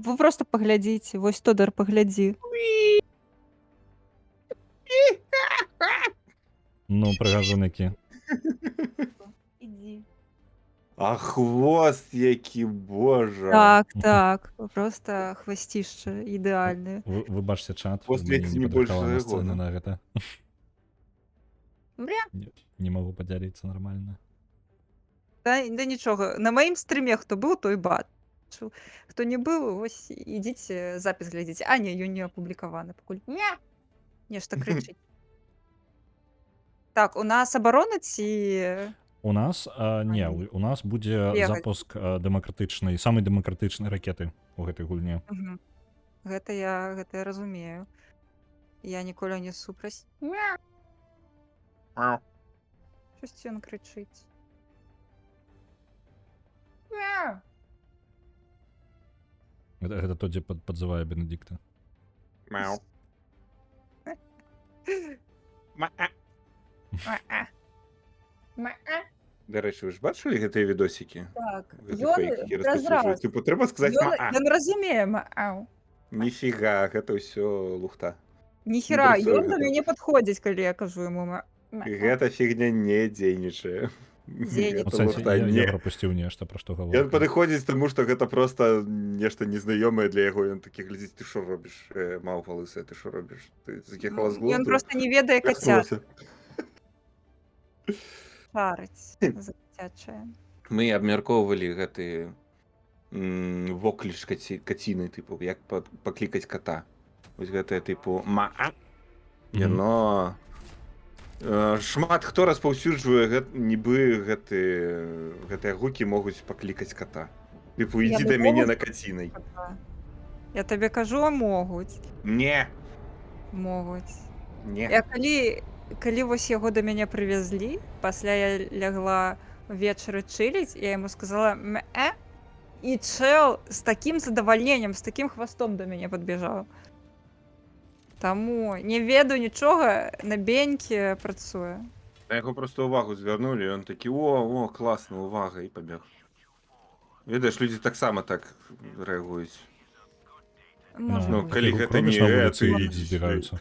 вы просто паглядзіце. Вось Тодар, паглядзі. Ну, прыгажунікі. Ідзі. А хвост які, божа. Так, просто хвасцішча ідэальнае. Выбачце чат, После мне не больше падрыхтавана года. сцэна на гэта. Бля. Не магу падзяліцца нармальна. Да нічога. На маім стрыме хто быў, той бачыў. Хто не быў, вось ідзіце запіс глядзіце. А не, ён не апублікаваны пакуль. Нешта крычыць. Так, у нас абарона ці... У нас не, у нас будзе Бегаць. запуск дэмакратычнай, самай дэмакратычнай ракеты ў гэтай гульні. Мгм. Гэта я разумею. Я ніколі не супраць. Мяу. Чусь ён крычыць. Гэта то, дзе падзывае Бенедикта. Мяу. Дарэчы, вы ж бачылі гэтыя відосікі? Так, Гэты ён фейк, які раз. распаўсюджваюць? Типу, трэба сказаць маа. Ён разумее, мау. Ніфіга, гэта ўсё лухта. Ніхера, працуе ён да гэта. мяне падходзіць, калі я кажу яму Гэта фігня не дзейнічае. Дзейнічае. Гэта лухта Я не. прапусціў нешта, пра што Ён гаворка. падыходзіць, таму што гэта проста нешта незнаёмае для яго. Ён такі глядзіць, ты што робіш? Маўпа лысая, ты што робіш? Ты з'ехала з глузду? Ён проста не ведае кацят. Вярнулася. Шарыць за кацячае. Мы абмяркоўвалі гэты вокліч каціны, тыпу, як паклікаць кота. Вось гэтае тыпу маа. Яно шмат хто распаўсюджвае нібы гэтыя гукі могуць паклікаць кота. Тыпу, ідзі да мяне на кацінай. Я табе кажу, могуць. Не, Могуць. не. Я калі вось яго да мяне прывезлі, пасля я лягла вечары чыліць, я яму сказала мэ, і чэл з такім задавальненнем, з такім хвастом да мяне падбежаў. Таму не ведаю нічога, на бенькі працуе. На яго просто увагу звярнулі, ён такі, о, класна, увага, і пабег. Ведаеш, людзі таксама так рэагуюць. Можа Ну, быць. калі гэта Кропіш не на вуліцы, ты, людзі збіраюцца.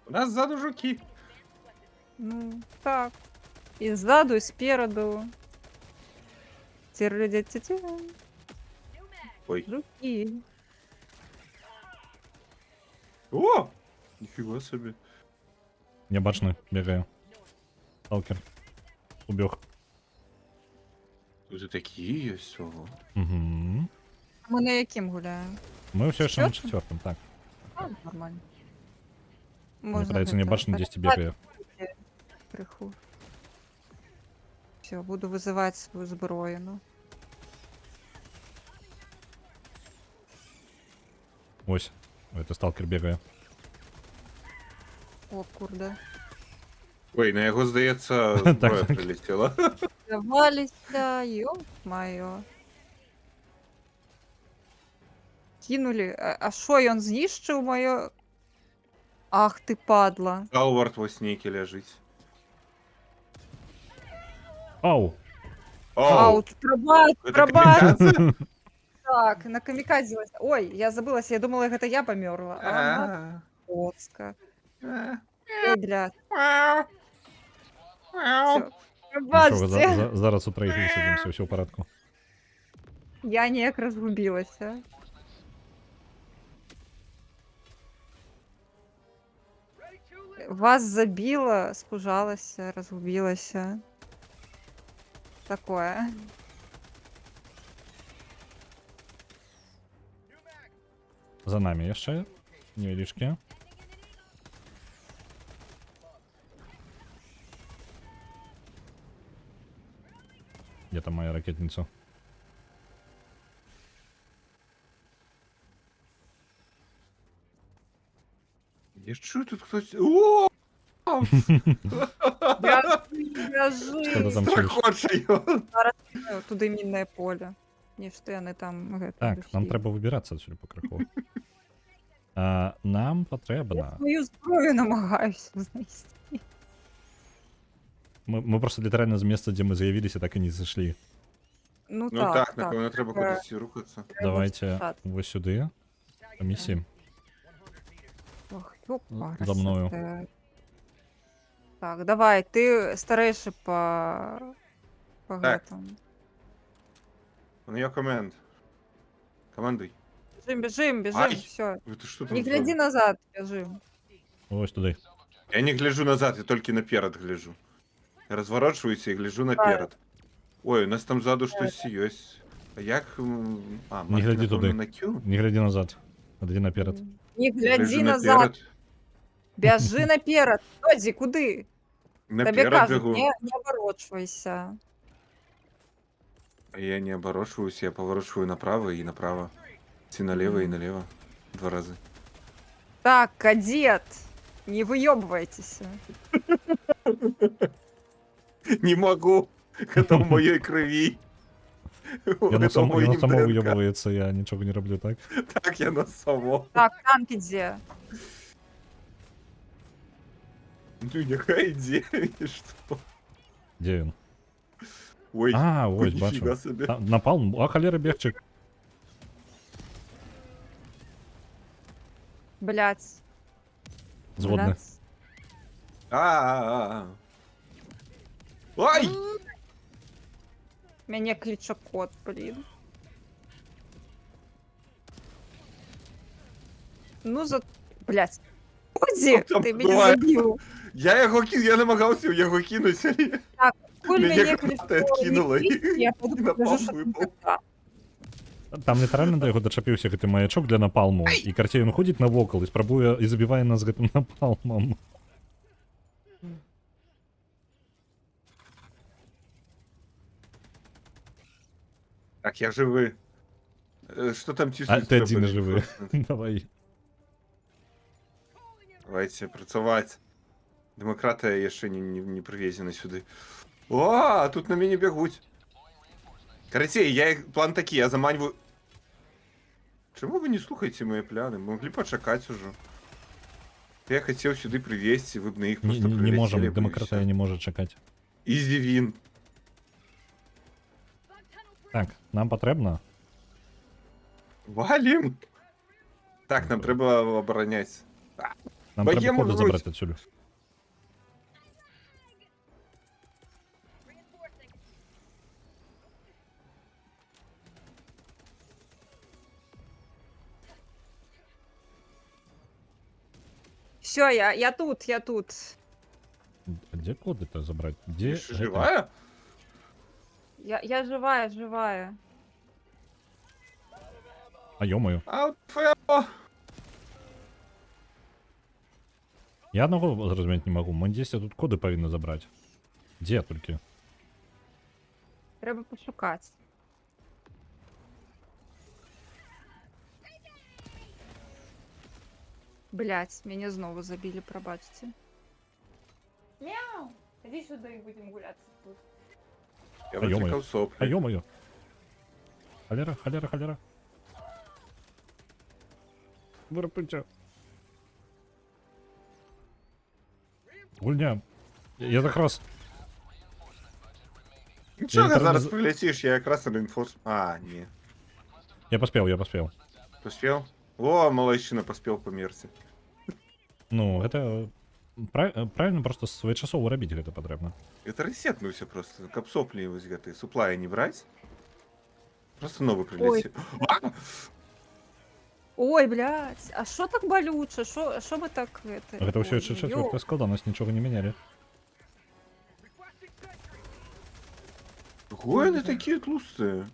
У нас ззаду жукі. Ну, так. І ззаду, і спераду. Цір-людзі-ці-ці. Ой. Жукі. О! Ніфіга собі. Нябачны, бегаю. Сталкер. Убег. Тут і такі є всього. Угу. Ми на яким гуляємо? Мы все еще на Чёртом? четвертом, так. А, нормально. Мне нравится не башня 10 бегаю. Приху. Все, буду вызывать свою зброєну. Ось. Это сталкер бегаю. О, курда. Ой, на його, здається, зброя Так. прилетіла. Давалися, ёп-моё. Кинули. А шо, ён знішчыў моё? Ах ты падла. Галвард во снейке лежить. Ау! Ауч, пробач, Это пробач. камикадзе? Так, накамікадзілась. Ой, я забылася, я думала, гэта я памёрла. Ага, коцка. Ой, блядь. Всё. Нічого, Пробачце. зараз у троїх висадимося, все в порядку. Я неяк разгубілася. Вас забіла, спужалася, разгубілася. Такое. За нами яшчэ невелічкі. Где там моя ракетница? Я чую тут хтось. О! Біжи. Що ти там чуєш? Страхоче його. Туди мінне поле. Ніж ти, не там. Так, нам треба вибиратися отсюда покриху. Нам Я потрібно. свою зброю намагаюся знайти. Ми просто літерально з місця, де ми з'явилися, так і не зайшли. Ну Ну так, так, так. напевно, треба Е, кудись рухатися. Давайте Так. ось сюди. По місії. Ох, ёпа, За мною. красота. Так, давай, ти старейший по Так. гэтому. Ну я команд. Командуй. Бежим, Ай! все. Ти що там Не гляди зробив? назад, бежим. Ось туди. Я не гляжу назад, я тільки наперед гляжу. Я розворачуюся і гляжу наперед. Ой, у нас там ззаду щось є. А як... А, Не гляди напевно, туди. на Q? Не гляди назад. Гляди наперед. Не гляди Гляжу назад, наперед. бежи наперед. Тоді, куди? Тобі Наперед кажуть, бегу. не оборачивайся. А я не оборачиваюсь, я поворачиваю направо и направо. Идти налево и налево. 2 раза. Так, кадет, не выебывайтесь. Не могу. Это в моей крови. Я на Это в само моїм ДНК. уйобується, я нічого не роблю, так? Так, я на само. Так, танки где? Ну, нехай иди. И что? Де він? Ой, А, ось, нифига бачу. себе. Напалм. А, холера, бігчик. Блять. Згодне. А-а-а. Ай! Меня кличе кот, блин. Ну за... Блять. Коді, Що там ти мене відбувається? забив. Я намагався в його кинути. Коль Меня мене граната кличе, откинула, я и пойду напалм покажу, що випав. ти така. Там літерально до його дочепився гэтый маячок для напалму, і Картей він ходить навокал і спрабує і забіває нас гэтым напалмом. Так, я живий. Что там А тиснуть? ти один живий. Давай. Давайте працювати. Демократія ще не привезена сюди. О, а тут на мене бігуть. Каратей, план такий, я заманиваю... Чому ви не слухаєте мої плани? Ми могли почекати уже. Я хотів сюди привезти, ви б на їх Не, просто не прилетіли. можемо, б, і демократія все. не може чекати. Ізі він. Так, нам потрібно. Валім! Так, нам треба оборонятися. Нам Богему треба коду в забрати отсюди. Все, я тут, я тут. Где коды-то забрать? Ты Где ж это? живая? Я живая, живая. А ё-моё. А от твоя... Я одного зразумець не могу. Мы десь тут коды павінны забрать. Где толькі? Треба пошукати. Блять, меня знову забили, пробачте. Мяу! Иди сюда и будем гуляться тут. Я А, ё-моё. витикав А соплі. ё-моё. Холера, холера, холера. Вырапыця. Гульня. Я так раз. Нічого, літерально зараз з- прилетиш, я якраз реінфорс... А, ні. Я поспел, я поспел. Поспел? О, малайщина поспел померці. Ну, это правильно просто своечасова рабіць гэта патрэбна. Это ресетнуўся просто. Каб соплі вось гэты суплаі не браць. Просто новы прилеце. Ой, блядь, а что так болюче? Что мы так это... Гэта ўсё Ой, яшчэ ё. чацвёртая складанасць, нічога не мянялі. Гоины такие тлустые.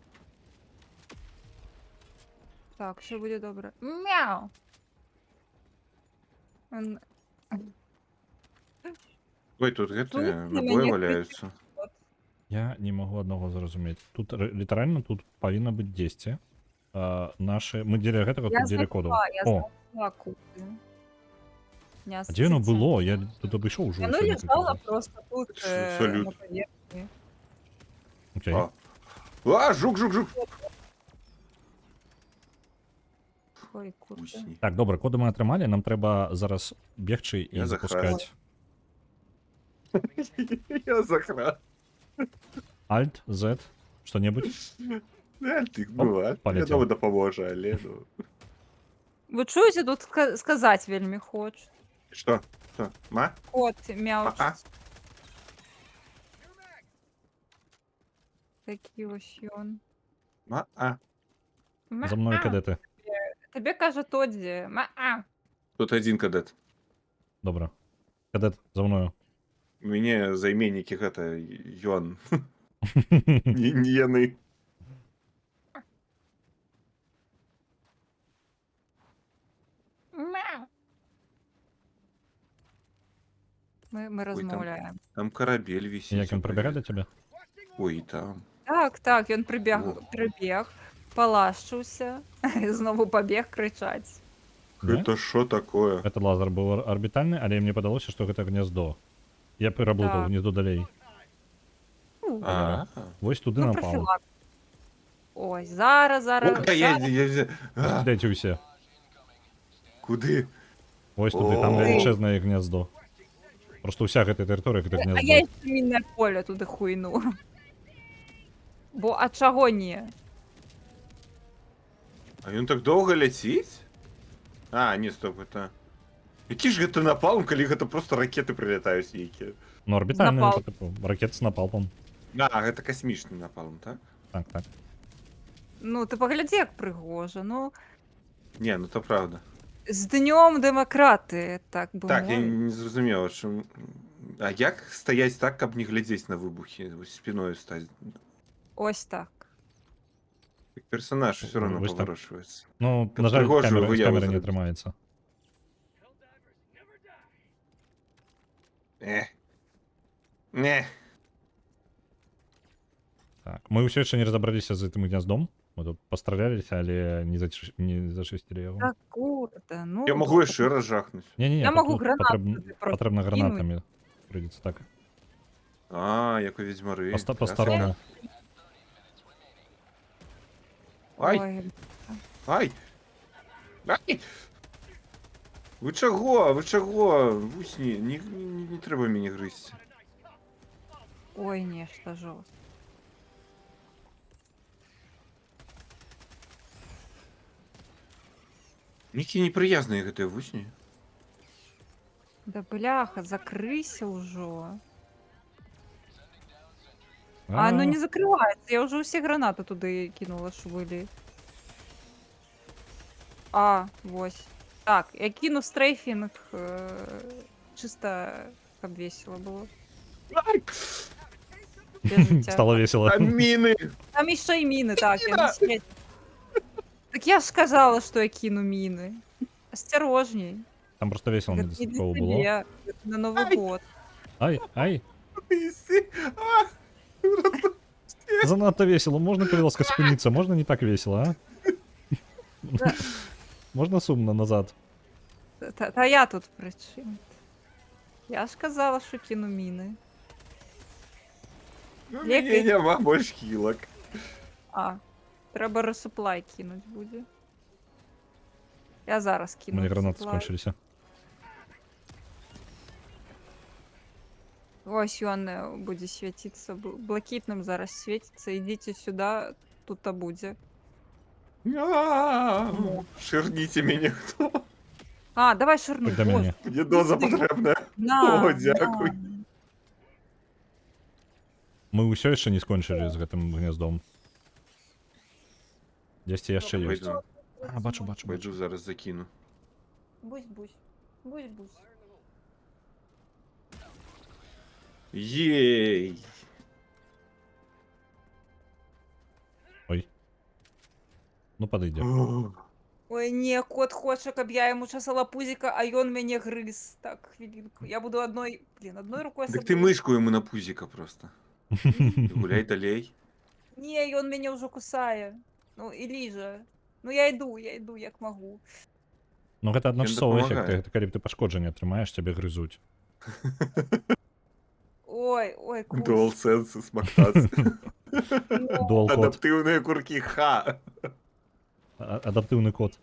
Так, все будет добре. Мяу! Н- Ой, тут Тут гэты на набои мяне валяются. Я не могу аднаго зразумець. Тут літаральна тут павінна быць 10. Наши... Мы дзеля гэтага Я тут дзеля кодаў. я О, знайшла куды. Не а дзе оно асоціюю. было? Я тут абышоў ўжо. Оно ўсё лежало некалькі разоў. просто тут Ш- салют. на поверхне. Окей. А, жук. Ой, курка. Усни. Так, добра, коды мы атрымалі, нам трэба зараз бегчы і Я запускаць Я захра. Alt, Z, што-небудзь. Ты, ну, а, полетел. вядома, дапаможа, але, ну. Вы чуеце, тут сказаць вельмі хочуць. Что? Что? Ма? Кот мяучыць. А-а. Такі вось ён. Ма-а. За мною Ма-а. кадеты. Табе кажа Тодзі. Ма-а. Тут один кадет. Добра. Кадет, за мною. У мяне займеннікі гэта ён. Не яны. Мяу. Мы там- размаўляем. Там карабель вісіць. Як ён прыбягае да цябе? Ой, там. Так, ён О. прыбег, палашчыўся, знову пабег крычаць. Не? Гэта що такое? Гэта лазер быў арбітальны, але мне падалося, што гэта гняздо. Я пераблытаў Так. гнездо далей. Ну, А. Вось туды ну, напал. профілак. Ой, зараз. А, Дайце ўсе. Куды? Вось туды, там О. велічэзнае гняздо. Просто ўся гэтая тэрыторыя гэта А я гняздо. яшчэ мінне поле туды хуйну. Бо ад чаго не? А ён так доўга ляціць? А, не, стоп, это... Які ж гэта напалм, калі гэта просто ракеты прилетаюць нейкія? Ну, арбітальны, Напал. типу, ракет з напалпом. А, гэта касмічны напалм, так? Так. Ну, ты паглядзі, як прыгожа. Ну, Не, ну то правда. з днём дэмакраты, так бы Так, я мовіць. не зразумела, чым... А як стаяць так, каб не глядзець на выбухі? Вось спіною стаць. Ось так. Персонаж все равно Вось так. поворачивается. Ну, Каб на жаль, прыгожую з выяву камеры не зрабіць. трымаецца. Не. Так, мы ўсё яшчэ не разабраліся з гэтым гняздом. Мы тут пастраляліся, але не зачысцілі яго. Так, курта, ну... Я могу яшчэ раз жахнуць. Не-не-не, Я тут магу тут гранату патрэбна, туды просто патрэбна кінуць. гранатамі. Прыйдецца так. А, як у ведьмары. Па-старому. Ай, Ой, ай. Ай. Вы чаго? Вы чаго? Вусні, не трэба мяне грызці. ой, нешта жорстка. Нейкія непрыязныя гэтыя вусні. Да бляха, закрыся ўжо. А, Ну не закрываецца, я ўжо ўсе гранаты туды кінула, што былі. Вось. Так, я кіну стрейфінг чыста, каб весела было. Без життя. Стало весело. А міни! Там ще й міни, так, я не свідчу. Так я ж сказала, що я кину міни. Осторожней. Там просто весело Это не недостатково для було. тебя, это на Новый год. Ай, ай, Іси. А! занадто весело. Можна, будь ласка, спинитися? Можна не так весело, а? Да. Можна сумно назад? Та я тут при чим? Я ж казала, що кину міни. Ну, Лепі. мені нема больш хілок. А, треба ресуплай кинуть буде. Я зараз У кину. мене гранати реsupply. скончилися. Ось ён буде світитися. Блакитним зараз світиться. Ідіть сюди, тут та буде. Ширніться мені хто. А, давай ширну. До мене. Мені доза потрібна. На, О, дякую. на. Мы ўсё яшчэ не скончылі з гэтым гнездом. Дзесьці яшчэ ёсць. Пойду, А, бачу, бачу. пойду зараз закину. Бусь-бусь. Бусь-бусь. Єй! Ой. Ну, падыдзе. Ой, не, кот хоче, каб я йому чесала пузіка, а ён мяне гриз. Так, хвилинку. Я буду одной рукой Так ти мишку йому на пузіка просто. Гуляй далей. Не, ён мяне ўжо кусае. Ну, і ліжа. Ну, я йду, як магу. Ну, гэта адначасовы Ён эфект. дапамагае. Гэта калі б ты пашкоджанне атрымаеш, цябе грызуць. Ой, кусь. DualSense смактац. Ну, Дуал код. Адаптивні курки, ха! Адаптыўны код.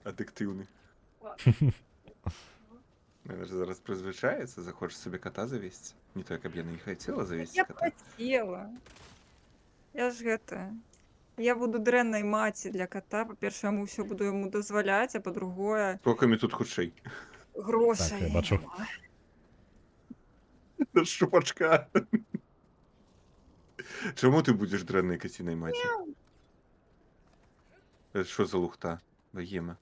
Аддиктивний. ладно. Мене ж зараз призвичається, захочеш собі кота завести. Не то, як б я не хотіла завести Я б кота. хотела. Я ж гэта... Я буду дрэннай маці для кота. Па-першае, я ўсё буду яму дазваляць, а па-другое, Скоками тут худшей. грошай. Так, я бачу. Шупачка. Чому ти будеш дренною котіною маті? Це що за лухта? Боєма.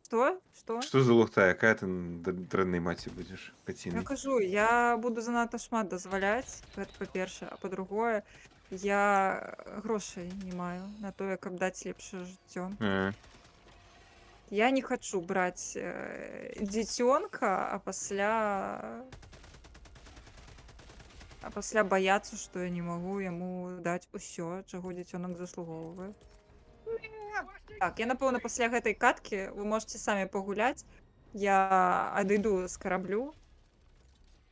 Что? Что? Що за лухта? Яка ти дренною маті будеш Я котіною? кажу, я буду занадто шмат дазваляць, гэта па-першае, а па-другое, я грошай не маю на тое, каб даць лепшае жыццё. Я не хачу браць дзіцёнка, а пасля баяцца, што я не магу яму даць усё, чаго дзіцёнак заслугоўвае. Так, я, напэўна, пасля гэтай каткі вы можете самі пагуляць. Я адыду з караблю,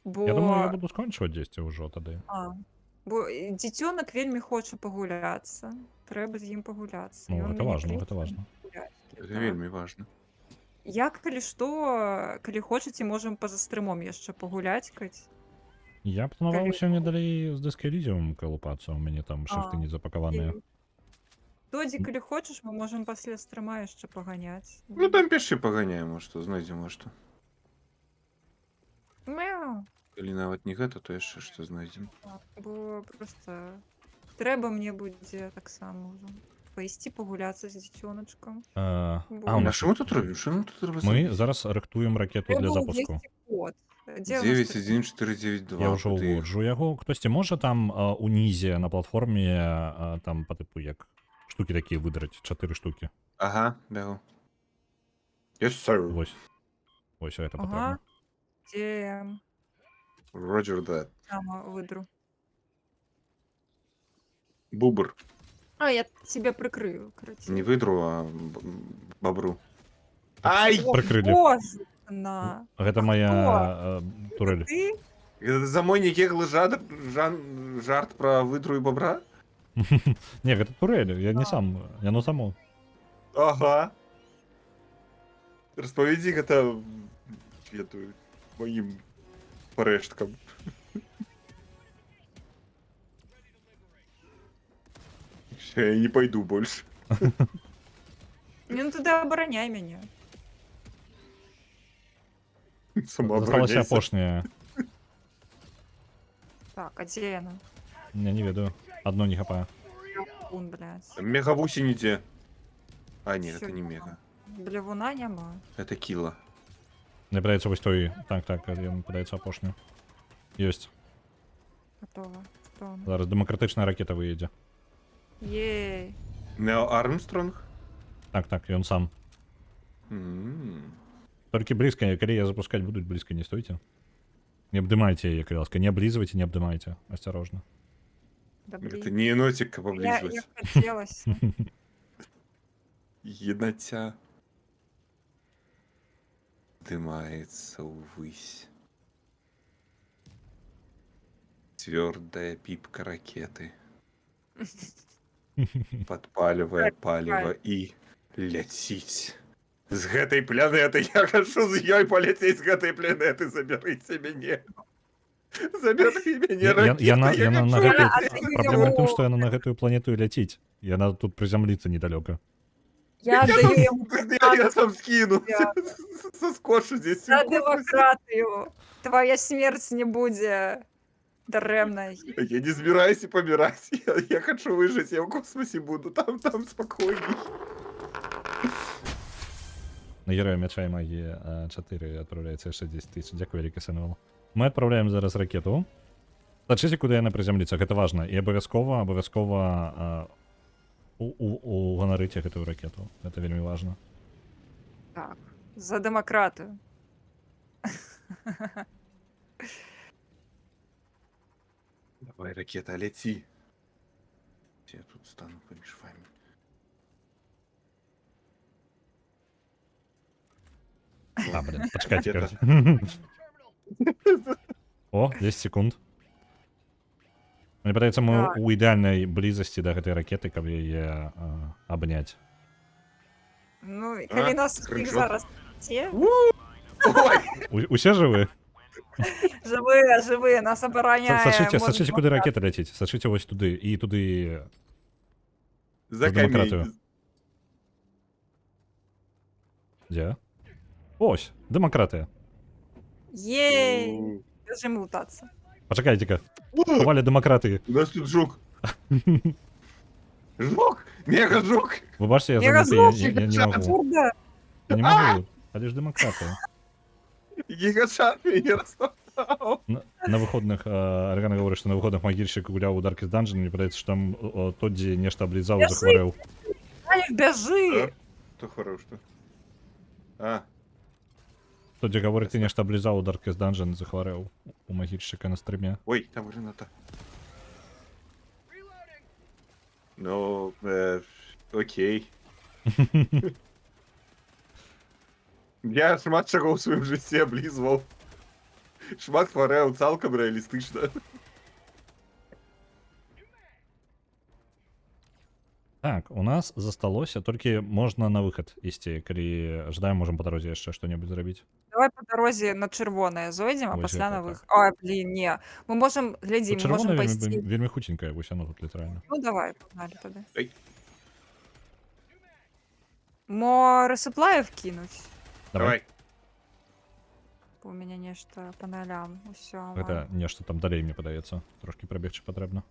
бо... Я думаю, я буду скончваць дзесьці ўжо тады. Бо дзіцёнак вельмі хоча пагуляцца. Трэба з ім пагуляцца. Ну, Ён гэта мяне важна, кліча гэта важна. гуляць. Це Так. вельми важно. Я, калі што, калі хочаце, можам па-за стрымом яшчэ пагуляць. Я планаваў Калі- сёння далей з Disco Elysium калупацца, у мяне там шыфты А, не запакаваныя. Тоді, калі хочаш, мы можам пасля стрыма яшчэ паганяць. Ну там піши поганяємо, що знайдемо що. Мяу. Калі нават не гэта, то яшчэ што знайдзем. Бо просто трэба мне будзе таксама ўжо пайсці пагуляцца з дзіцёначкам. А у А нас що ми тут робимо? Що нам тут треба мы зробити? зараз рыхтуем ракету для запуску. Код. Дзе 91492. Я ўжо куди? ўводжу яго. Хтосьці можа там унізе на платформе там па тыпу як штукі такія выдраць 4 штукі. Ага, бягу. Yes, sir. Вось гэта Ага. патрэбна. Дзе Roger that. сама выдру. Бубр. А, я тебе прикрию, короче. Не видру, а бобру. Ай! Прикрылі. Боже, на. Гэта моя турель. Ты? Это за мой некеглый жарт про выдру и бобра? Не, гэта турель, я не сам, яно само. Ага. Расповеди это эту моим порешткам. Всё, я не пойду больше. Ну тогда обороняй меня. Сама Засталася обороняйся. апошняя. Так, а где она? Я не ведаю. Одно не хапае. Бун, блядь. Мегавусените. А, нет, Всё, это не нема. мега. Блявуна няма. Это кило. Мне падаецца вось той. Так, ён падаецца апошні. Ёсць. Готово. Готово. Зараз дэмакратычная ракета выедзе. Ей. Нео Армстронг? Так, ён сам. Толькі блізка, калі я запускаць буду, блізка не стойце. Не абдымайце яе, калі ласка, не аблізвайце, не абдымайце. Асцярожна. Да Это блин. не енотик Я поблизовать. хотелось. Енотя. Дымается увысь. Твердая пипка ракеты. Подпаливая палево и летить. З гэтай планеты я хочу з ёй полететь з гэтай планеты. Заберите мяне. Заберы мяне ракеты. Яна я на хочу гэтую... лететь. Праблема ў тым, што яна на гэтую планету і ляціць. Яна тут прызямліцца недалёка. Я даю ему Я сам скину. Я. Соскошу здесь. за демократию. Твоя смерть не будет даремной. Я не збираюсь помирать. Я хочу выжить. Я в космосе буду. Там спокойней. На героя мяча і магії 4 адпраўляецца яшчэ 10 000. Дзякуй вялікі СНЛ. Мы адпраўляем зараз ракету. Сачыце, куды яна прызямліцца, гэта важна. І абавязкова уганарыце гэтую ракету. Гэта вельмі важна. Так, за демократию. Давай, ракета, лети. Я тут стану поміж вами. Почекайте, Ракета. короче. О, 10 секунд. Мне падаецца, мы Так. у ідэальнай блізасці да гэтай ракеты, каб яе абняць. Ну, и коли нас всех хорошо. зараз те, Ой, Усе жывы? живые, нас обороняем. Сачыце, куды ракета ляціць. Сачыце вось туды і туды. за демократию. камень. Дзе? Ось, дэмакратыя. Ей, бежим лутаться. Пачакайце-ка. Хавалі дэмакратыі. У нас тут жук. Жук! Мега жук! Вы бачыце, я Мега заняты, злочин, я не магу. Курда. Я не магу. Але ж дэмакратыя. Гигашат меня растоптал. На выходных Аргана говорит, что на выходных могильщик гуляў у Darkest Dungeon, мне падаецца, што там тот, дзе нешта аблізаў, Бяжы! захварэў. Ай, бежи. То хорош, что? А, Тот, дзе гаворыць, ты нешта аблізаў у Darkest Dungeon, захварэў у магільшчыка на стрыме. ой, там граната. Ну, окей. Я шмат чаго ў сваім жыцці аблізваў. Шмат хварэў цалкам рэалістычна. Так, у нас засталося, толькі можна на выхад ісці, калі жадаем, можам па дарозе яшчэ што-небудзь зрабіць. Давай по дороге на червоное зайдем, а Ой, после это на так. выход. Ой, блин, не. Мы можем, гляди, Тут мы можем чырвона пойти. вельмі хутенькая, вось яно тут літаральна. Ну давай, погнали тогда. Эй. Мо ресеплаев кинуть. Давай. У меня нечто по нолям. Все. Гэта нешта там далей, мне падаецца. Трошкі прабегчы патрэбна.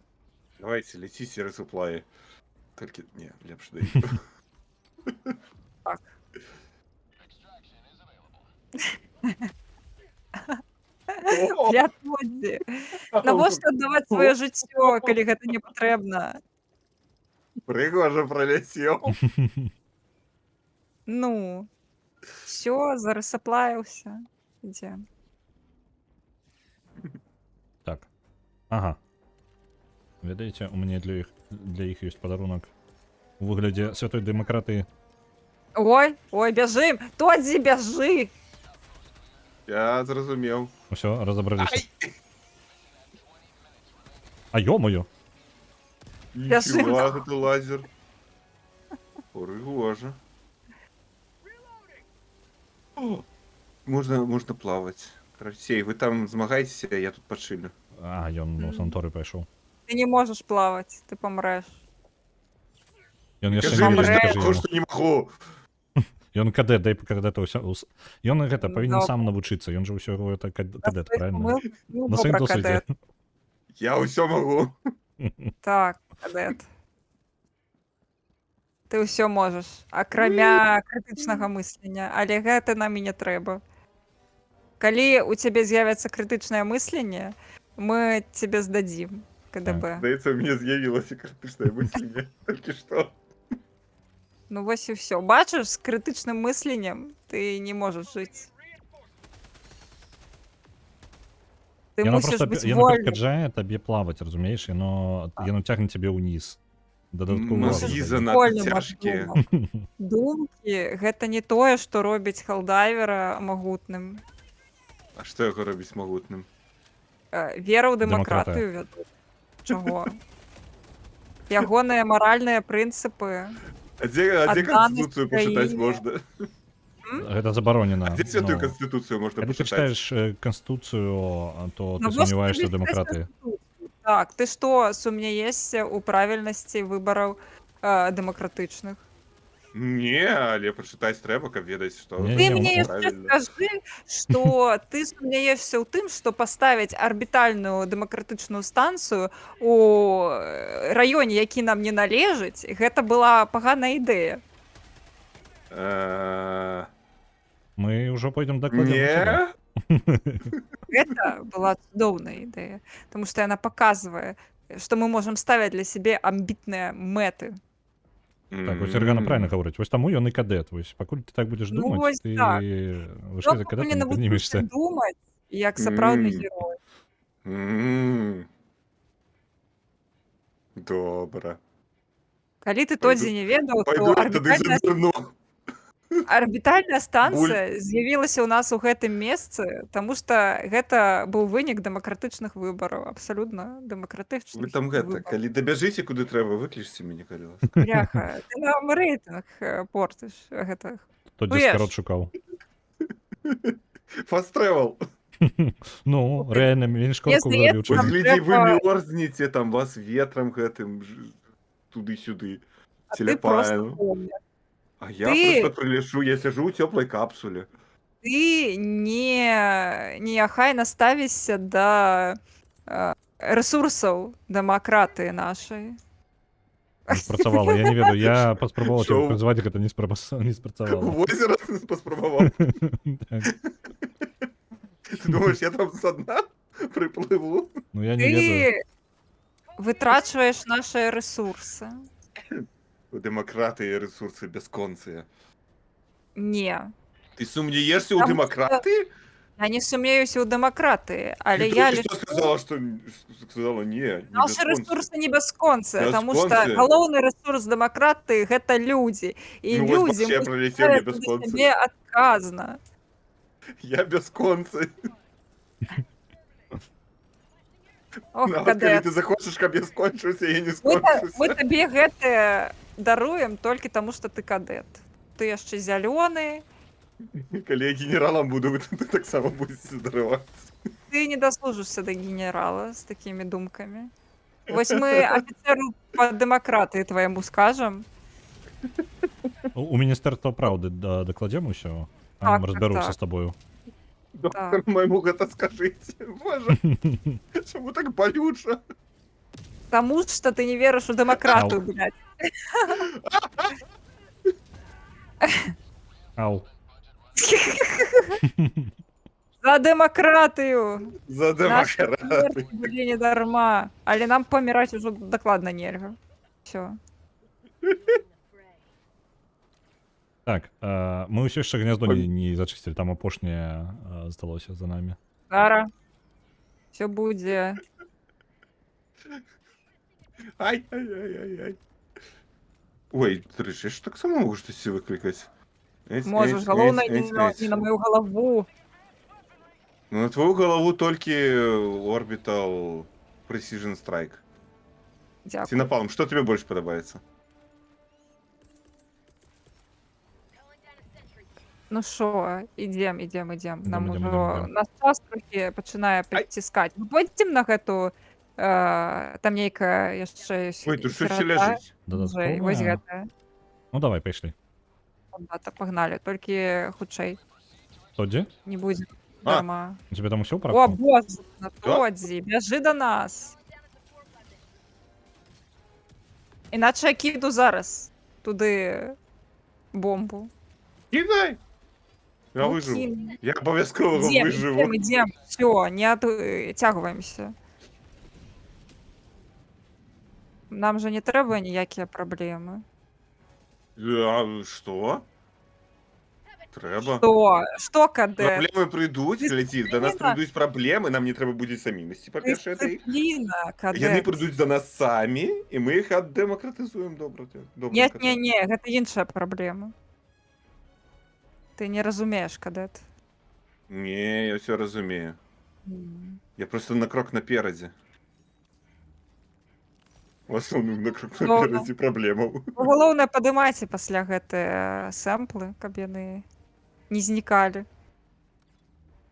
Давайте, летите ресуплаи. Только, не, лепш дай. Так. Для Тодді. Навошта аддаваць сваё жыццё, калі гэта не патрэбна? Прыгожа пролетел. Ну. Всё, заресаплавіўся. Ідзем. Так. Ага. Ведаеце, у мяне для іх ёсць падарунак у выглядзе святой дэмакратыі. Ой, ой, бяжым! Тодді, бяжы! Я зразумеў. Усё, разабраліся. А ё-моё! Бяжым. Ніфіга, гэта лазер. Прыгожа. О, Можна плаваць. Карацей, вы там змагайцеся, я тут пачылю. А, ён у санаторый пайшоў. Ты не можешь плавать, ты помрешь. Ён яшчэ Кажы не мне, ведае, Помрэ. скажы што яму. што не магу. Ён кадэт, дай кадэта ўсё. Ён гэта павінен Добра. сам навучыцца, ён жа ўсё гэта кадэт, правильно? Ну, На сваім добра, досведзе. кадет. Я ўсё магу. Так, кадет. Ты ўсё можаш, акрамя крытычнага мыслення, але гэта нам і не трэба. Калі у цябе з'явіцца крытычнае мысленне, мы тебе здадзім КДБ. Здається, у мене з'явилося критичне мислення. Тільки що. Ну вось і ўсё. Бачыш, з крытычным мысленнем ты не можаш жыць. Ты Яно мусіш просто быць яно вольным. перешкаджае табе плаваць, разумееш, яно цягне цябе ўніз. Дадатковы Мозгі розум. занадто Вольным ад цяжкія. думак. Думкі гэта не тое, што робіць Хелдайвера магутным. А што яго робіць магутным? Вера ў дэмакратыю вяду. Чаго? Ягоныя маральныя прынцыпы. А дзе Адданасць Конституцію пачытаць краіне. можна? Гэта забаронена. А дзе святую Ну, Конституцію можна калі ты пачытаць? читаешь Конституцию, то Ну, ты вось сомневаешься тобі в демократии. Конституцію. Так, ты што, сумняешся ў правільнасці выбараў дэмакратычных? Не, але пачытаць трэба, каб ведаць, што... Не, Ты не, мне ну, яшчэ правильно. скажы, што ты сумняешся ў тым, што паставіць арбітальную дэмакратычную станцыю у раёне, які нам не належыць, гэта была паганая ідэя. Э, Мы уже пойдем докладем. Не? Гэта была цудоўная ідэя, таму што яна паказвае, што мы можам ставіць для сябе амбітныя мэты. Так, вось Іргана правильно говорить. Вось таму ён і кадэт. Вось пакуль ты так будзеш Ну, думаць, вось ты так. вышэй за Пакуль кадэтам не не навучыўся паднімешся. думаць, як сапраўдны Мм. герой. Добра. Калі ты Пайду- толькі не ведаў, Пайду то я тады зазірну. арбітальная станцыя з'явілася ў нас у гэтым месцы, таму што гэта быў вынік дэмакратычных выбараў, абсалютна Вы дэмакратычных там гэта, выбараў. калі дабяжыце куды трэба, выклічце мяне, калі ласка. Бляха, ты нам рэйтынг портыш гэта. То Чуеш? дзескарот шукаў. Fast travel. Ну, реально, він Мне шкорку здаецца, вдарив. Ось Нам глядзі, вы трэба- мёрзнеце, там вас ветрам гэтым туды-сюды. А ты просто Целяпаю. помні. А я Ты- просто прилечу, я сижу у теплой капсуле. Ты неахайна ставішся да рэсурсаў дэмакратыі нашай. Не спрацавала, я не ведаю, я паспрабаваў Шоу. тебе прызваць, гэта не спрацавала. В озеро поспробовал. Так. Ты думаешь, я там со дна приплыву? Ну я не ведаю. Ты вытрачваеш нашыя рэсурсы. Демократы и ресурсы бесконцыя. Не. Ты сумнеешься у Потому демократы? Я не сумеюся ў дэмакратыі, але Ты я только что сказала, что сказала не Нашы бесконцыя. рэсурсы не бясконцыя, таму што Бясконцыя? галоўны рэсурс дэмакратыі гэта людзі. І Ну, вось людзі вообще мусяць пролетел ставіць не за бясконцы. сябе адказна. Я бесконцы. Ох, Нават калі кадет. ты захочаш, каб я скончыўся, я не Мы скончуся. табе гэтае даруем толькі таму, што ты кадэт. Ты яшчэ зялёны, Калі я генералам буду, вы ты таксама будзеце дарывацца. ты не даслужышся да генерала з такімі думкамі. Вось мы афіцеру па дэмакратыі твайму скажам. У міністэрства праўды дакладзем усё. Так, Там так, разбяруся так. з табою. Доктор майму гэта скажыце. Боже, чаму так балюча? Таму што ты не верыш у дэмакратыю, блядь. Ау. За дэмакратыю! За Нашы демократы. смерці былі не дарма, але нам паміраць ужо дакладна нельга. Всё. Так, мы ўсё яшчэ гняздо не зачысцілі, там апошняе засталося за намі. Зара. Всё будзе. Ай-ай-ай-ай-ай. Ой, дарэчы, я ж таксама могу штосьці выклікаць. Можаш, галоўнае не на маю галаву. Ну, на твою галаву толькі Orbital Precision Strike. Дзякуй. Сінапалм, што тебе больш падабаецца? Ну шо, ідзем. Нам Ідём. ужо нас час трохі пачынае падціскаць. Мы пойдзем на гэту там нейкая яшчэ Ой, тут щось сірата. ляжыць. Ніжэй. Вось гэта. Ну давай, пайшлі. Дата, пагналі, толькі хутчэй. То дзе? Не будзе А. дарма. У тебе там усё О, прапало? боже, на тодзі, бяжы да нас. Іначе я кіду зараз туды бомбу. Кідай! Я Ну, виживу. кін. Я обов'язково виживу. Идем. Все, не оттягиваемся. Нам же не треба ніякі проблеми. А, що? Треба. Что, кадет? Проблеми прийдуть, глядіть, до нас Дисципліна. прийдуть проблеми, нам не треба буде самі нести, по-перше, це їх. Дисципліна, Вони кадет. прийдуть до нас самі, і ми їх демократизуємо добре. Нет, гэта іншая проблема. Ти не розумієш, кадет. Ні, я все розумію. М. Я просто на крок напереді. В основному на крок Добре. напереді проблему. Ну, галоўнае, падымайце пасля гэтыя сэмплы, каб яны не знікалі.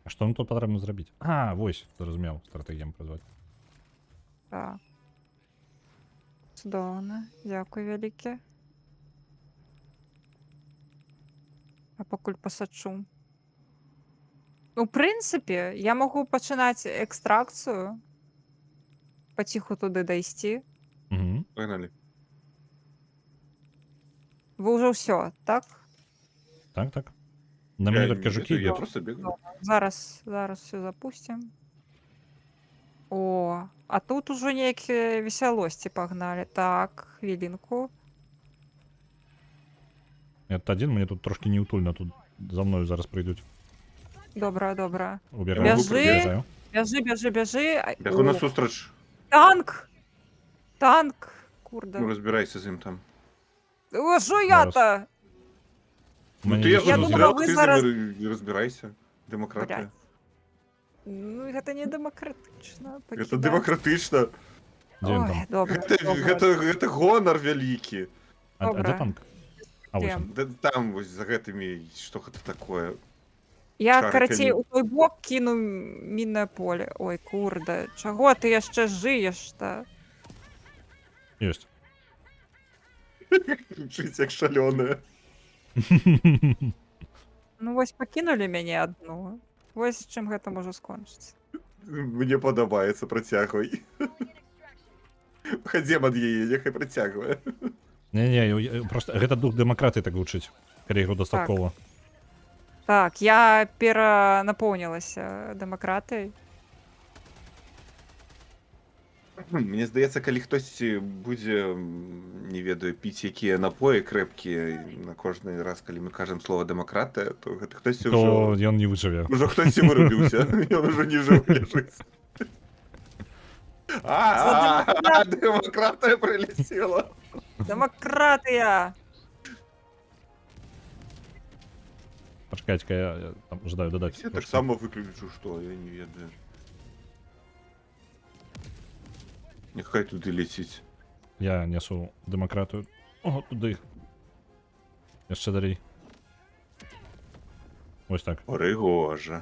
А што нам тут патрэбна зрабіць? А, вось, зразумеў, стратэгіям прызваць. Так. Цудоўна. Дзякуй вялікі. А пакуль пасачу. Ну, ў прынцыпе, я магу пачынаць экстракцыю. Паціху туды дайсці. Угу. Погнали. Вы ўжо ўсё, так? Так, так. На Я мяне не толькі жукі. ведаю, я просто бегаю. Зараз все запустим. О, а тут ужо нейкія весялосці пагналі. Так, хвілінку. Это адзін, мне тут трошки неутульна, тут за мною зараз прыйдуць. Добра, добра. Убіраю. Бяжы. Убіраю. Бяжы. Ай, Бягу о, насустрач. танк! Танк! Курда. Ну, розбирайся з ним там. О, що я-то? Ну, Мені ти є його Я ще думала, зустріл, ви ти зараз- з ним і розбирайся. Демократія. Блядь. Ну, гэта не демократично. Це демократично. Де він Ой, там? добре. Гэта гонор вялікі. А Добре. де танк? А ось Де? він. Там вось за гэтымі, што гэта такое. Я, Шарикамі. карацей, у той бок кіну міннае поле. Ой, курда, чаго ты яшчэ жыеш-то? Ёсць. Жыць як шалёная. Ну, вось пакінулі мяне адну. Вось чым гэта можа скончыцца. Мне падабаецца, працягвай. Хадзем ад яе, няхай працягвае. Не, просто гэта дух дэмакраты так гучыць. Калі ігру дастаткова. Так, я перанапоўнілася дэмакратыяй. Мне здаецца, калі хтосьці будзе, не ведаю, піць якія напоі крэпкія на кожны раз, калі мы кажам слова дэмакратыя, то гэта хтосьці То ўжо... ён не выжыве. Ужо хтосьці вырубіўся, ён ужо не жыў ляжыць. Дэмакратыя прылецела. Дэмакратыя! Пачакайце-ка, я там жадаю дадаць. Я таксама выключу, што, я не ведаю. Няхай туды ляціць. Я несу дэмакратыю. О, туды. Яшчэ далей. Вось так. Прыгожа.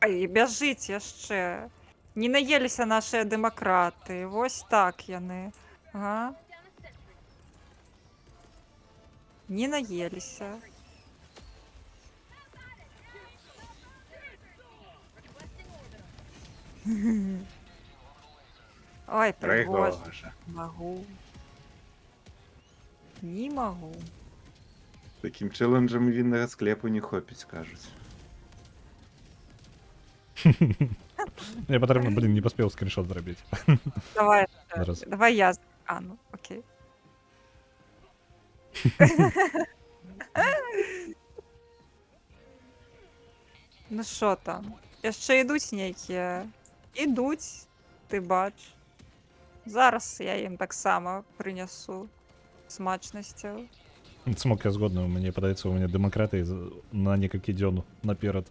Ай, бяжыць яшчэ. Не наеліся нашыя дэмакраты. Вось так яны. Ага. Не наеліся. Ой, прыгожа. Прыгожа. Магу. Не магу. Такім чэлленджам віннага склепу не хопіць, кажуць. Я патрэбна, блин, не паспеў скріншот зрабіць. Давай, Зараз. давай я. А, ну, окей. Ну що там? Яшчэ ідуць нейкія. Ідуць, ты бач. Зараз я ім таксама прынясу смачнасцяў. Смок я згодны, мне падаецца, у мяне дэмакраты на некалькі дзён наперад.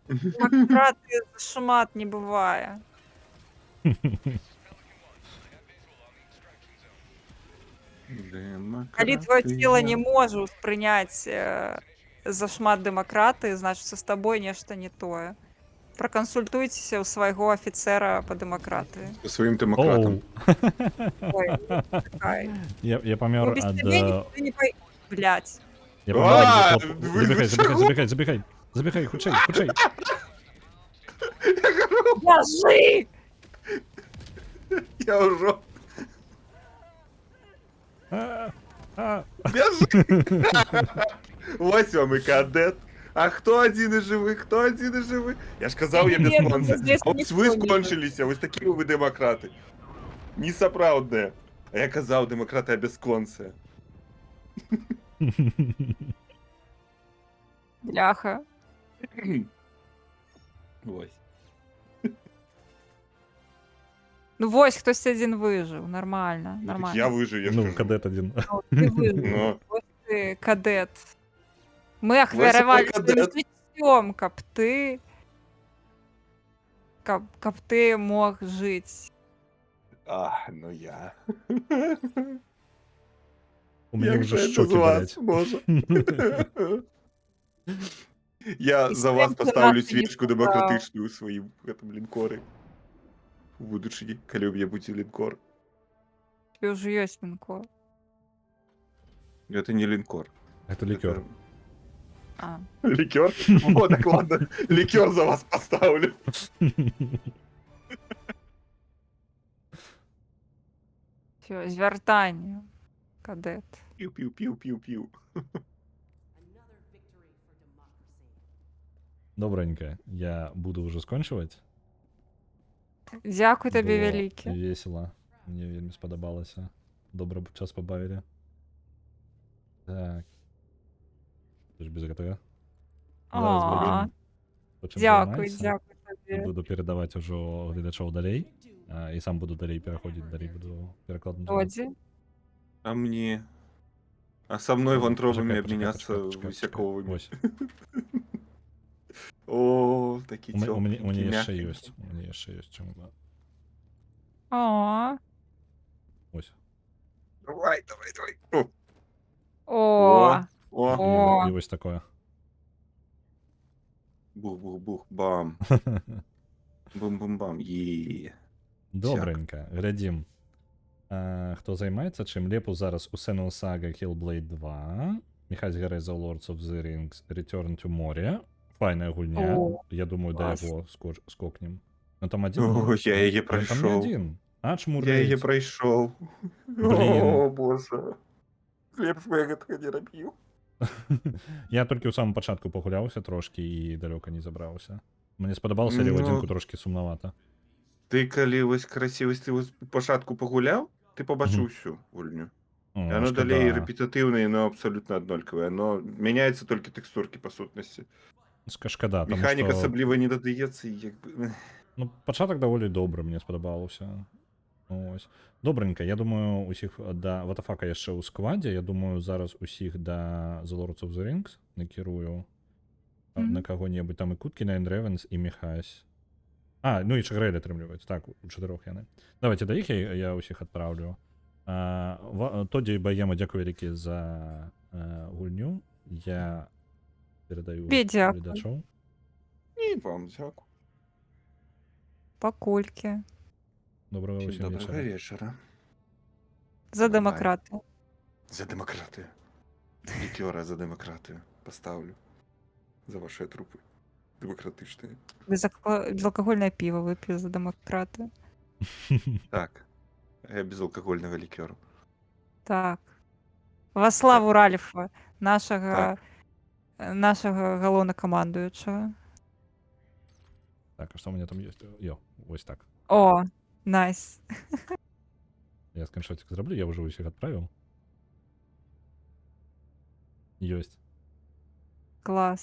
Дэмакраты шмат не бывае. Калі твоё цела не можа ўспрыняць зашмат дэмакраты, значыцца з табой нешта не тое. Пракансультуйцеся ў свайго афіцэра па дэмакратыі. Сваім дэмакратам. Ой, чакай. Я памёр Без ад... цябе ніхто не пой... Блядь. Я памёр ад... вы Забегай, хутчэй. Бяжы! Я ўжо... А, Бежи! Ось вам і кадет. А хто один із живих? Хто один із живих? Я ж казав, я без Ні, конца. здесь А ось ніхто ви не скончилися, ось такі ви демократи. Несоправдне. А я казав, демократи без конца. Бляха. Ось. Ну ось хтось один вижив. Нормально, Ну, так нормально. я вижив, я ж Ну, кажу. кадет один. Ну, ти вижив. Ну. Ось ти кадет. Ми Ось охвярували ви своїм кадет. життям, каб ти мог жити. А, ну я. У мене Як вже же це щоки з вас болять. може? Я І за з вас тим, що поставлю нас тоді свічку забрав. демократичну у своїм этом лінкорі. У будучині, коли у мене буде лінкор. Тобі вже є лінкор. Это не линкор. Это ликер. А. Ликер? Вот, так ладно. Ликер за вас поставлю. Все, звертання. Кадет. Пиу-пиу-пиу-пиу-пиу. Another victory for democracy. Добренько, я буду вже скончувати. Дякую тобі, Було велике. весело. Мені вельми сподобалося. Добре час побавили. Так. Тож без ГТГ. Зараз О, будемо почнемо дякую, займатися. дякую тобі. Буду передавати вже глядачів далі. І сам буду далі переходити, далі буду перекладати. Тоді. А мне... А со мной вантробами Почекай, обменяться почекай. высяковыми. Ось. О, такие У мене тёпленькие, ще є. мягкие. У мене ще є чому. О, Ось. Давай, давай, давай. о, О, О. І ось таке. бух-бух-бух, бам. Бум-бум-бам. Є. Добренько, глядім. Хто займається чим? Лепу зараз у Senua Saga Hellblade 2. Міхась Гарей за Lords of the Rings Return to Moria. Файна гульня. О, Я думаю, до клас. його скокнем. Ну там один. О, я її Там не пройшов. один. А, чмур. Я її пройшов. Блін. О, боже. Лепш би я гэтага не рабіў. Я тільки у самому початку погулявся трошки і далеко не забрався. Мені сподобалося, але в Ну, одинку трошки сумновато. Ти калі ось красивості ти ось пошатку погуляв, ти побачив Мгм. всю гульню. О, И оно шкода. далее репетитивное, но абсолютно однольковое. Оно меняется только текстурки по сутності. Шкода, тому Механіка що... особливо не додається, і якби. Ну, початок доволі добре, мені сподобалося. Ось. Добренько, я думаю, усіх до Ватафака я ще у складі. Я думаю, зараз усіх до The Lords of the Rings накерую Мгм. на кого-небудь. Там і Куткіна, і Ревенс, і Міхась. А, ну і Чагрель отримлюється. Так, у 4 я не. Давайте до їх я усіх відправлю. Тоді Баєма, дякую велике за гульню. Я передаю Тобі дякую. глядачам. І вам дякую. Покульки. Доброго Всім усім доброго вечора. вечора. За Бувай. демократію. За демократію. Лікера за демократію. Поставлю. За ваші трупи. Демократичні. Безалкогольне пиво вип'ю за демократію. Так. Я безалкогольного лікеру. Так. Во славу Ральфа, нашого, Так. нашого головнокомандуючого. Так, а що у мене там є? Йо, ось так. О, найс. Я скриншотик зроблю, я вже усіх відправив. Єсть. Клас.